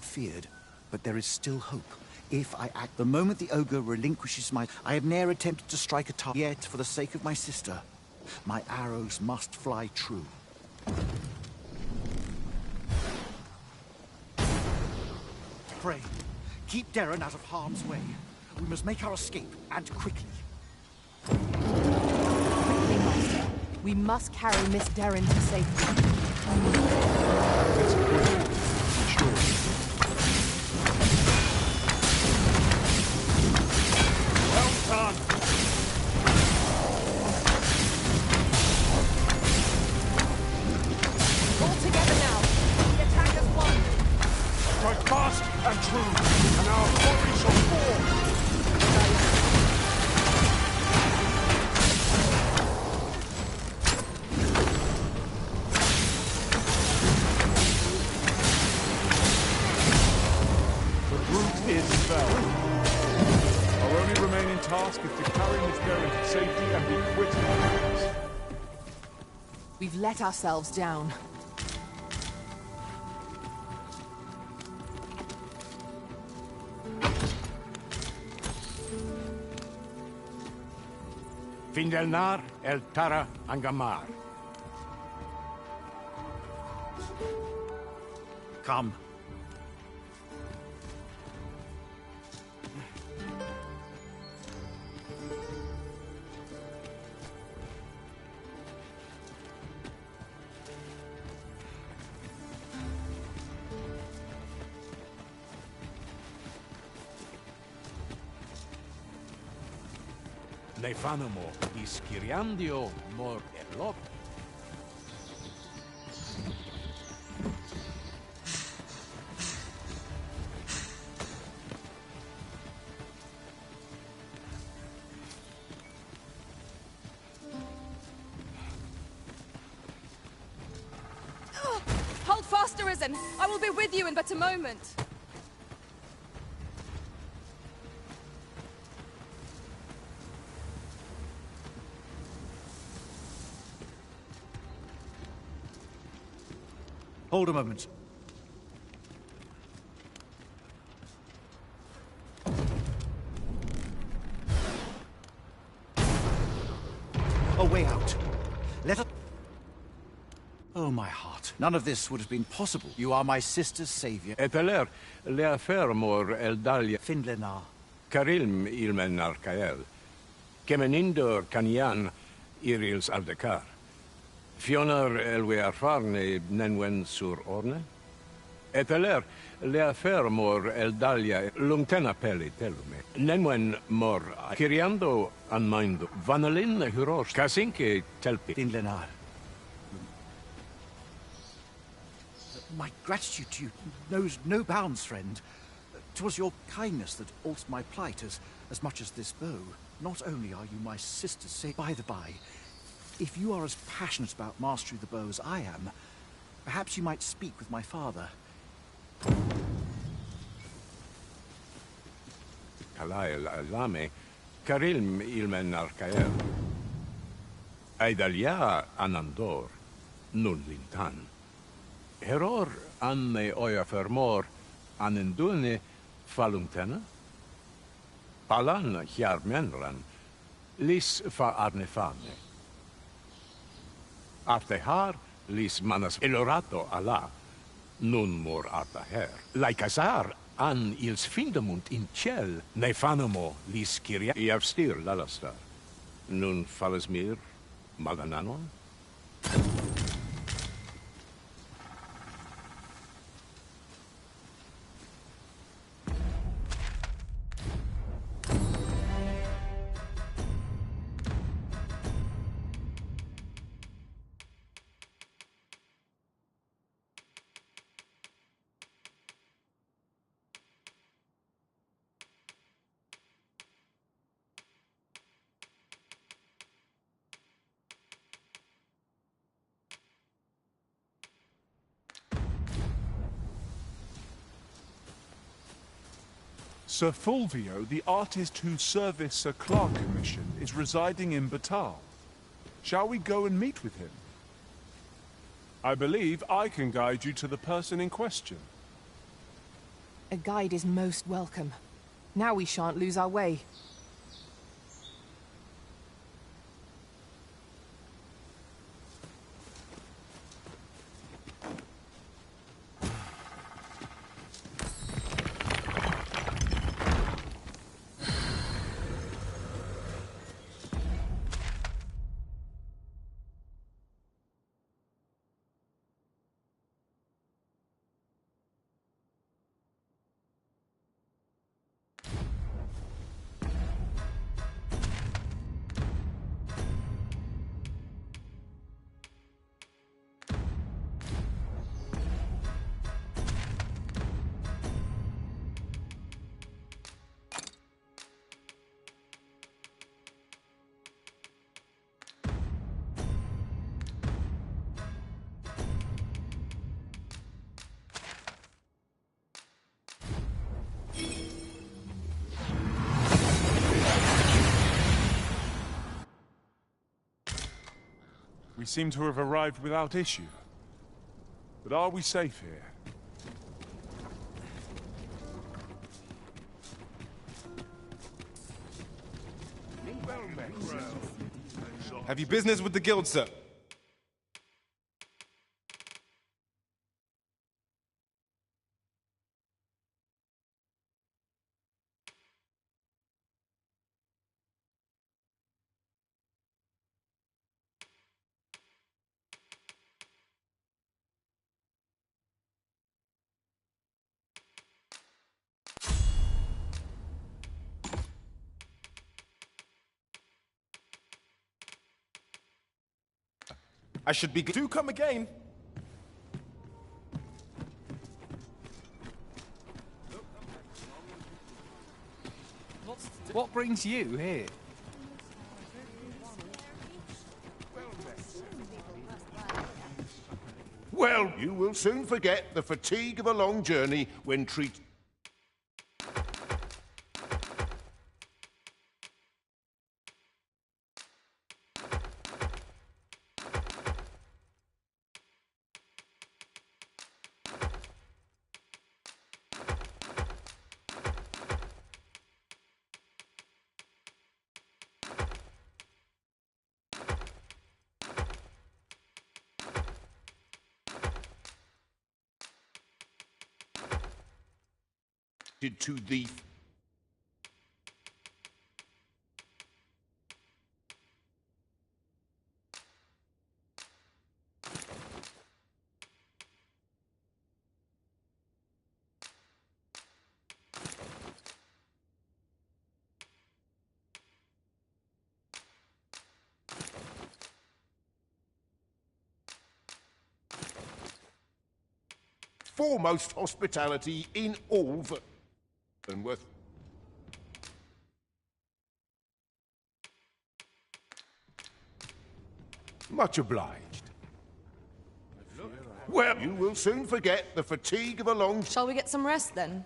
[SPEAKER 2] Feared, but there is still hope. If I act the moment the ogre relinquishes my... I have ne'er attempted to strike a target, yet for the sake of my sister, my arrows must fly true. Pray, keep Darren out of harm's way. We must make our escape, and quickly.
[SPEAKER 3] Quickly, Master. We must carry Miss Darren to safety.
[SPEAKER 4] Done.
[SPEAKER 3] All together now. The attack is won.
[SPEAKER 4] Strike fast and true, and our quarry shall fall. The brute is felled. Our only remaining task is to carry Miss Darren to safety and be quit of our hands.
[SPEAKER 3] We've let ourselves down.
[SPEAKER 23] Findelnar, El Tara, Angamar.
[SPEAKER 2] Come.
[SPEAKER 23] Ne fanamo ischiriandio mor erlop.
[SPEAKER 18] Hold fast, Arisen! I will be with you in but a moment.
[SPEAKER 2] Hold a moment. A way out. Let us... Oh, my heart. None of this would have been possible. You are my sister's savior.
[SPEAKER 23] Eteler, le affermor el dalia.
[SPEAKER 2] Findlenar.
[SPEAKER 23] Carilm ilmen arcael. Kemenindor canian irils aldecar. Fionar elwe arfarne nenwen sur orne? Eteler, le affermor el dalia lungtena peli telume. Nenwen mor kiriando an maindo. Vanalin huros casinke telpi.
[SPEAKER 2] Findlenar. My gratitude to you knows no bounds, friend. 'Twas your kindness that altered my plight as much as this bow. Not only are you my sister's sake, by the by, if you are as passionate about mastery of the bow as I am, perhaps you might speak with my father.
[SPEAKER 23] Kalael alame, karilm ilmen arkael. Aidalia anandor, nun lintan. Heror anne oja fermor, anendune falungtena? Palan hjarmenran, lis fa arnefane. Artehar lis manas elorato ala, nun mor artaher. Laikazar an ils findemunt in ciel, nefanamo lis kiria iavstir lalastar. Nun falles mir magananon?
[SPEAKER 4] Sir Fulvio, the artist whose service Sir Clark commissioned, is residing in Batal. Shall we go and meet with him? I believe I can guide you to the person in question.
[SPEAKER 3] A guide is most welcome. Now we shan't lose our way.
[SPEAKER 4] We seem to have arrived without issue. But are we safe here?
[SPEAKER 8] Have you business with the guild, sir? I should be... Do come again!
[SPEAKER 7] What brings you here?
[SPEAKER 19] Well, you will soon forget the fatigue of a long journey when treated. To the... foremost hospitality in all Vernworth.
[SPEAKER 23] Much obliged.
[SPEAKER 19] Well, you will soon forget the fatigue of a long...
[SPEAKER 18] Shall we get some rest then?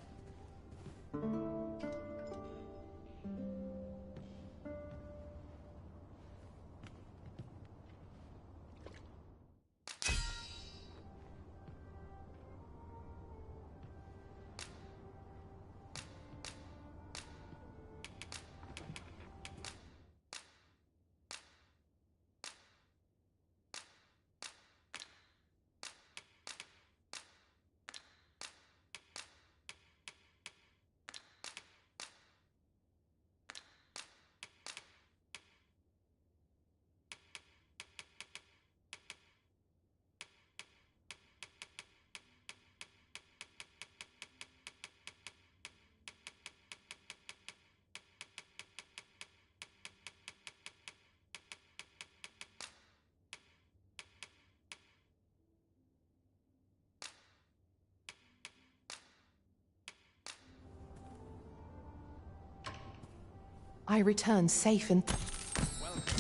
[SPEAKER 3] I return safe and...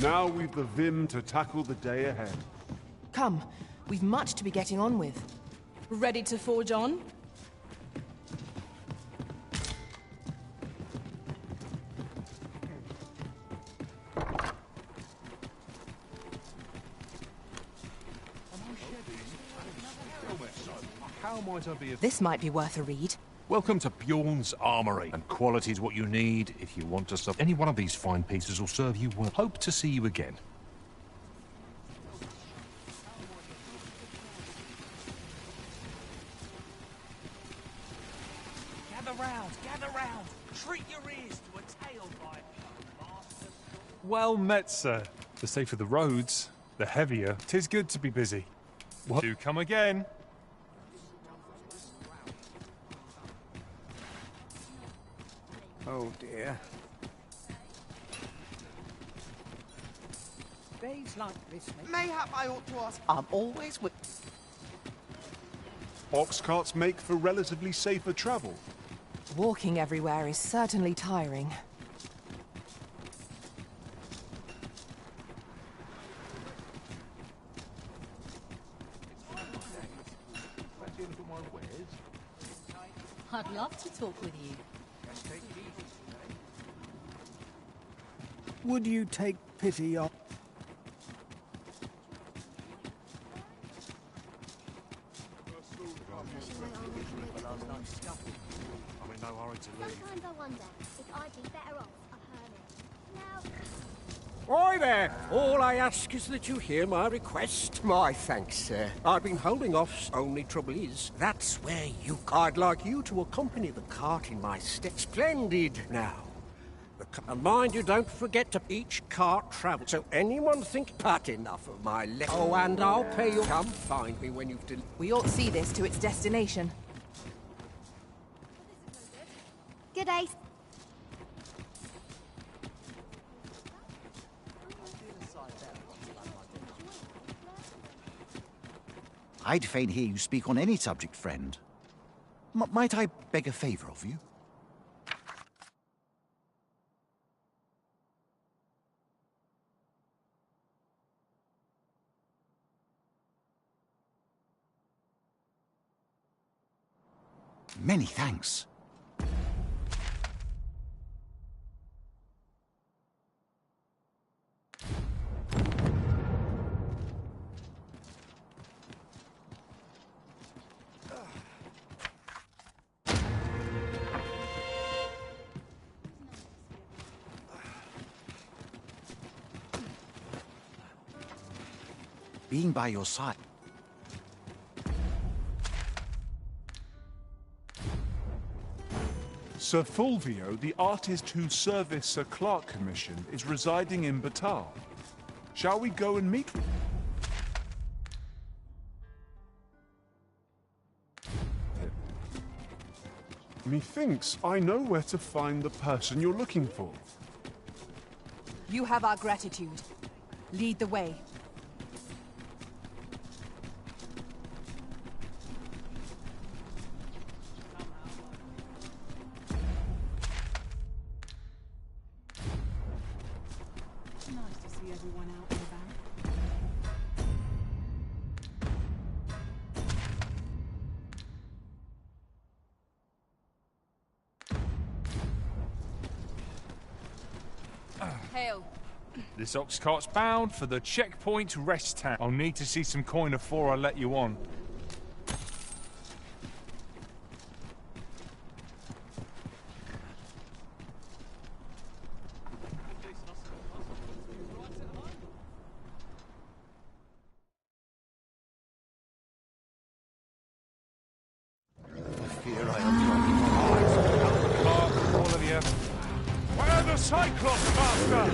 [SPEAKER 4] Now we've the vim to tackle the day ahead.
[SPEAKER 3] Come, we've much to be getting on with.
[SPEAKER 18] Ready to forge on?
[SPEAKER 11] How might I be of...
[SPEAKER 3] This might be worth a read.
[SPEAKER 11] Welcome to Bjorn's Armory, and quality is what you need if you want to serve. Any one of these fine pieces will serve you well. Hope to see you again.
[SPEAKER 14] Gather round, treat your ears to a tale by master.
[SPEAKER 1] Well met, sir. The safer the roads, the heavier. 'Tis good to be busy. What? Do come again.
[SPEAKER 9] Oh dear.
[SPEAKER 5] Days like this
[SPEAKER 2] Mayhap I ought to ask. I'm always with...
[SPEAKER 4] Ox carts make for relatively safer travel.
[SPEAKER 3] Walking everywhere is certainly tiring.
[SPEAKER 20] I'd love to talk with you.
[SPEAKER 9] Would you take pity on...
[SPEAKER 11] I'm in no hurry to leave.
[SPEAKER 17] Sometimes I wonder if I'd be better off a hermit. Now...
[SPEAKER 9] Oi there! All I ask is that you hear my request. My thanks, sir. I've been holding off. Only trouble is, that's where you... I'd like you to accompany the cart in my steps. Splendid! Now, and mind you, don't forget to each cart travel. So anyone think pat enough of my left. Oh, and I'll pay you. Come find me when you've delivered.
[SPEAKER 3] We ought to see this to its destination.
[SPEAKER 17] Good day.
[SPEAKER 2] I'd fain hear you speak on any subject, friend. Might I beg a favor of you? Many thanks. Being by your side.
[SPEAKER 4] Sir Fulvio, the artist whose service Sir Clark commissioned, is residing in Batal. Shall we go and meet with him? Methinks I know where to find the person you're looking for.
[SPEAKER 10] You have our gratitude. Lead the way.
[SPEAKER 20] everyone out and about?
[SPEAKER 10] Hail.
[SPEAKER 1] This ox cart's bound for the checkpoint rest town. I'll need to see some coin before I let you on. All of you. Where the Cyclops, Master?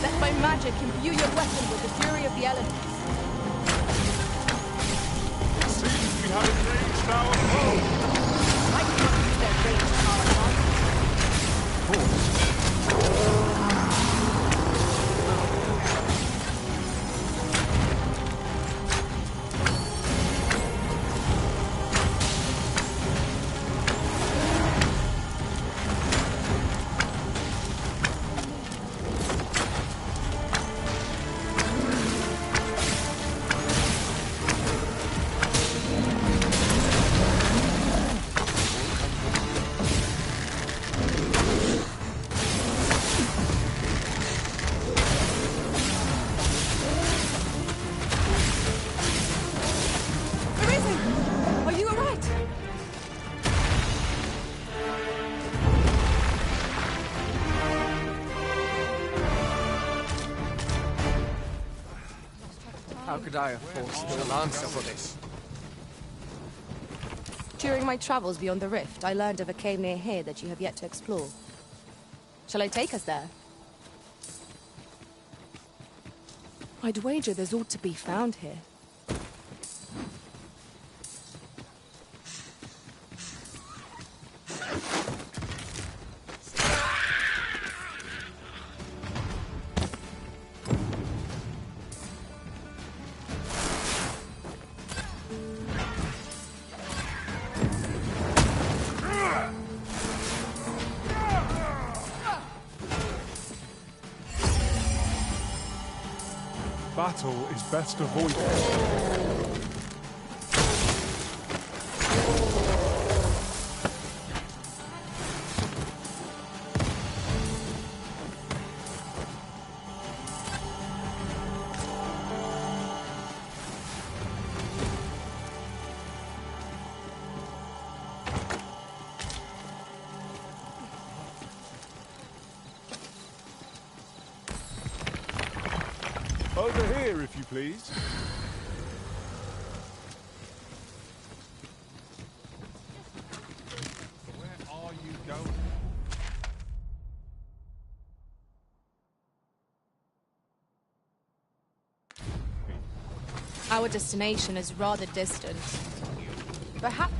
[SPEAKER 18] Let my magic imbue your weapon with the fury of the elements.
[SPEAKER 1] Seems we have engaged our foe.
[SPEAKER 18] I cannot use their range to our advantage. Are you alright?
[SPEAKER 6] How could I have forced an answer for this?
[SPEAKER 18] During my travels beyond the rift, I learned of a cave near here that you have yet to explore. Shall I take us there? I'd wager there's aught to be found here.
[SPEAKER 1] Battle is best avoided. Over here, if you please. Where are you going?
[SPEAKER 18] Our destination is rather distant. Perhaps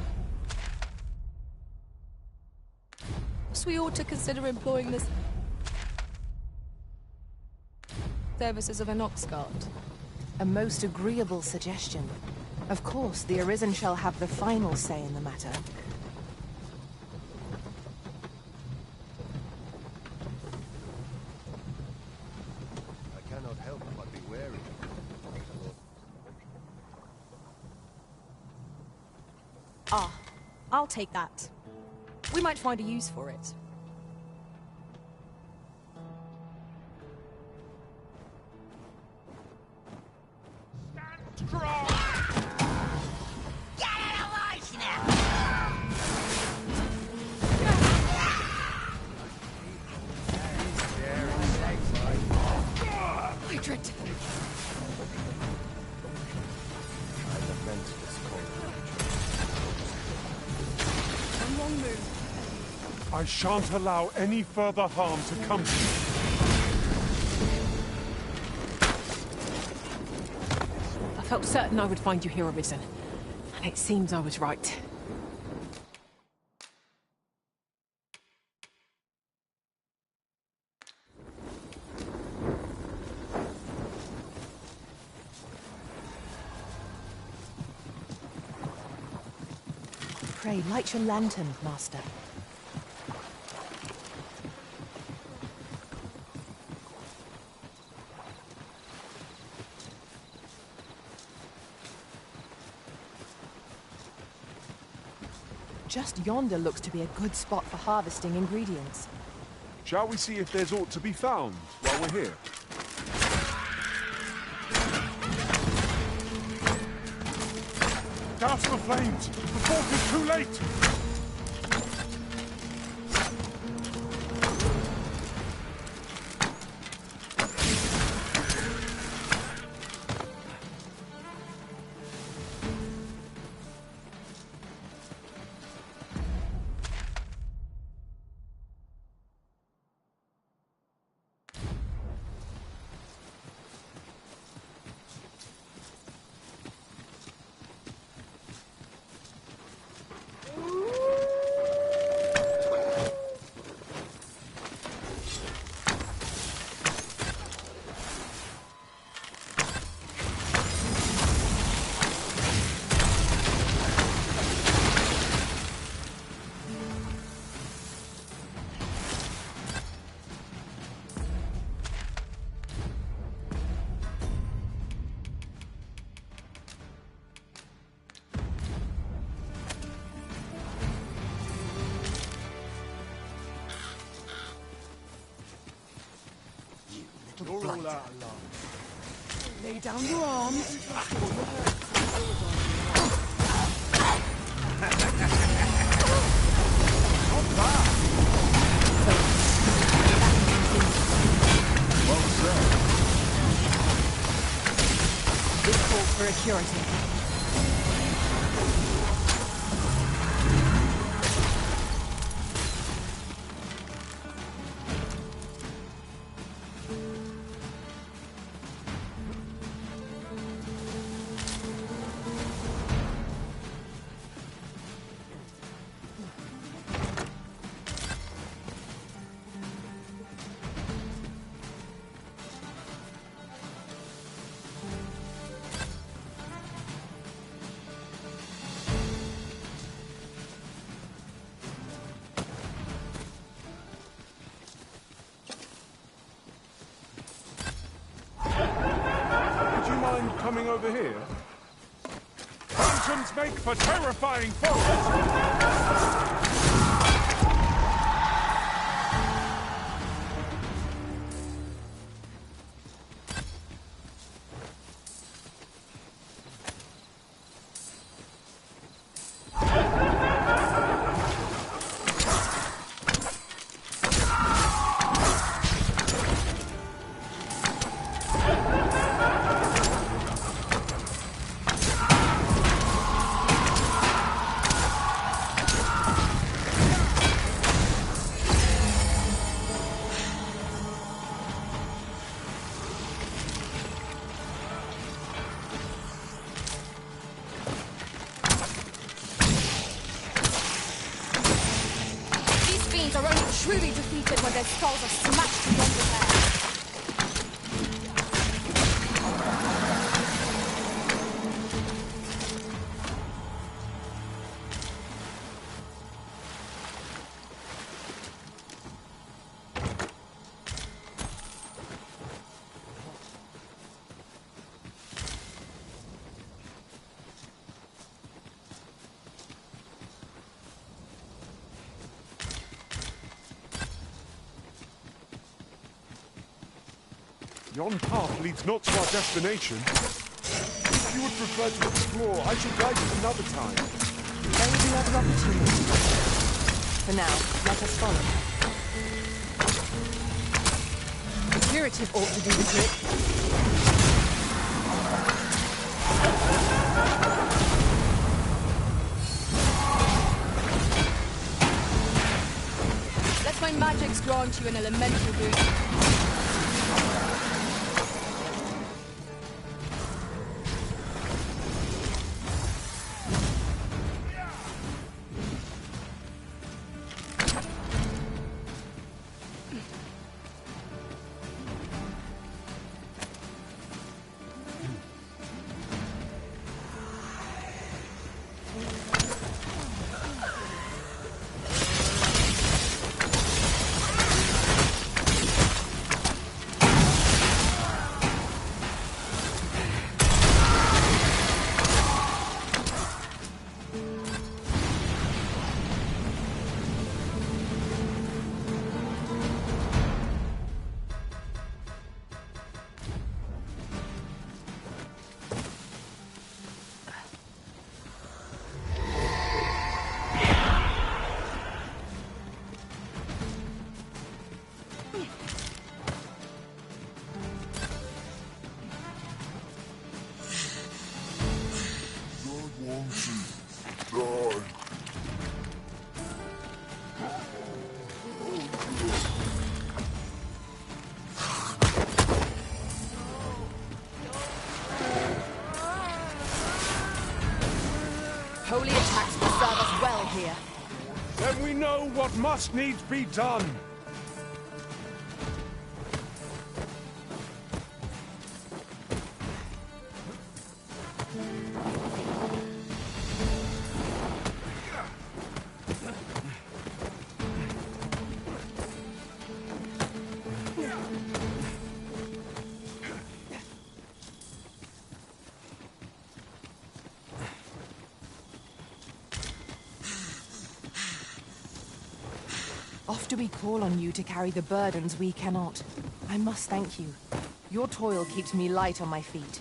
[SPEAKER 18] we ought to consider employing the services of an ox cart.
[SPEAKER 3] A most agreeable suggestion. Of course, the Arisen shall have the final say in the matter.
[SPEAKER 19] I cannot help but be wary.
[SPEAKER 18] Ah, I'll take that. We might find a use for it.
[SPEAKER 4] I shan't allow any further harm to come to you.
[SPEAKER 5] I felt certain I would find you here, Arisen. And it seems I was right.
[SPEAKER 3] Pray, light your lantern, Master. Just yonder looks to be a good spot for harvesting ingredients.
[SPEAKER 4] Shall we see if there's aught to be found while we're here? Douse the flames! The fort is too late!
[SPEAKER 10] Lay down your arms.
[SPEAKER 3] Well said. This calls for a curative.
[SPEAKER 4] Coming over here? Dungeons make for terrifying foes!
[SPEAKER 18] Are only truly defeated when their skulls are smashed beyond repair.
[SPEAKER 4] Yon path leads not to our destination. If you would prefer to explore, I shall guide you another time.
[SPEAKER 3] There will be other opportunities. For now, let us follow. The curative ought to do the trick.
[SPEAKER 18] Let my magics grant you an elemental boost.
[SPEAKER 4] know what must needs be done.
[SPEAKER 3] Often we call on you to carry the burdens we cannot. I must thank you. Your toil keeps me light on my feet.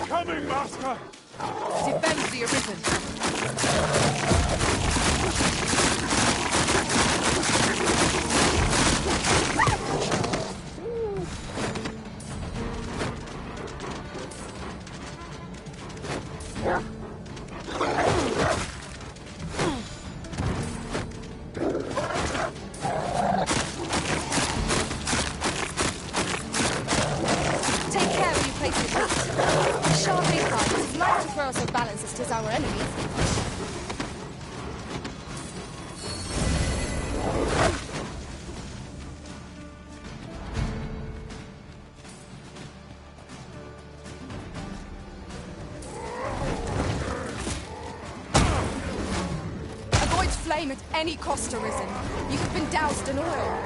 [SPEAKER 4] Coming, Master!
[SPEAKER 10] Defend the Arisen.
[SPEAKER 18] Take care when you place your feet. The sharp incline is like to throw us off balance as tis our enemies. Avoid flame at any cost, Arisen. You have been doused in oil.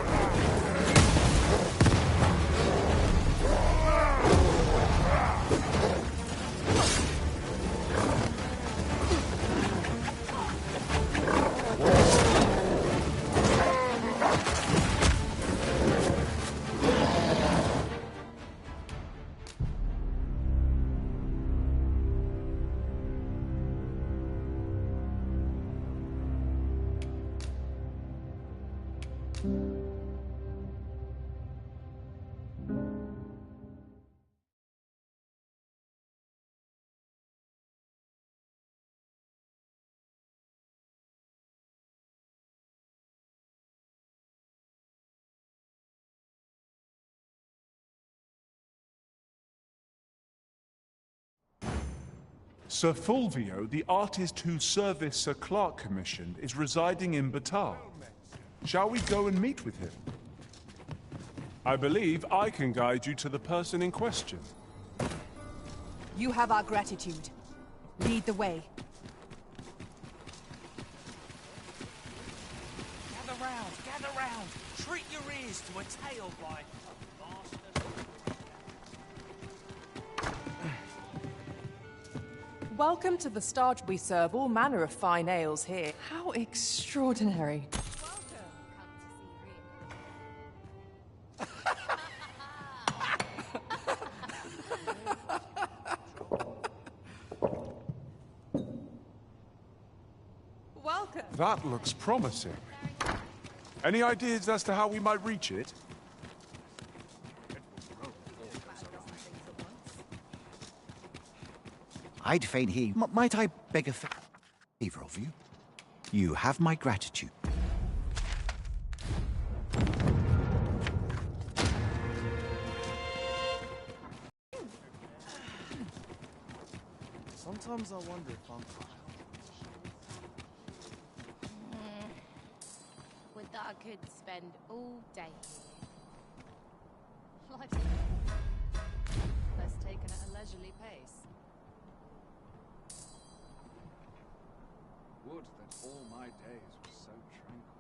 [SPEAKER 4] Sir Fulvio, the artist whose service Sir Clark commissioned, is residing in Batal. Shall we go and meet with him? I believe I can guide you to the person in question.
[SPEAKER 10] You have our gratitude. Lead the way.
[SPEAKER 14] Gather round. Treat your ears to a tale by
[SPEAKER 10] Welcome to the Starch. We serve all manner of fine ales here. How extraordinary. Welcome.
[SPEAKER 4] That looks promising. Any ideas as to how we might reach it?
[SPEAKER 2] I'd fain hear. Might I beg a favor of you? You have my gratitude.
[SPEAKER 22] Sometimes I wonder if I'm...
[SPEAKER 15] Would that I could spend all day here. Life's best taken at a leisurely pace.
[SPEAKER 6] Would that all my days were so tranquil.